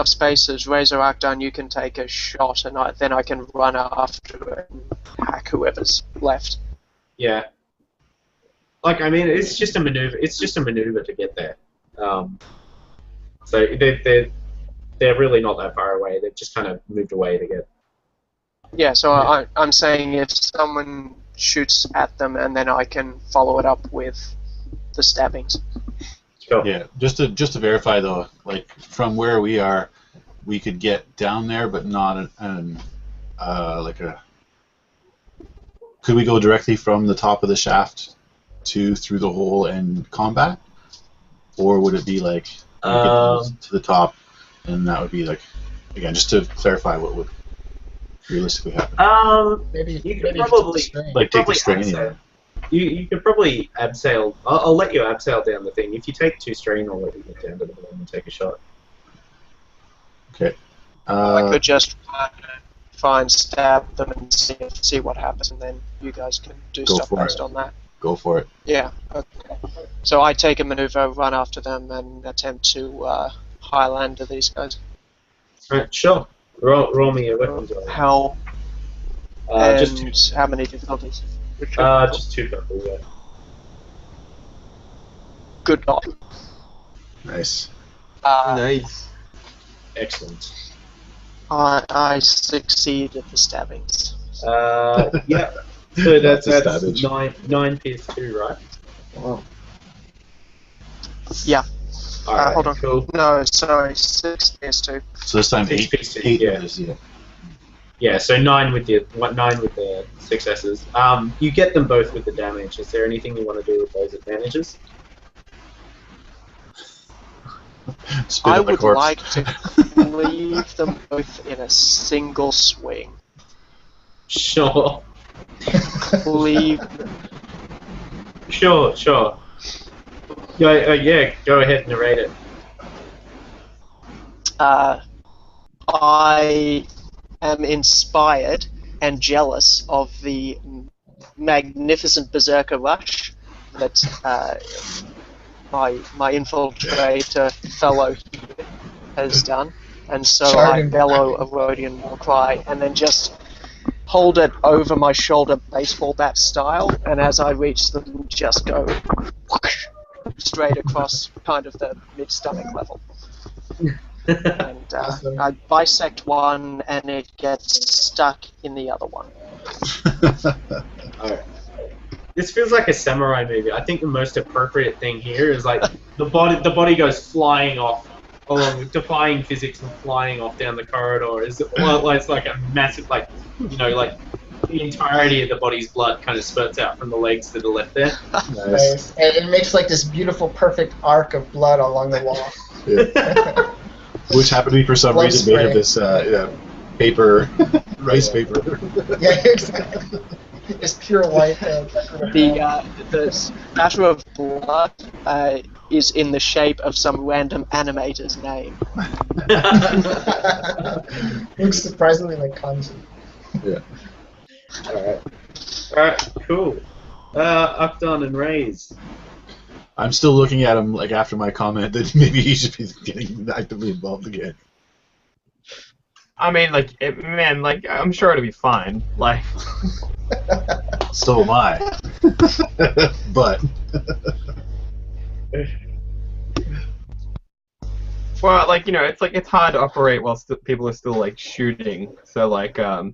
spaces, Raaze or Akdan, you can take a shot, and then I can run after it and hack whoever's left. Yeah. Like, I mean, it's just a maneuver. It's just a maneuver to get there. So they're really not that far away. They've just kind of moved away to get. Yeah. So I'm saying if someone shoots at them, and then I can follow it up with the stabbings. Sure. Yeah. Just to verify though, like from where we are, we could get down there, but not Could we go directly from the top of the shaft through the hole and combat, or would it be like we get to the top, and that would be like Again, just to clarify what would realistically happen. Maybe You could maybe probably Like take the probably strain, abseil. You could probably abseil. I'll let you abseil down the thing. If you take 2 strain, I'll let you get down to the bottom and take a shot. Okay. I could just try and stab them and see what happens, and then you guys can do Go stuff for based it. on that. Go for it. Yeah. Okay. So I take a maneuver, run after them, and attempt to Highlander these guys. Alright, sure. Roll me a weapons roll. How? Just And 2. how many difficulties? Just 2 purple, yeah. Good God. Nice. Nice. Excellent. I succeed at the stabbings. Yeah. So that's Lots of stabbage. 9 pierce 2, right? Wow. Yeah. Alright, Hold on. cool. No, sorry, 6 is 2. So this time 6 8 pierce 2, 8 yeah. of those, yeah. Yeah, so 9 with the successes. You get them both with the damage. Is there anything you want to do with those advantages? Spit I on the would corpse. like to leave them both in a single swing. Sure. Leave. Sure. Yeah, go ahead and narrate it. I am inspired and jealous of the magnificent berserker rush that my infiltrator fellow here has done, and so I Charging. bellow a Rhodian war cry and then just hold it over my shoulder baseball bat style, and as I reach them, just go whoosh, straight across kind of the mid-stomach level. And Awesome. I bisect one, and it gets stuck in the other one. Alright. This feels like a samurai movie. I think the most appropriate thing here is like the body goes flying off, along with defying physics and flying off down the corridor. It's like a massive, like the entirety of the body's blood kind of spurts out from the legs that are left there. Nice. And it makes like this beautiful, perfect arc of blood along the wall. Yeah. Which happened to be for some Blood reason made of spray. this paper, rice paper. Yeah, exactly. It's pure white. The spatter of blood is in the shape of some random animator's name. Looks surprisingly like kanji. Yeah. Alright, cool. Akdan and Raaze. I'm still looking at him like after my comment that maybe he should be getting actively involved again. I mean, like, I'm sure it'll be fine. Like, So am I. But well, like, it's hard to operate while people are still like shooting. So like, feel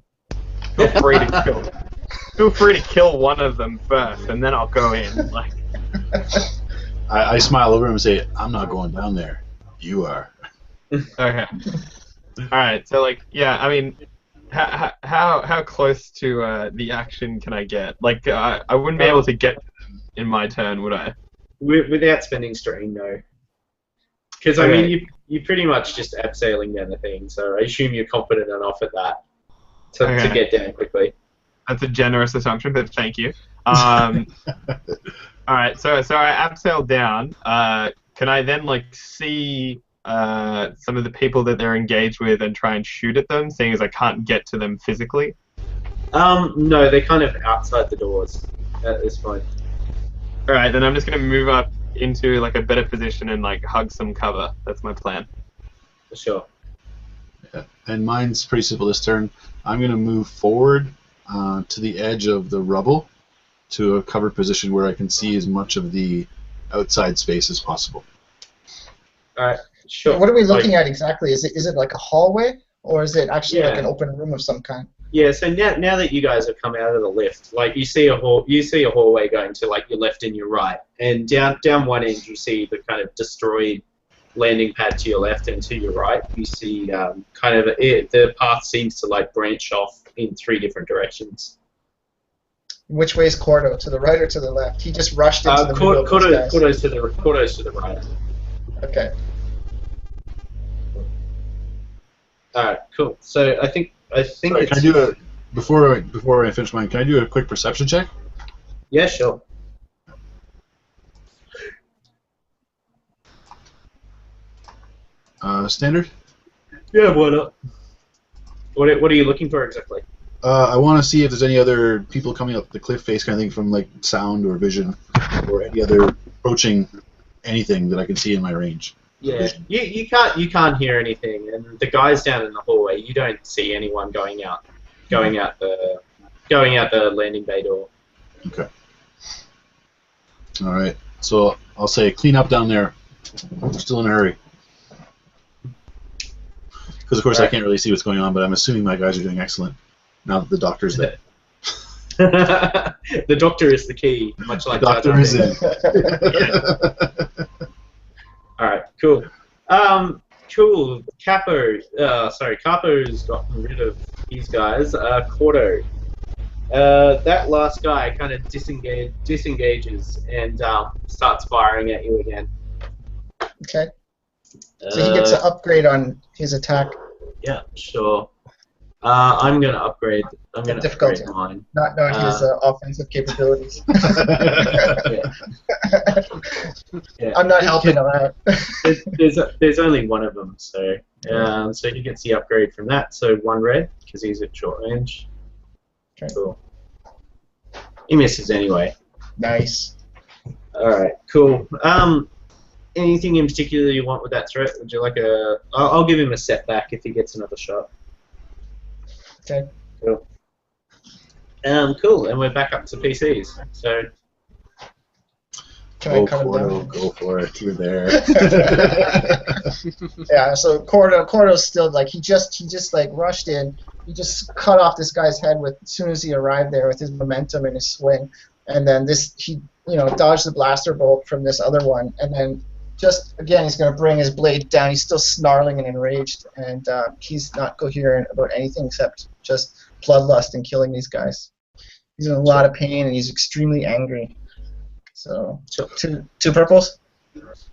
free to kill. Feel free to kill one of them first, and then I'll go in. Like, I smile over him and say, "I'm not going down there. You are." okay. All right. So like, yeah. I mean, how close to the action can I get? Like, I wouldn't be able to get to them in my turn, would I? Without spending strain, no. Because I mean, you pretty much just abseiling down the thing. So I assume you're confident enough at that to get down quickly. That's a generous assumption, but thank you. All right, so I abseil down. Can I then like see some of the people that they're engaged with and try and shoot at them, seeing as I can't get to them physically? No, they're kind of outside the doors at this point. All right, then I'm just gonna move up into like a better position and like hug some cover. That's my plan. Sure. Yeah. And mine's pretty simple this turn. I'm going to move forward to the edge of the rubble to a covered position where I can see as much of the outside space as possible. Alright, sure. What are we looking at exactly? Is it like a hallway, or is it actually Yeah. like an open room of some kind? Yeah, so now that you guys have come out of the lift, like you see a hallway going to like your left and your right, and down one end you see the kind of destroyed landing pad to your left, and to your right you see the path seems to like branch off in 3 different directions. Which way is Korto? To the right or to the left? He just rushed into the middle of those guys. Korto's to the right. Okay. All right, cool. So I think Sorry, it's... can I do a before I finish mine? Can I do a quick perception check? Yeah, sure. Standard. Yeah, why not? What are you looking for exactly? I want to see if there's any other people coming up the cliff face, kind of thing, from like sound or vision, or any other approaching anything that I can see in my range. Yeah, you can't hear anything, and the guys down in the hallway, you don't see anyone going out the landing bay door. Okay. All right. So I'll say clean up down there. We're still in a hurry. Because of course I can't really see what's going on, but I'm assuming my guys are doing excellent now that the doctor's there. The doctor is the key, much like the doctor is in. All right, cool. Cool. Capo's gotten rid of these guys. Korto. That last guy kind of disengages and starts firing at you again. Okay. So he gets an upgrade on his attack. Yeah, sure. I'm gonna upgrade. I'm gonna Difficulty. upgrade mine. Not knowing his offensive capabilities. Yeah. I'm not helping him out. There's only one of them, so so he gets the upgrade from that. So 1 red because he's at short range. Okay. Cool. He misses anyway. Nice. All right, cool. Anything in particular you want with that threat? Would you like a? I'll give him a setback if he gets another shot. Okay. Cool. Cool, and we're back up to PCs. So. Can I cut him down? Go for it. You're there. Yeah. So Korto's still like he just like rushed in. He just cut off this guy's head as soon as he arrived there with his momentum and his swing, and then he dodged the blaster bolt from this other one, and then just again he's going to bring his blade down. He's still snarling and enraged, and he's not coherent about anything except just bloodlust and killing these guys. He's in a lot of pain and he's extremely angry. So two purples,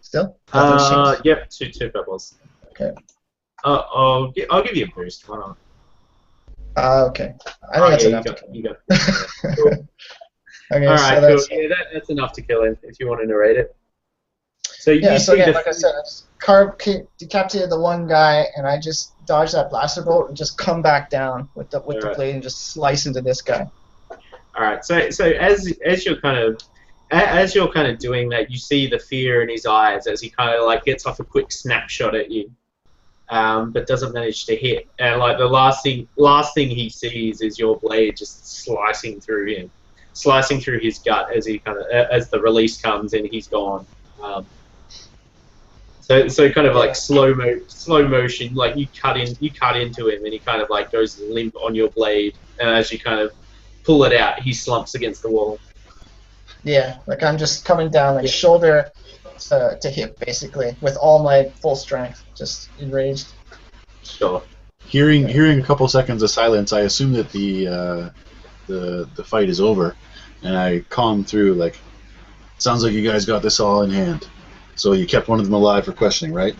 still. Yep, two purples. Okay. I'll give you a boost. Why not? Okay. I think that's enough. You got Cool. Okay, all right, so cool. Yeah, that's enough to kill him if you want to narrate it. So again, like I said, I just decapitated the one guy, and I just dodged that blaster bolt and just come back down with the blade and just slice into this guy. All right. So as you're kind of doing that, you see the fear in his eyes as he kind of like gets off a quick snapshot at you, but doesn't manage to hit. And like the last thing he sees is your blade just slicing through him, slicing through his gut as he as the release comes and he's gone. So kind of like slow motion, like you cut into him and he kind of like goes limp on your blade, and as you kind of pull it out, he slumps against the wall. Yeah, like I'm just coming down like shoulder to hip basically with all my full strength, just enraged. Sure. Hearing a couple seconds of silence, I assume that the fight is over, and I calm through like, sounds like you guys got this all in hand. So you kept one of them alive for questioning, right?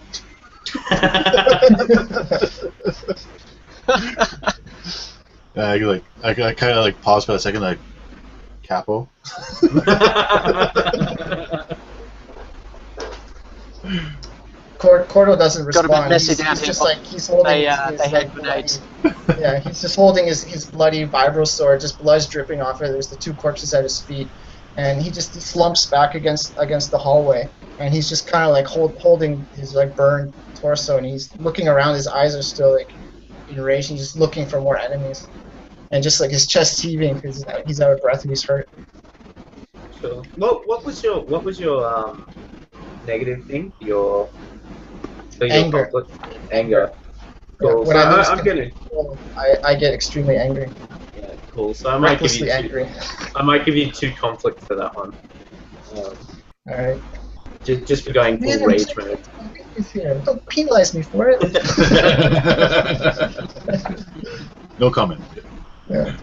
I kind of like pause for a second, like, Capo. Korto doesn't respond. Got a bit messy down he's here. just like he's holding his had grenades. Yeah, he's just holding his bloody vibro sword, just blood's dripping off it. There's the two corpses at his feet, and he slumps back against the hallway, and he's just kind of like holding his like burned torso, and he's looking around. His eyes are still like enraged. He's just looking for more enemies, and just like his chest heaving because he's out of breath and he's hurt. Sure. What was your negative thing? Your anger. Anger. Cool. Yeah, when so I lose I'm gonna. I get extremely angry. Yeah, cool. So I might give you angry. I might give you 2 conflict for that one. All right. Just for going full rage mode. Don't penalize me for it. No comment. Yeah.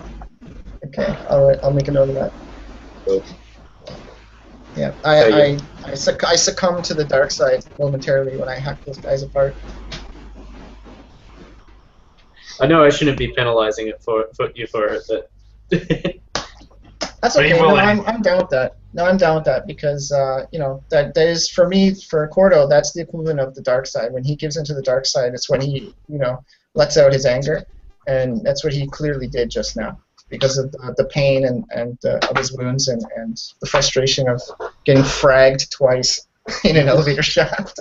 Okay. I'll make a note of that. Cool. Yeah. I succumb to the dark side momentarily when I hack those guys apart. I know I shouldn't be penalising it for you for it, but That's okay. No, I'm down with that. No, I'm down with that because you know that is for me for Korto. That's the equivalent of the dark side. When he gives into the dark side, it's when he lets out his anger, and that's what he clearly did just now because of the pain and of his wounds and the frustration of getting fragged twice in an elevator shaft.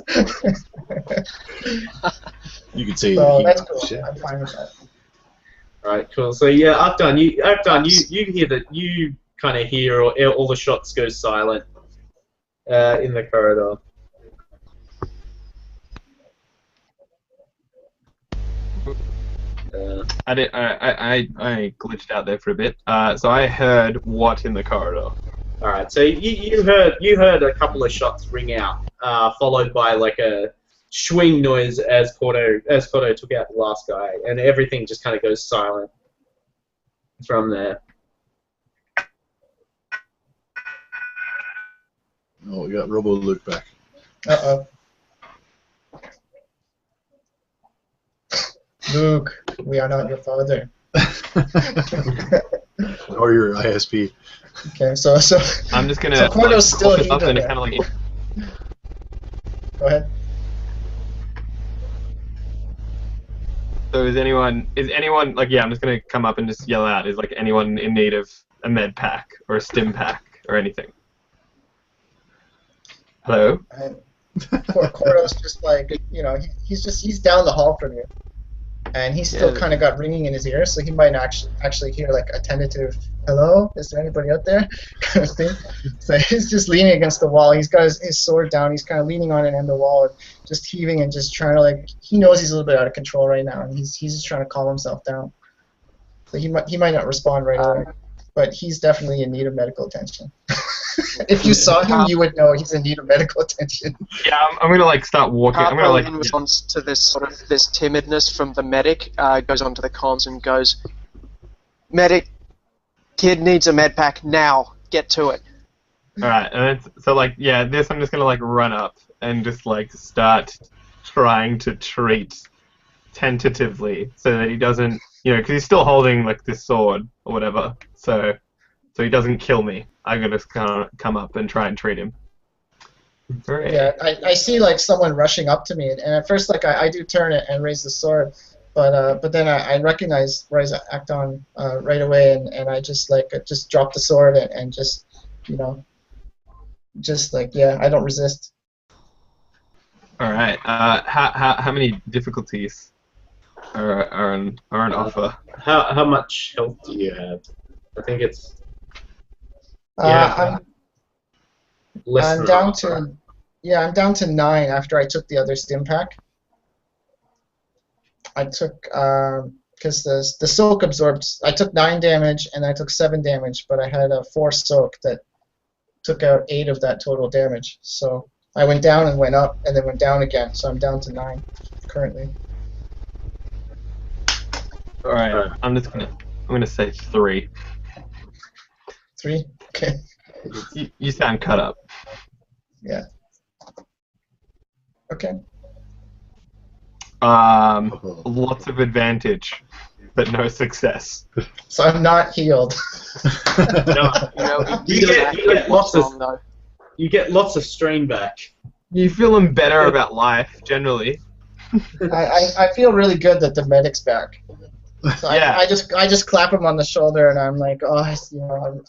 You could say so that's cool. Shit. I'm fine with that. All right, cool. So yeah, Akdan, you hear that you kind of hear all the shots go silent in the corridor. I glitched out there for a bit. So I heard what in the corridor. All right. So you heard a couple of shots ring out, followed by like a swing noise as Korto took out the last guy, and everything just kind of goes silent from there. Oh, we got Robo Luke back. Uh-oh. Luke, we are not your father. Or your ISP. Okay, so I'm just gonna. So Korto's still up and kind of like. Go ahead. So is anyone like I'm just gonna come up and just yell out, is like anyone in need of a med pack or a stim pack or anything? Hello? Korto's just like, he's down the hall from you. And he's still kind of got ringing in his ear, so he might actually hear like a tentative, hello? Is there anybody out there? kind of thing. So he's just leaning against the wall. He's got his sword down. He's kind of leaning on an end of the wall, and just heaving and just trying to he knows he's a little bit out of control right now, and he's just trying to calm himself down. So he might not respond right away, but he's definitely in need of medical attention. If you saw him, you would know he's in need of medical attention. Yeah, I'm gonna start walking. I'm gonna in response to this this timidness from the medic, goes onto the comms and goes, "Medic, kid needs a med pack now. Get to it." All right, and so this I'm just gonna run up and just start trying to treat tentatively so that he doesn't, because he's still holding this sword or whatever, so he doesn't kill me. I'm gonna come up and try and treat him. Great. Yeah, I see someone rushing up to me, and at first I do turn it and raise the sword, but then I recognize Akdan right away, and I just just drop the sword and just I don't resist. All right. How many difficulties are on offer? How much health do you have? I think it's. I'm down to 9 after I took the other stim pack. I took because the soak absorbed. I took 9 damage and I took 7 damage, but I had a 4 soak that took out 8 of that total damage. So I went down and went up and then went down again. So I'm down to 9 currently. All right. I'm gonna say 3. 3. Okay. You sound cut up. Yeah. Okay. Lots of advantage, but no success. So I'm not healed. You get lots of strain back. You feeling better about life generally. I feel really good that the medic's back. So yeah. I just clap him on the shoulder and I'm like,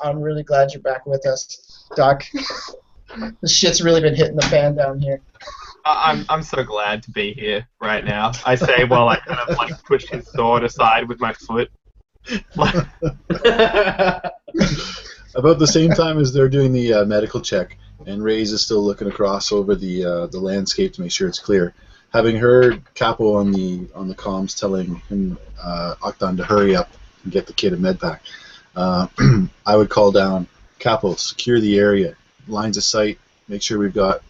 I'm really glad you're back with us, Doc. This shit's really been hitting the fan down here. I'm so glad to be here right now. I say while I kind of push his sword aside with my foot. About the same time as they're doing the medical check, and Raaze is still looking across over the landscape to make sure it's clear. Having heard Capo on the comms telling him Akdan to hurry up and get the kid a med pack, I would call down, Capo, secure the area, lines of sight, make sure we've got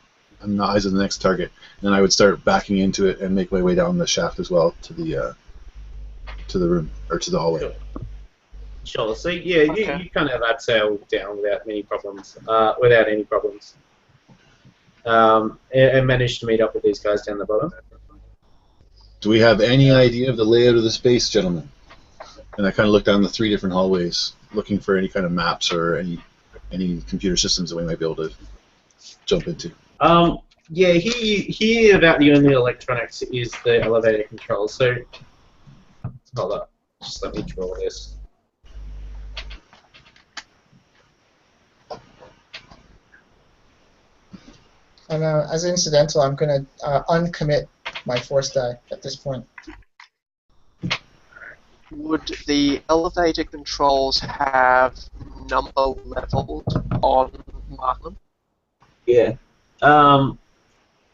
eyes on the next target, and then I would start backing into it and make my way down the shaft as well to the room or to the hallway. Sure. So yeah, you kind of abseiled down without any problems, and managed to meet up with these guys down the bottom. Do we have any idea of the layout of the space, gentlemen? And I kind of look down the 3 different hallways, looking for any kind of maps or any computer systems that we might be able to jump into. Yeah, here about the only electronics is the elevator control. So, hold up, just let me draw this. And as incidental, I'm going to uncommit my force die at this point. Would the elevator controls have number leveled on Lachlan? Yeah.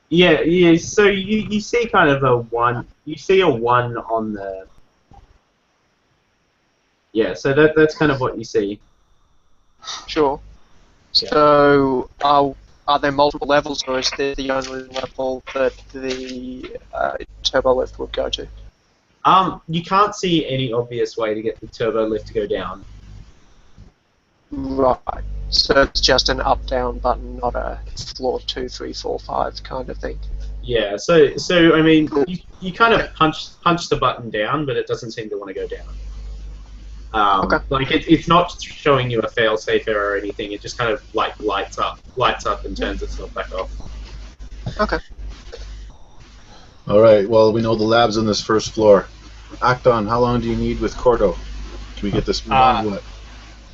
Yeah. So you see kind of a 1. You see a 1 on the. Yeah. So that's kind of what you see. Sure. Yeah. So are there multiple levels, or is there the only level that the turbo lift would go to? You can't see any obvious way to get the turbo lift to go down. Right. So it's just an up-down button, not a floor 2, 3, 4, 5 kind of thing. Yeah. So I mean, you kind of punch the button down, but it doesn't seem to want to go down. Okay. Like it's not showing you a fail-safe error or anything. It just kind of like lights up and turns itself back off. Okay. All right. Well, we know the lab's on this first floor. Akdan, how long do you need with Korto? Can we get this moved on? What?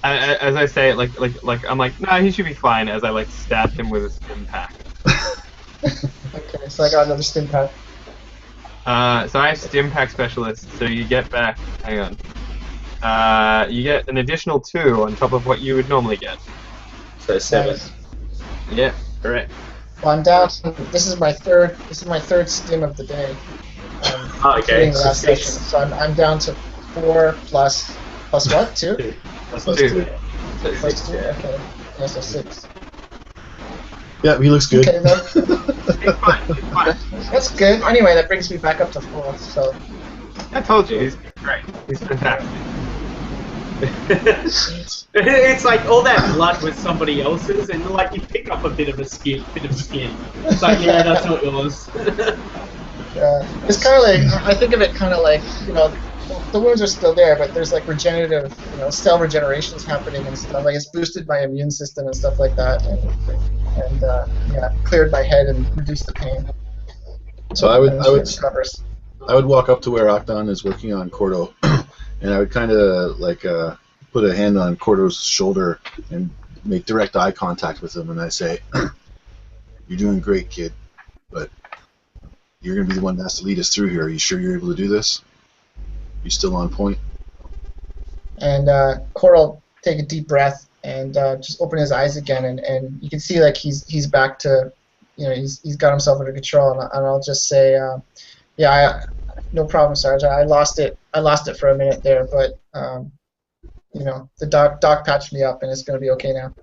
As I say, like I'm like, nah, he should be fine. As I stab him with a stim pack. Okay, so I got another stim pack. So I have stim pack specialist. So you get back. Hang on. You get an additional 2 on top of what you would normally get. So 7. Nice. Yeah, correct. Well, I'm down. This is my third stim of the day. Okay. The last session. So I'm down to 4 plus what? 2? Plus 2. 2. Plus 2. Okay. Yeah, so 6. Yeah, he looks good. Okay, He's fine. that's good. Anyway, that brings me back up to 4. So. I told you, he's great. He's fantastic. It's like all that blood was somebody else's, and like you pick up a bit of skin. It's like, yeah, that's not yours. It's kind of like, I think of it kind of like, the wounds are still there, but there's like regenerative, cell regenerations happening and stuff. Like it's boosted my immune system and stuff like that, and cleared my head and reduced the pain. So I would walk up to where Akdan is working on Korto, and I would kind of put a hand on Korto's shoulder and make direct eye contact with him, and I say, "You're doing great, kid, but you're going to be the one that has to lead us through here. Are you sure you're able to do this? You still on point?" And Korto take a deep breath and just open his eyes again, and you can see like he's back to, he's got himself under control, and I'll just say, no problem, Sarge. I lost it for a minute there, but the doc patched me up, and it's going to be okay now.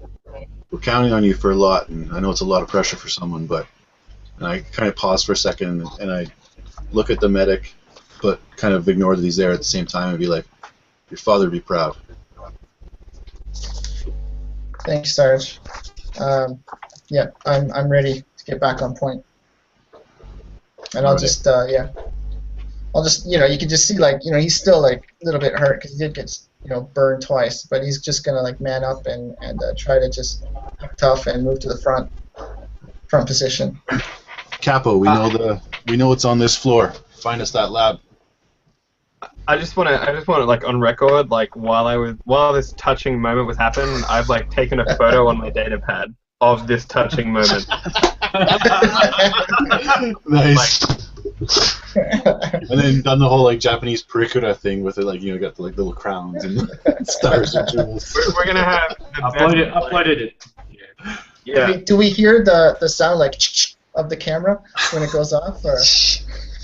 We're counting on you for a lot, and I know it's a lot of pressure for someone, but. And I kind of pause for a second, and I look at the medic, but kind of ignore that he's there at the same time and be like, "Your father would be proud." Thanks, Sarge. I'm ready to get back on point. And I'll just, you can just see, he's still, a little bit hurt because he did get, burned twice, but he's just going to, man up and try to just act tough and move to the front position. Capo, we know what's on this floor. Find us that lab. I just want to on record, while this touching moment was happening, I've taken a photo on my data pad of this touching moment. Nice. And then done the whole Japanese purikura thing with it, got the little crowns and stars and jewels. We're gonna have uploaded it. Yeah. Do we hear the sound of the camera when it goes off? Or?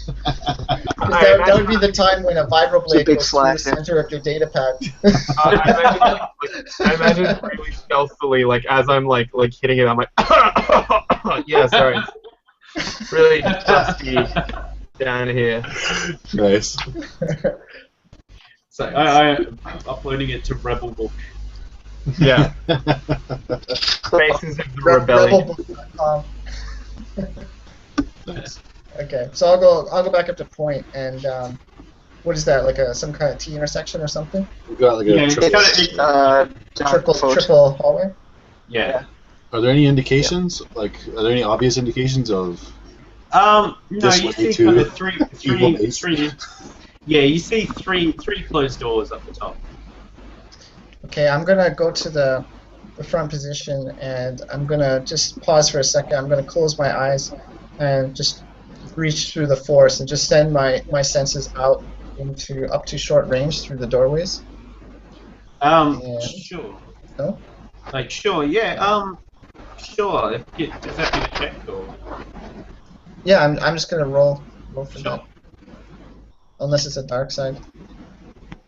that would be the time when a vibroblade goes through the center of your data pad. I imagine really stealthily, as I'm hitting it, I'm like, yeah, sorry, really dusty down here. Nice. So I'm uploading it to Rebel Book. Yeah. Faces of the Rebellion. Rebelbook.com. Nice. Okay, so I'll go back up to point and what is that, like some kind of T intersection or something? We've got like Yeah, a it's triple. got Triple hallway? Yeah. Are there any indications? Like, are there any obvious indications of No, this you way see too? kind of Evil base? Yeah, you see three closed doors up the top. Okay, I'm gonna go to the front position and I'm gonna just pause for a second. I'm gonna close my eyes and just reach through the force and just send my senses out into up to short range through the doorways. And, Sure. no? Like, sure, yeah, sure. Does that be a check or? Yeah, I'm just gonna roll for Sure. that. Unless it's a dark side.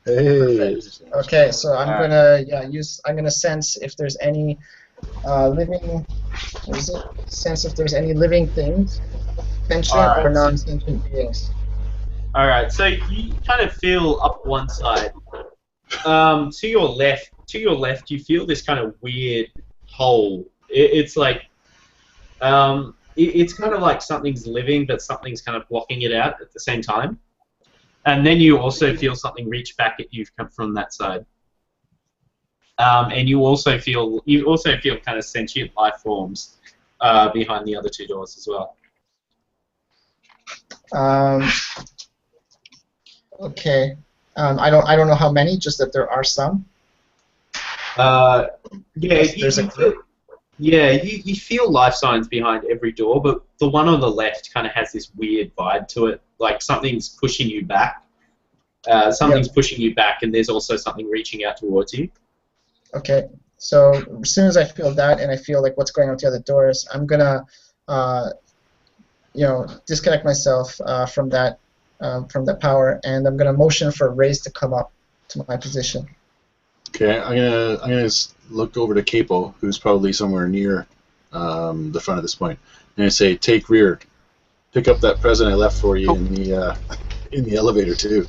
Hey. Okay, so I'm Alright. gonna I'm gonna sense if there's any living. What is it? Sense if there's any living things, sentient Alright. or non-sentient beings. All right, so you kind of feel up one side. To your left, you feel this kind of weird hole. It's like, it's kind of like something's living, but something's kind of blocking it out at the same time. And then you also feel something reach back at you from that side. And you also feel kind of sentient life forms behind the other two doors as well. Okay. I don't know how many, just that there are some. Yeah, There's a group. Yeah, you feel life signs behind every door, but the one on the left kind of has this weird vibe to it, like something's pushing you back. Something's pushing you back, and there's also something reaching out towards you. Okay, so as soon as I feel that, and I feel like what's going on with the other doors, I'm gonna, disconnect myself from that power, and I'm gonna motion for Raaze to come up to my position. Okay, I'm gonna look over to Capo, who's probably somewhere near the front at this point, and I say, "Take rear, pick up that present I left for you in the elevator too."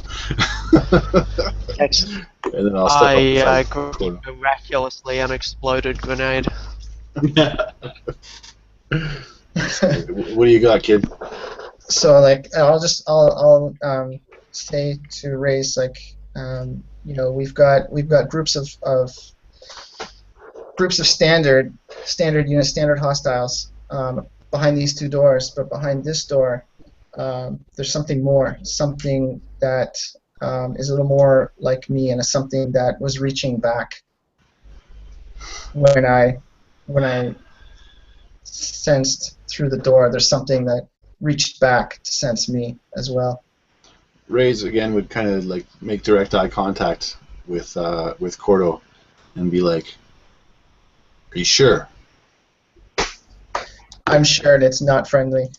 Yes. And then I'll step up I beside a miraculously unexploded grenade. What do you got, kid? So like I'll say to Raaze like we've got groups of standard units, standard hostiles behind these two doors, but behind this door there's something more, something that is a little more like me, and is something that was reaching back when I sensed through the door. There's something that reached back to sense me as well. Raaze again would kind of like make direct eye contact with Korto and be like, "Are you sure?" I'm sure, and it's not friendly.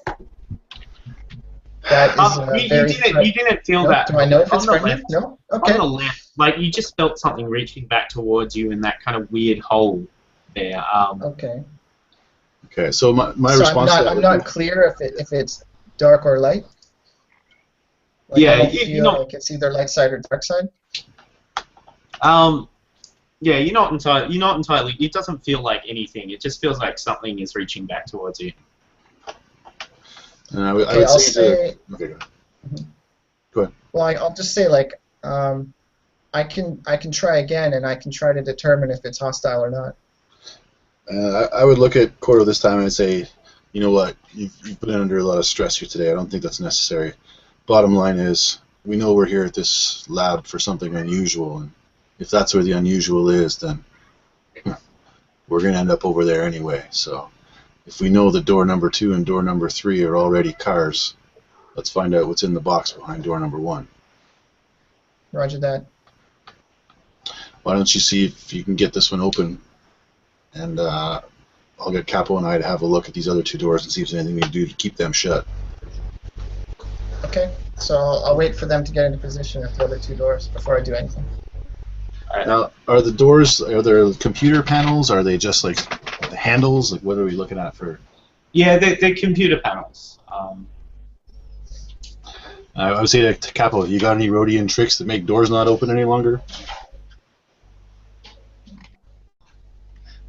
That is you didn't feel that. Do I know if it's on the friendly? left, No? Okay. On the left, like you just felt something reaching back towards you in that kind of weird hole there. Okay. Okay, so my So response to that I'm would not be, clear if it's dark or light. Like, Yeah, I don't you're feel not. like it's either light side or dark side. Yeah, you're not entirely. It doesn't feel like anything. It just feels like something is reaching back towards you. and I would Okay, I'll say, say. okay, go ahead. Well, I'll just say like I can try again, and I can try to determine if it's hostile or not. I would look at Korto this time and say, "You know what? You've been under a lot of stress here today. I don't think that's necessary. Bottom line is, we know we're here at this lab for something unusual, and if that's where the unusual is, then we're going to end up over there anyway. So if we know that door number 2 and door number 3 are already cars, let's find out what's in the box behind door number 1. Roger that. Why don't you see if you can get this one open, and I'll get Capo and I to have a look at these other 2 doors and see if there's anything we can do to keep them shut." Okay. So I'll wait for them to get into position at the other 2 doors before I do anything. Now, are the doors, are there computer panels? Are they just like the handles? Like, what are we looking at for? Yeah, they're computer panels. I would say to Capo, you got any Rhodian tricks that make doors not open any longer?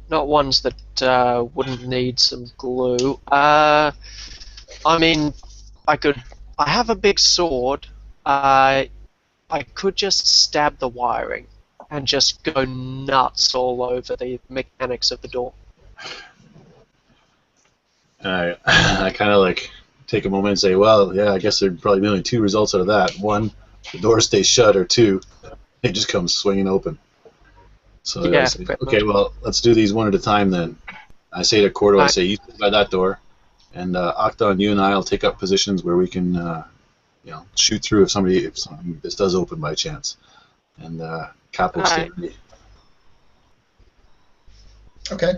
Not ones that wouldn't need some glue. I mean, I have a big sword. I could just stab the wiring and just go nuts all over the mechanics of the door. And I kind of like take a moment and say, well, yeah, I guess there'd probably be only two results out of that. One, the door stays shut, or two, it just comes swinging open. So Yeah, I say, okay, well, let's do these one at a time then. I say to Korto, I say, you stay by that door, and Akdan, you and I will take up positions where we can, shoot through if this does open by chance. And Capo stay ready. Okay.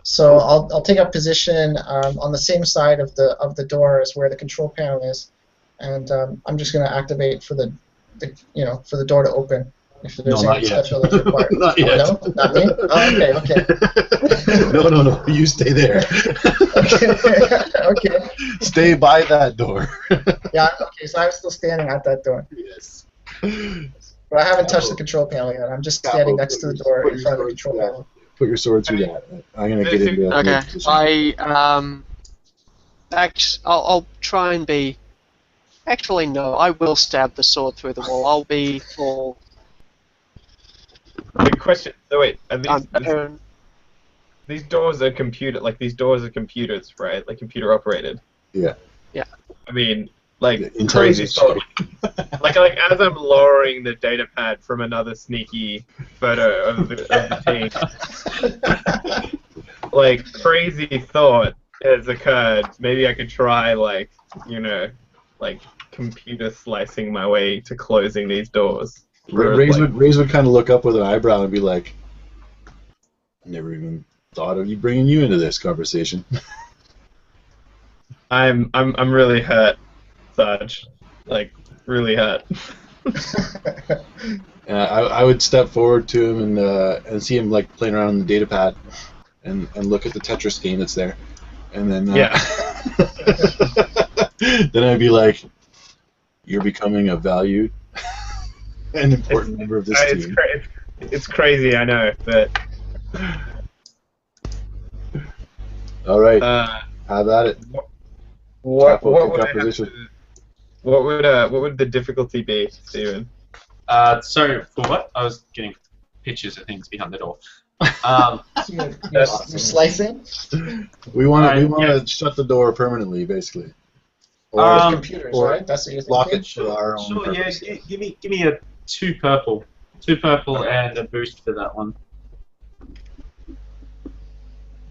So I'll take up position on the same side of the door as where the control panel is, and I'm just going to activate for the door to open. If there's any special that's required. Not yet. No, not me. Oh, okay. No. You stay there. Okay. Stay by that door. Yeah. Okay. So I'm still standing at that door. Yes. But I haven't touched the control panel yet. I'm just standing next to the door in front of the control panel. Put your sword through that. I'm gonna get into that. Okay. I'll try and be. Actually, no. I will stab the sword through the wall. I'll be full. Good question. So wait, are these doors are these doors are computers, right? Like computer operated. Yeah. Yeah. I mean, like crazy. Intelligence. like as I'm lowering the data pad from another sneaky photo of the team, like crazy thought has occurred. Maybe I could try like computer slicing my way to closing these doors. Raaze would kind of look up with an eyebrow and be like, "I never even thought of bringing you into this conversation." I'm really hurt, Sarge. Like really hurt. I would step forward to him and see him like playing around on the data pad, and look at the Tetris game that's there, and then then I'd be like, "You're becoming a valued." An important member of this team. It's crazy, I know, but all right, have at it. What would the difficulty be, Steven? So for what? I was getting pictures of things behind the door. You're slicing? We want to shut the door permanently, basically. Or computers, right? That's what you're thinking? Lock it for our own purpose. Yeah. Give me a two purple and a boost for that one.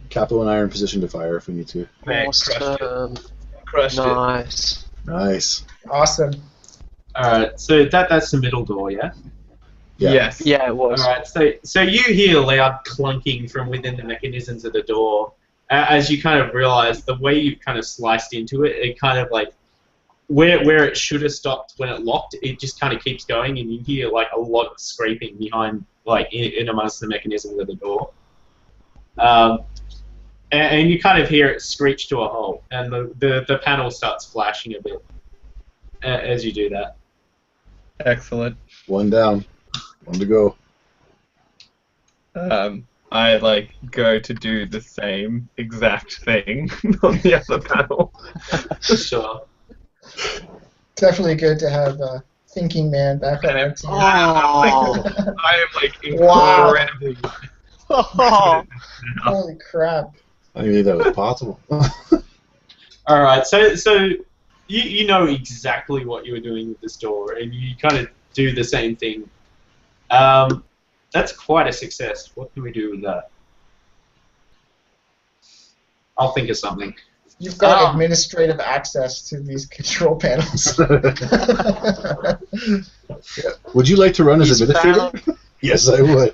Capo and I are in position to fire if we need to. Awesome. Crushed Nice. Nice. Awesome. Alright, so that's the middle door, yeah? Yeah. Yes. Yeah, it was. Alright, so you hear loud clunking from within the mechanisms of the door. As you kind of realize the way you've kind of sliced into it, it kind of like where it should have stopped when it locked, it just kind of keeps going, and you hear like a lot of scraping behind, like in amongst the mechanisms of the door. And you kind of hear it screech to a halt, and the panel starts flashing a bit as you do that. Excellent. One down. One to go. I like go to do the same exact thing on the other panel. Sure. Definitely good to have a thinking man back on our team. I am like incredibly. Oh. Holy crap. I didn't think that was possible. Alright, so you know exactly what you were doing with this door, and you kind of do the same thing. That's quite a success. What can we do with that? I'll think of something. You've got administrative access to these control panels. Would you like to run as administrator? Yes, I would.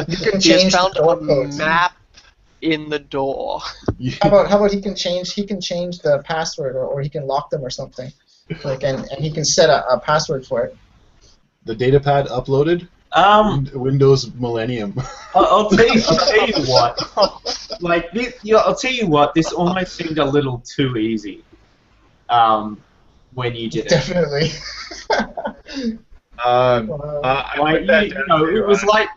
You can He change has found the door a codes. map in the door. How about he can change the password, or he can lock them or something. Like and he can set a password for it. The data pad uploaded? Windows Millennium. I'll tell you what. Like this, I'll tell you what. This almost seemed a little too easy. When you did it. Definitely. It was like,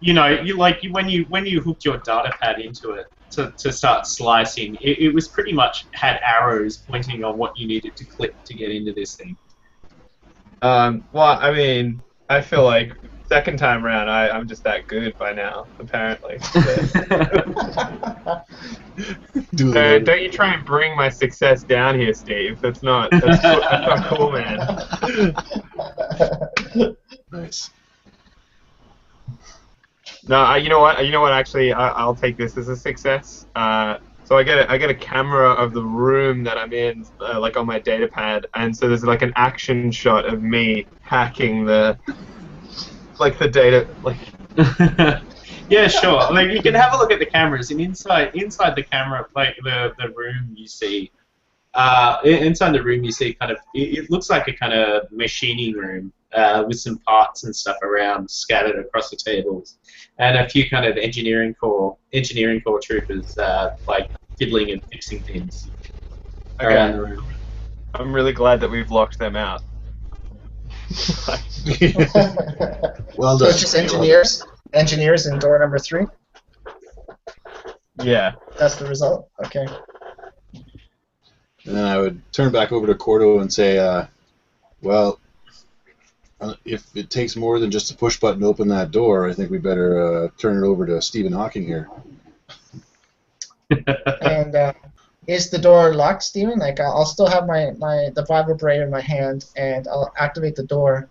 when you hooked your data pad into it to start slicing. It was pretty much had arrows pointing on what you needed to click to get into this thing. Well, I mean, I feel like second time round, I'm just that good by now, apparently. Don't you try and bring my success down here, Steve. That's not cool, man. Nice. No, you know what? Actually, I'll take this as a success. So I get a camera of the room that I'm in, like on my data pad, and so there's like an action shot of me hacking the data, like. Yeah, sure. Like you can have a look at the cameras, and inside the camera, like the room you see, inside the room you see kind of it looks like a kind of machining room with some parts and stuff around scattered across the tables, and a few kind of engineering core troopers like fiddling and fixing things around the room. I'm really glad that we've locked them out. Well So done. it's just engineers in door number 3. Yeah. That's the result. Okay. And then I would turn back over to Korto and say, well, if it takes more than just a push button to open that door, I think we better turn it over to Stephen Hawking here. And is the door locked, Steven? Like I'll still have the vibrator in my hand, and I'll activate the door.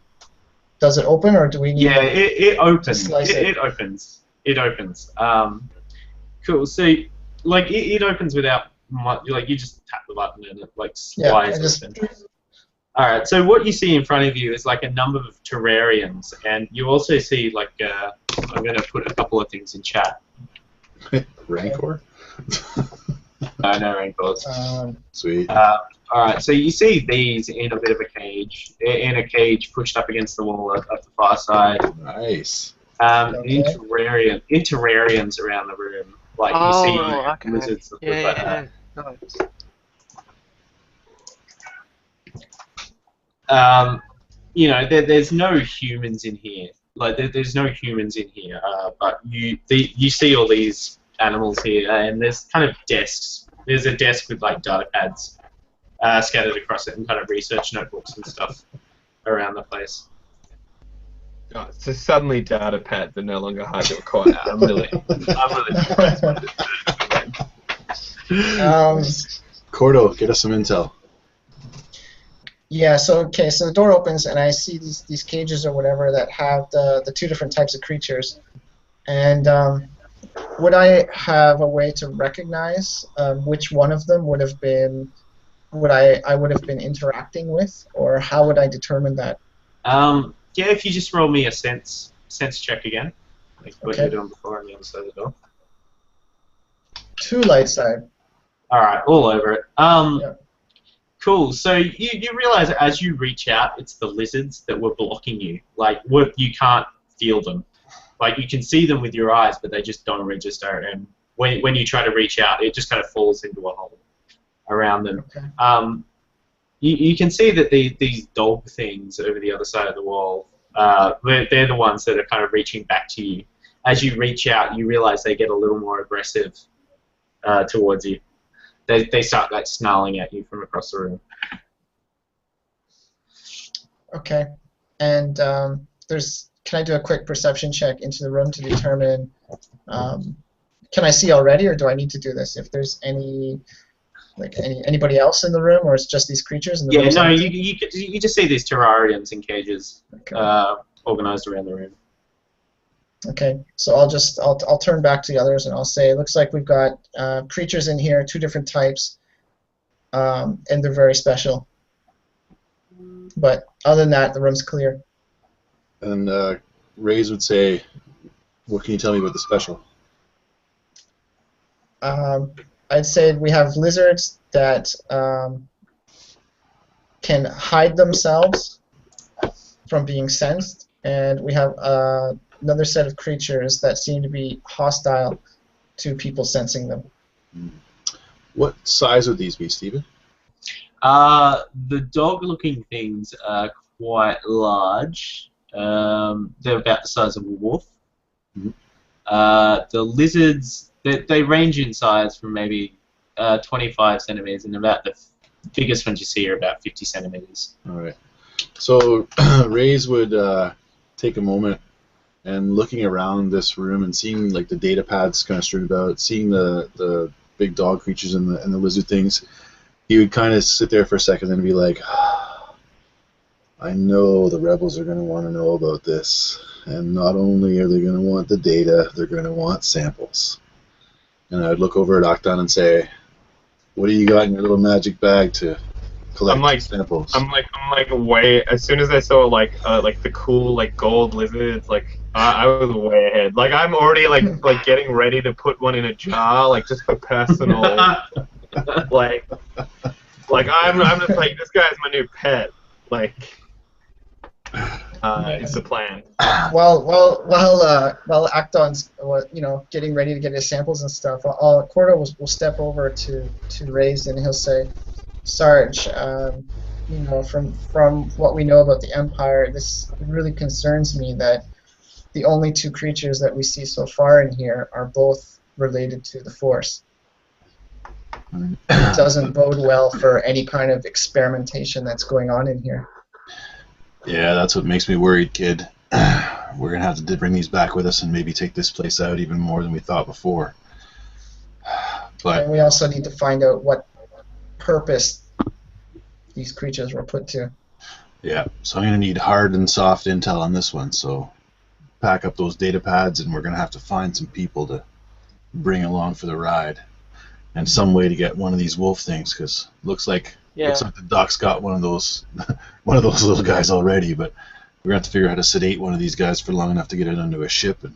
Does it open, or do we need? Yeah, it opens. Slice it. It opens. It opens. Cool. So, like, it opens without much. Like, you just tap the button and it like slides open. All right. So what you see in front of you is like a number of terrariums, and you also see like I'm going to put a couple of things in chat. Rancor? I know rancors. Sweet. All right, so you see these in a bit of a cage, pushed up against the wall at the far side. Nice. In terrariums around the room, like you see lizards. Yeah. Nice. You know, there's no humans in here. Like there's no humans in here, but you see all these animals here, and there's kind of desks. There's a desk with like data pads scattered across it, and kind of research notebooks and stuff around the place. Oh, so suddenly data pads are no longer hard to acquire. I'm really surprised by this. Korto, get us some intel. Yeah. So the door opens, and I see these cages or whatever that have the 2 different types of creatures, and would I have a way to recognize which one of them would have been I would have been interacting with, or how would I determine that? Yeah, if you just roll me a sense check again, like what you were doing before on the other side of the door. 2 light side. All right, all over it. Yeah. Cool. So you realize as you reach out, it's the lizards that were blocking you. Like you can't feel them. Like you can see them with your eyes, but they just don't register. And when you try to reach out, it just kind of falls into a hole around them. Okay. You can see that these dog things over the other side of the wall, they're the ones that are kind of reaching back to you. As you reach out, you realize they get a little more aggressive towards you. They start like snarling at you from across the room. Okay. And can I do a quick perception check into the room to determine? Can I see already, or do I need to do this? If there's anybody else in the room, or it's just these creatures in the room? Yeah, no, you just see these terrariums in cages, organized around the room. Okay, so I'll turn back to the others and I'll say, it looks like we've got creatures in here, 2 different types, and they're very special. But other than that, the room's clear. And Raaze would say, what can you tell me about the special? I'd say we have lizards that can hide themselves from being sensed, and we have another set of creatures that seem to be hostile to people sensing them. What size would these be, Stephen? The dog-looking things are quite large. They're about the size of a wolf. Mm-hmm. The lizards, they range in size from maybe 25 centimeters, and about the biggest ones you see are about 50 centimeters. All right. So Raize would take a moment and looking around this room and seeing like the data pads kind of strewed about, seeing the big dog creatures and the lizard things, he would kind of sit there for a second and be like, I know the rebels are going to want to know about this, and not only are they going to want the data, they're going to want samples. And I'd look over at Akdan and say, what do you got in your little magic bag to collect samples? I'm like way. As soon as I saw like the cool like gold lizards, like I was way ahead. Like I'm already like getting ready to put one in a jar, like just for personal. like I'm just like, this guy's my new pet. Like it's the plan. While Akdan's getting ready to get his samples and stuff, Korto will step over to Raize and he'll say, Sarge, from what we know about the Empire, this really concerns me that the only two creatures that we see so far in here are both related to the Force. It doesn't bode well for any kind of experimentation that's going on in here. Yeah, that's what makes me worried, kid. We're going to have to bring these back with us and maybe take this place out even more than we thought before. But and we also need to find out what purpose these creatures were put to. Yeah, so I'm going to need hard and soft intel on this one, so pack up those data pads and we're going to have to find some people to bring along for the ride. And some way to get one of these wolf things, because looks like the Doc's got one of those little guys already, but we're going to have to figure out how to sedate one of these guys for long enough to get it onto a ship. And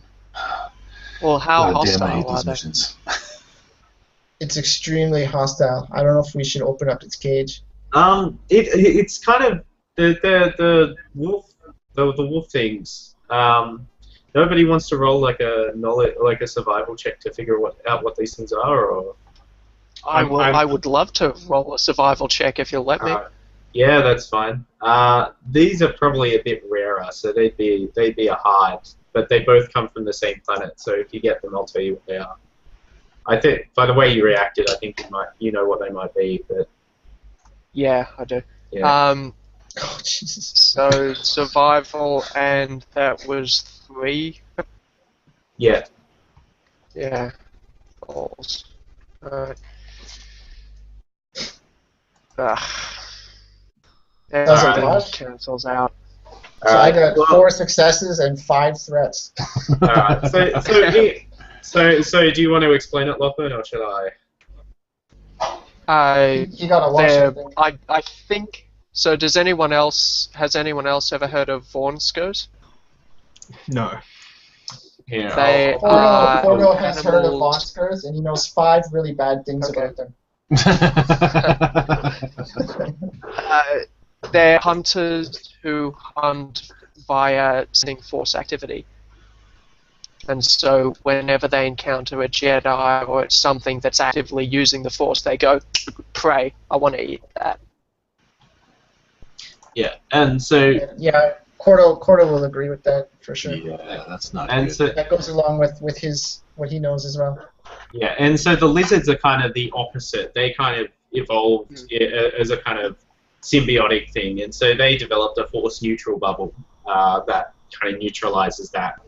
well, how damn, I hate hostile these are they? missions. It's extremely hostile. I don't know if we should open up its cage. It's kind of the wolf things. Nobody wants to roll like a survival check to figure out what these things are, or. I would love to roll a survival check if you'll let me. Yeah, that's fine. These are probably a bit rarer, so they'd be a hide, but they both come from the same planet. So if you get them, I'll tell you what they are. I think by the way you reacted, I think you know what they might be, but. Yeah, I do. Yeah. Oh Jesus. So survival, and that was 3. Yeah. Yeah. Balls. Doesn't Alright. watch. Cancels out. So I got 4 successes and 5 threats. Alright, so do you want to explain it, Lachlan, or should I? You gotta watch it. I think so. Has anyone else ever heard of Vornskos? No. Here, They Korto has heard of animals. monsters, and he knows 5 really bad things Okay. about them. They're hunters who hunt via sending force activity. And so whenever they encounter a Jedi or something that's actively using the force, they go, pray, I want to eat that. Yeah, and so. Yeah, Korto will agree with that for sure. Yeah, that's not And good. so. That goes along with what he knows as well. Yeah, and so the lizards are kind of the opposite. They kind of evolved as a kind of symbiotic thing, and so they developed a force neutral bubble that kind of neutralizes that.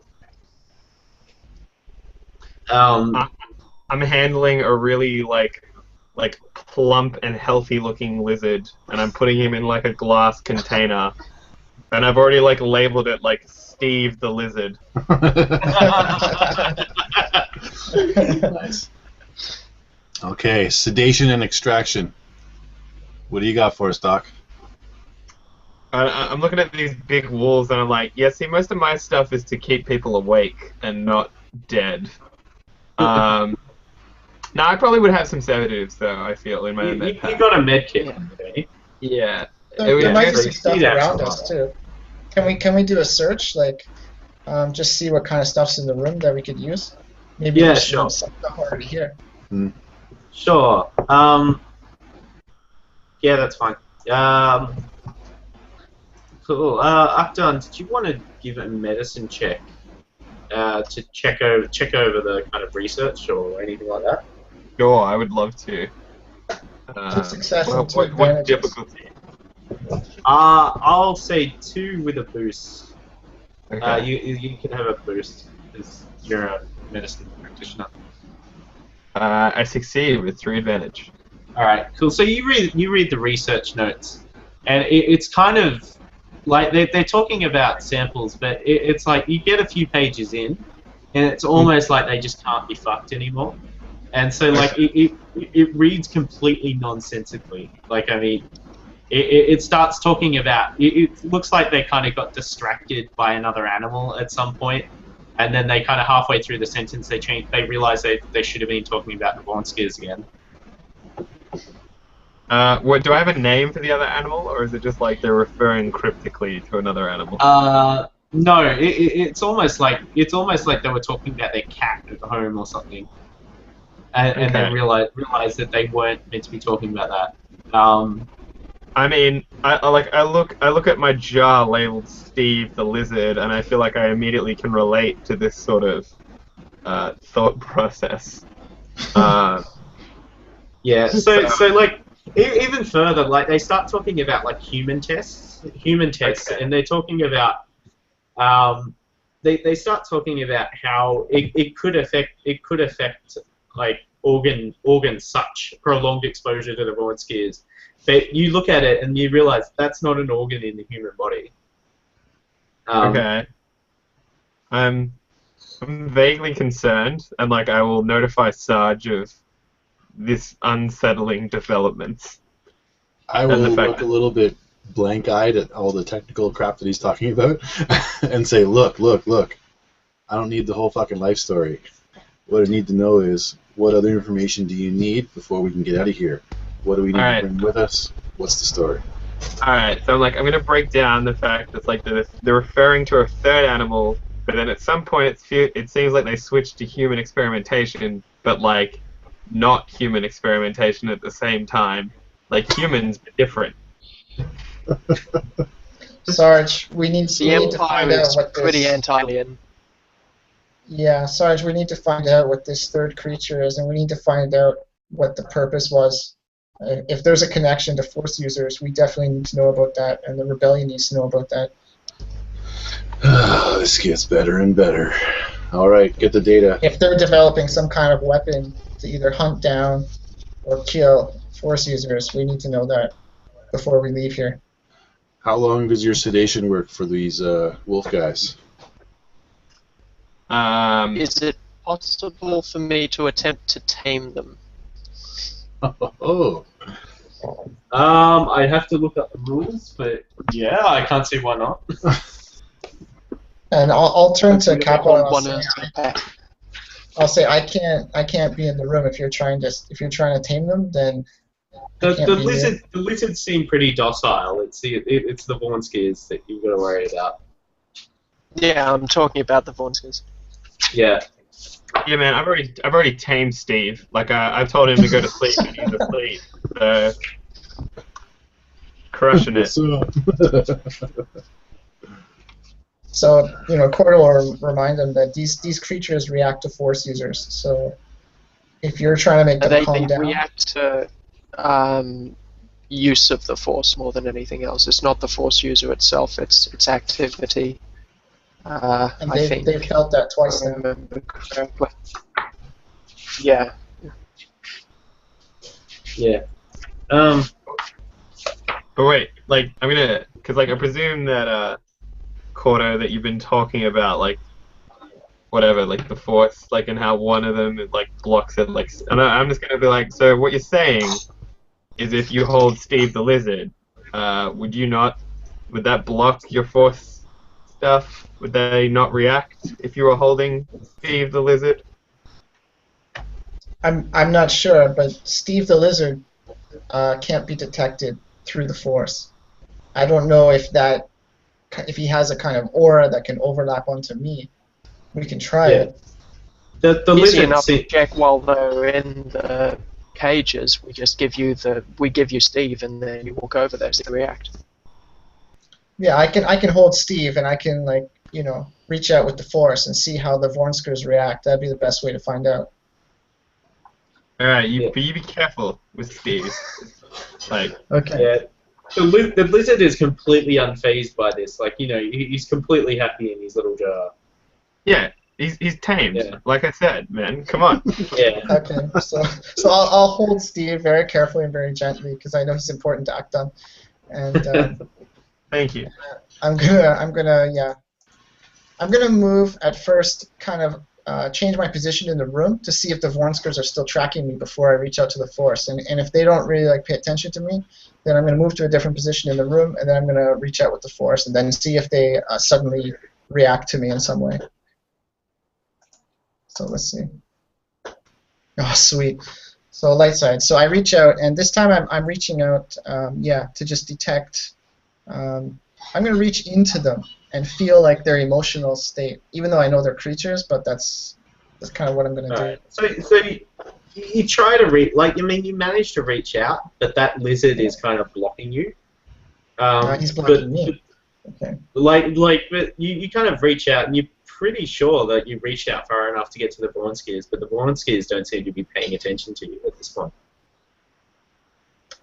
I'm handling a really like plump and healthy looking lizard, and I'm putting him in like a glass container, and I've already like labeled it like Steve the Lizard. Nice. Okay, sedation and extraction. What do you got for us, Doc? I'm looking at these big wolves, and I'm like, yeah, see, most of my stuff is to keep people awake and not dead. Now, I probably would have some sedatives, though, I feel, in my med pack. You got a med kit, don't you? Yeah. There might be some you stuff see that around stuff. us too. Can we do a search, like, just see what kind of stuff's in the room that we could use? Maybe Yeah, there's sure. some stuff already here. Sure. Yeah, that's fine. Cool. Akdan, did you want to give a medicine check to check over the kind of research or anything like that? Sure, I would love to. Two success and two What advantages. difficulty? I'll say 2 with a boost. Okay. You can have a boost because you're a medicine practitioner. I succeed with 3 advantage. All right, cool. So you read the research notes, and it's kind of like they're talking about samples, but it's like you get a few pages in, and it's almost like they just can't be fucked anymore. And so like it reads completely nonsensically. Like, I mean, it starts talking about. It looks like they kind of got distracted by another animal at some point, and then they kind of halfway through the sentence they realize they should have been talking about the Vornskirs again. What do I have a name for the other animal, or is it just like they're referring cryptically to another animal? No, it's almost like they were talking about their cat at home or something, and they realized that they weren't meant to be talking about that. I mean, I look at my jar labeled Steve the Lizard, and I feel like I immediately can relate to this sort of thought process. Yeah. So like. Even further, like they start talking about like human tests, Okay. and they're talking about they start talking about how it could affect like organs such prolonged exposure to the Vornskirs. But you look at it and you realize that's not an organ in the human body. Okay. I'm vaguely concerned, and like I will notify Sarge of this unsettling developments. I will look a little bit blank-eyed at all the technical crap that he's talking about and say, look, I don't need the whole fucking life story. What I need to know is, what other information do you need before we can get out of here? What do we need to bring with us? What's the story? Alright, so I'm going to break down the fact that like they're referring to a third animal, but then at some point it seems like they switched to human experimentation, but like not human experimentation at the same time. Like humans are different. Sarge, we need to find out what this... pretty anti-alien. Yeah, Sarge, we need to find out what this third creature is, and we need to find out what the purpose was. If there's a connection to Force users, we definitely need to know about that, and the Rebellion needs to know about that. This gets better and better. Alright, get the data. If they're developing some kind of weapon to either hunt down or kill Force users, we need to know that before we leave here. How long does your sedation work for these wolf guys? Is it possible for me to attempt to tame them? Oh. I'd have to look up the rules, but yeah, I can't see why not. And I'll turn to Capo and I'll say I can't be in the room if you're trying to tame them. Then the lizards seem pretty docile. It's the Vornskirs that you've got to worry about. Yeah, I'm talking about the Vornskirs. Yeah. Yeah, man, I've already tamed Steve. Like I've told him to go to sleep and he's asleep. So crushing it. So, Korto will remind them that these creatures react to Force users. So, if you're trying to make them calm down... They react to use of the Force more than anything else. It's not the Force user itself, it's its activity. And they've felt that twice now. Yeah. Yeah. But wait, like, because I presume that, Korto, that you've been talking about, like, whatever, like the Force, like, and how one of them, like, blocks it, like, and I'm just gonna be like, so what you're saying is if you hold Steve the Lizard, would that block your Force stuff? Would they not react if you were holding Steve the Lizard? I'm not sure, but Steve the Lizard can't be detected through the Force. I don't know if he has a kind of aura that can overlap onto me. We can try it. The Easy lizard enough to check while they're in the cages. We just give you Steve, and then you walk over there to react. Yeah, I can hold Steve, and I can reach out with the Force and see how the Vornskers react. That'd be the best way to find out. All right, you be careful with Steve. Like, Okay. Yeah. The lizard is completely unfazed by this. Like, he's completely happy in his little jar. yeah, he's tamed. Yeah. Like I said, man, come on. Yeah. Okay. So I'll hold Steve very carefully and very gently because I know he's important to Akdan. And Thank you. I'm gonna move at first, kind of change my position in the room to see if the Vornskers are still tracking me before I reach out to the Force. And if they don't really pay attention to me, then I'm gonna move to a different position in the room, and then I'm gonna reach out with the Force, and then see if they suddenly react to me in some way. So let's see. Oh, sweet. So light side. So I reach out, and this time I'm reaching out, to just detect. I'm going to reach into them and feel like their emotional state, even though I know they're creatures, but that's kind of what I'm going to do. Right. So you try to you manage to reach out, but that lizard is kind of blocking you. He's blocking me. Okay. But you kind of reach out, and you're pretty sure that you reached out far enough to get to the Vornskers, but the Vornskers don't seem to be paying attention to you at this point.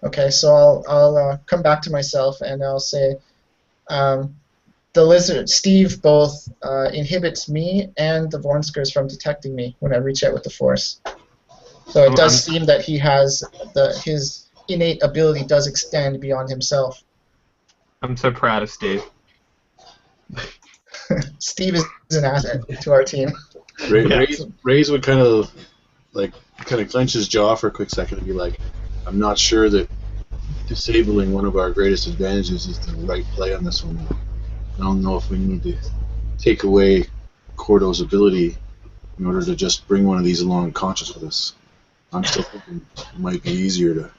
Okay, so I'll come back to myself and I'll say, the lizard, Steve, both inhibits me and the Vornskers from detecting me when I reach out with the Force. So it does seem that he has his innate ability does extend beyond himself. I'm so proud of Steve. Steve is an asset to our team. Raaze would kind of clench his jaw for a quick second and be like, I'm not sure that disabling one of our greatest advantages is the right play on this one. I don't know if we need to take away Korto's ability in order to just bring one of these along conscious with us. I'm still thinking it might be easier to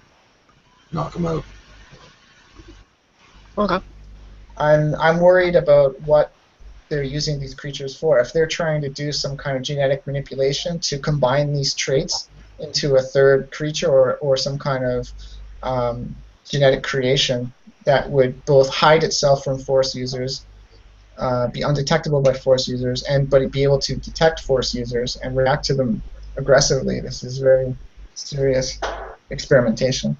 knock him out. Okay. I'm worried about what they're using these creatures for. If they're trying to do some kind of genetic manipulation to combine these traits into a third creature or some kind of genetic creation that would both hide itself from Force users, be undetectable by Force users, but be able to detect Force users and react to them aggressively. This is very serious experimentation.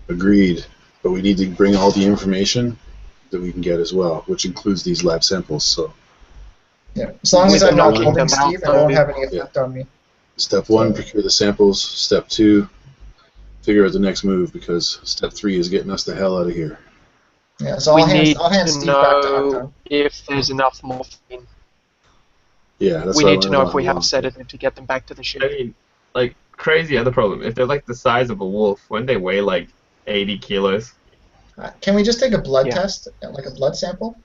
Agreed. But we need to bring all the information that we can get as well, which includes these lab samples. So yeah, as long as I'm not holding them Steve, it won't have any effect on me. Step 1, procure the samples. Step 2, figure out the next move, because Step 3 is getting us the hell out of here. Yeah, so I'll hand Steve back to Akdan. If there's enough morphine. Yeah, that's We what need to know if we want. have a sedative to get them back to the ship. I mean, crazy other problem. If they're the size of a wolf, wouldn't they weigh 80 kilos? Can we just take a blood test, like a blood sample,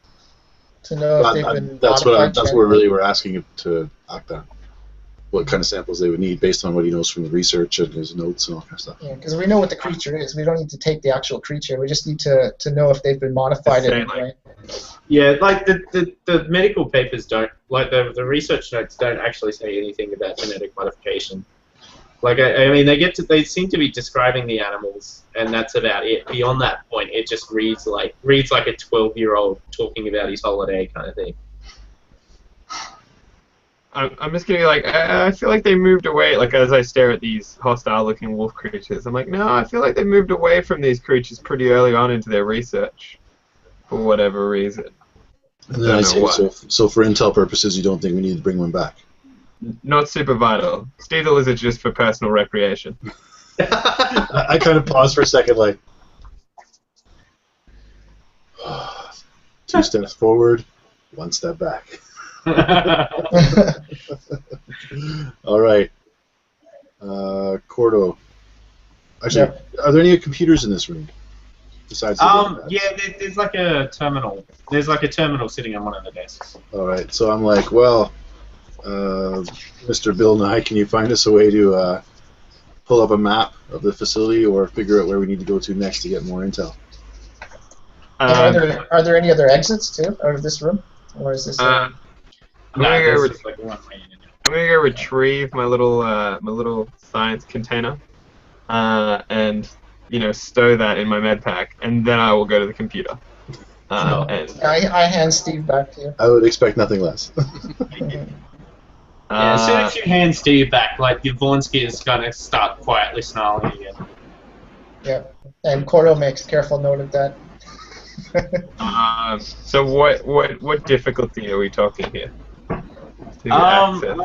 to know if they've been modified? That's what really we're asking to Akdan. What kind of samples they would need based on what he knows from the research and his notes and all kind of stuff. Yeah, because we know what the creature is. We don't need to take the actual creature. We just need to know if they've been modified in any way. Yeah, the medical papers don't, the research notes don't actually say anything about genetic modification. I mean, they seem to be describing the animals, and that's about it. Beyond that point, it just reads like a 12-year-old talking about his holiday kind of thing. I'm just getting I feel like they moved away. As I stare at these hostile-looking wolf creatures, I'm no, I feel like they moved away from these creatures pretty early on into their research, for whatever reason. And then I say, so for intel purposes, you don't think we need to bring one back? Not super vital. Steve the Lizard just for personal recreation. I kind of pause for a second, 2 steps forward, 1 step back. All right. Korto. Actually, are there any computers in this room? Besides there's a terminal. There's a terminal sitting on one of the desks. All right. So I'm Mr. Bill Nye, can you find us a way to pull up a map of the facility or figure out where we need to go to next to get more intel? Are there any other exits too out of this room, or is this? I'm gonna go retrieve my little science container, and stow that in my med pack, and then I will go to the computer. And I hand Steve back to you. I would expect nothing less. Yeah, as soon as you hand Steve back, like your Vornsky is gonna start quietly snarling again. Yeah, and Korto makes careful note of that. So what difficulty are we talking here? To access.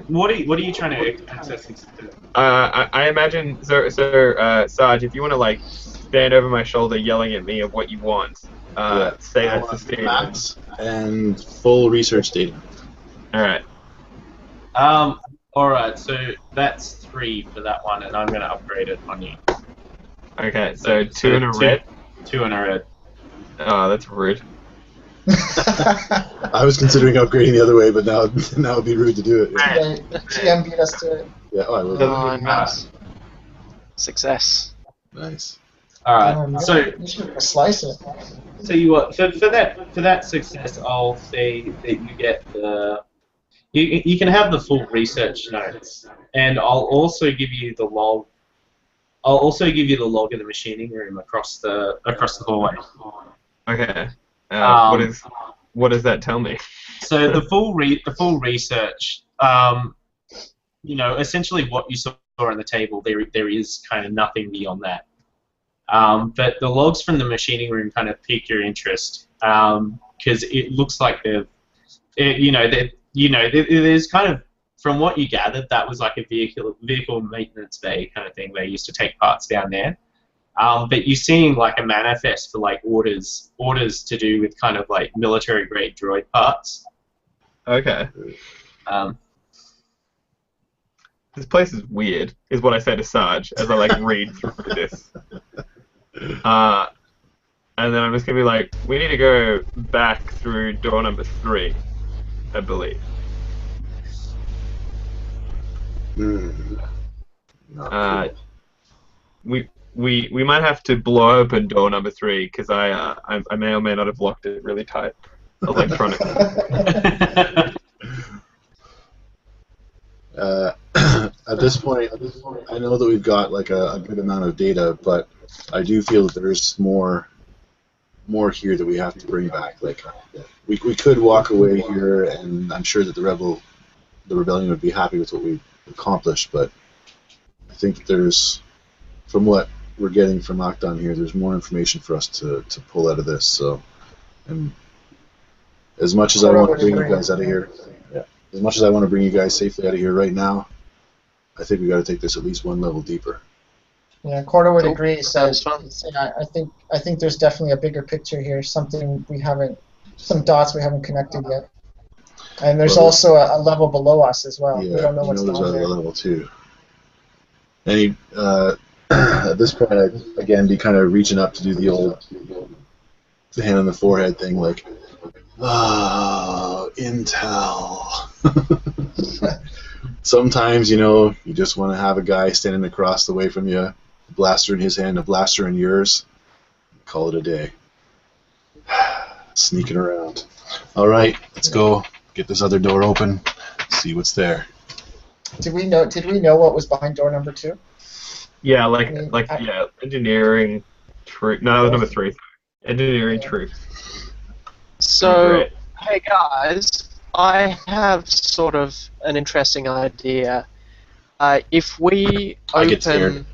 What are you trying to access this to? I imagine, Sarge, if you want to like stand over my shoulder yelling at me of what you want, say that's the standard. Maps and full research data. All right. Alright, so that's 3 for that one, and I'm gonna upgrade it on you. Okay, so 2 in a red. 2 in a red. Oh, that's rude. I was considering upgrading the other way, but now it would be rude to do it. Yeah, GM beat us to it. Yeah, I would. Oh, nice. Success. Nice. Alright, so You should slice it. so you what? For that success, I'll say that you get the. You can have the full research notes, and I'll also give you the log. I'll also give you the log of the machining room across the hallway. Okay. What does that tell me? So the full research, essentially what you saw on the table, there is kind of nothing beyond that. But the logs from the machining room kind of pique your interest because it looks like there's kind of, from what you gathered, that was like a vehicle maintenance bay kind of thing. They used to take parts down there. But you're seeing like a manifest for like orders to do with kind of like military grade droid parts. Okay. This place is weird, is what I say to Sarge as I like read through this. And then I'm just gonna be like, we need to go back through door number 3, I believe. We might have to blow open door number 3 because I may or may not have locked it really tight electronically. At this point, I know that we've got like a good amount of data, but I do feel that there's more here that we have to bring back. Like we could walk away here, and I'm sure that the rebellion would be happy with what we accomplished, but I think that there's, from what we're getting from Akdan here, there's more information for us to pull out of this. So, and as much as I want to bring you guys out of here, as much as I want to bring you guys safely out of here right now, I think we got to take this at least one level deeper. Yeah, Korto would agree. He Sounds says, fun. I think there's definitely a bigger picture here, some dots we haven't connected yet. And there's also a level below us as well. Yeah, we don't know what's there's down there. a level 2. And at this point, I'd again be kind of reaching up to do the old hand on the forehead thing, like, oh, intel. Sometimes, you just want to have a guy standing across the way from you, a blaster in his hand, a blaster in yours. Call it a day. Sneaking around. All right, let's go get this other door open. See what's there. Did we know what was behind door number 2? Yeah, engineering truth. No, that was number 3. Engineering truth. So, Great. hey guys, I have sort of an interesting idea. If we I open, get scared.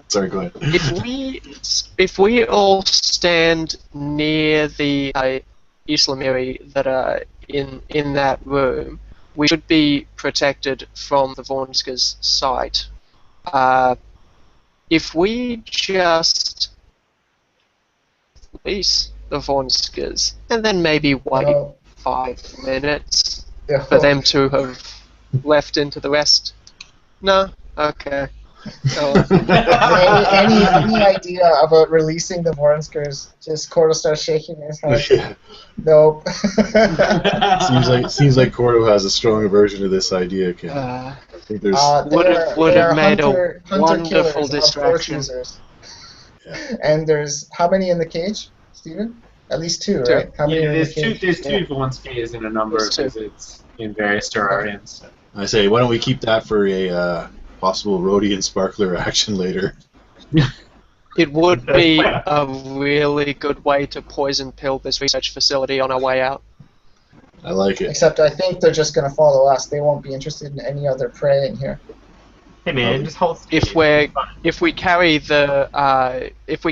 Sorry, go ahead. if we all stand near the Islamiri that are in that room, we should be protected from the Vornska's sight. If we just release the Vornskas and then maybe wait 5 minutes for them to have left into the rest. No? Okay. Any idea about releasing the Vornskers? Just Korto starts shaking his head. Yeah. Nope. Seems like Korto has a strong aversion to this idea, Ken. I think there's would have made hunter a wonderful killers, distraction. Yeah. And there's how many in the cage, Steven? At least 2, Two. right? How many are in the cage? There's two Vornskias and a number of visits in various terrariums. I say, why don't we keep that for a possible Rhodian sparkler action later? It would be a really good way to poison pill this research facility on our way out. I like it. Except I think they're just going to follow us. They won't be interested in any other prey in here. Hey man, just hold Steve. If we carry Steve. If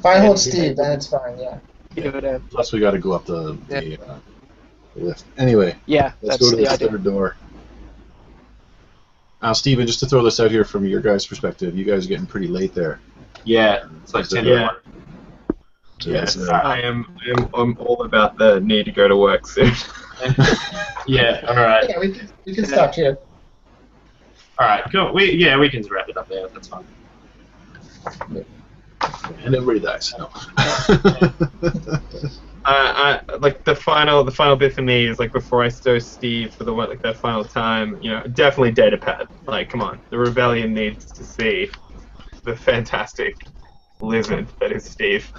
I hold Steve, then it's fine. Yeah. Give it a. Plus, we got to go up the lift. Anyway, Yeah, let's that's go to the this idea. third door. Now, Steven, just to throw this out here from your guys' perspective, you guys are getting pretty late there. Yeah, it's like 10 to Yeah. 1. So Yeah, it's, I'm all about the need to go to work soon. Yeah, alright. Yeah, we can stop here. Alright, cool. We can wrap it up there. That's fine. and everybody dies. No. Like the final bit for me is like before I stow Steve for that final time, definitely data pad. Like, come on, the rebellion needs to see the fantastic lizard that is Steve.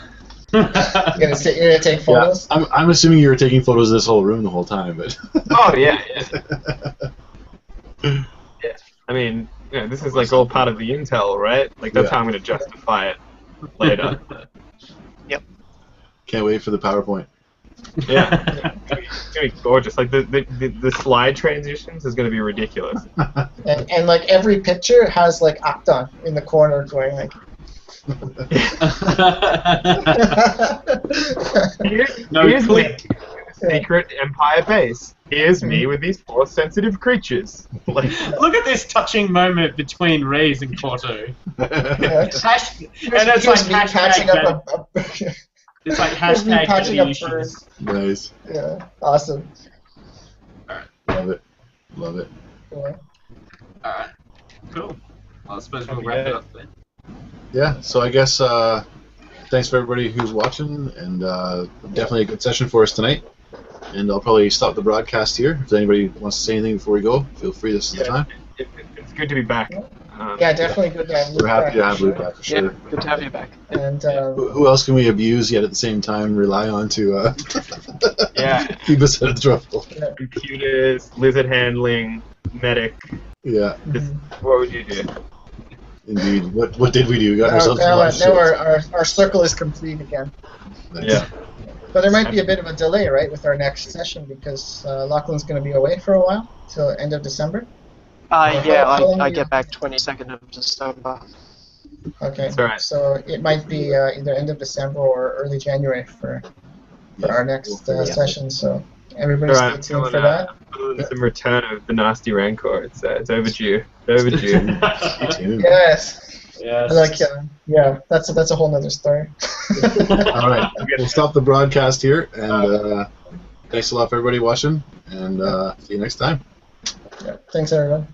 You're gonna take photos? Yeah, I'm assuming you were taking photos of this whole room the whole time, but. Oh yeah. Yeah. I mean, this is like all part of the intel, right? Like that's how I'm gonna justify it later. Can't wait for the PowerPoint. Yeah, it's gonna be gorgeous. Like the slide transitions is gonna be ridiculous. And like every picture has like Akdan in the corner going like. Here's click. the secret Empire base. Here's me with these 4 sensitive creatures. Like, Look at this touching moment between Raaze and Korto. And it's Here's like me patching up it's like here's me hashtag patching daddy up issues. birds. Nice. Yeah, awesome. Love it. Love it. Yeah. Alright, cool. Well, I suppose we'll wrap it up then. Yeah, so I guess thanks for everybody who's watching, and definitely a good session for us tonight. And I'll probably stop the broadcast here. If anybody wants to say anything before we go, feel free. This is the time. it's good to be back. Yeah, definitely good to have Luke We're happy to back, have Luke back for sure. Yeah, good to have you back. And Who else can we abuse yet at the same time rely on to Yeah. keep us out of trouble? Computers, lizard handling, medic. Yeah, What would you do? indeed. What did we do? We got ourselves a now, lot of now shit. our circle is complete again. Nice. Yeah. But there might be a bit of a delay, right, with our next session because Lachlan's going to be away for a while till end of December. Yeah, how long I do get you- back 22nd of December. Okay. That's all right. So it might be either end of December or early January for our next session. So everybody All stay right, tuned for that. Some return of the nasty rancor. It's overdue. It's overdue. Stay tuned. Yes. Yes. Like yeah, that's a whole nother story. All right, we'll stop the broadcast here, and thanks a lot for everybody watching, and see you next time. Yeah. Thanks everyone.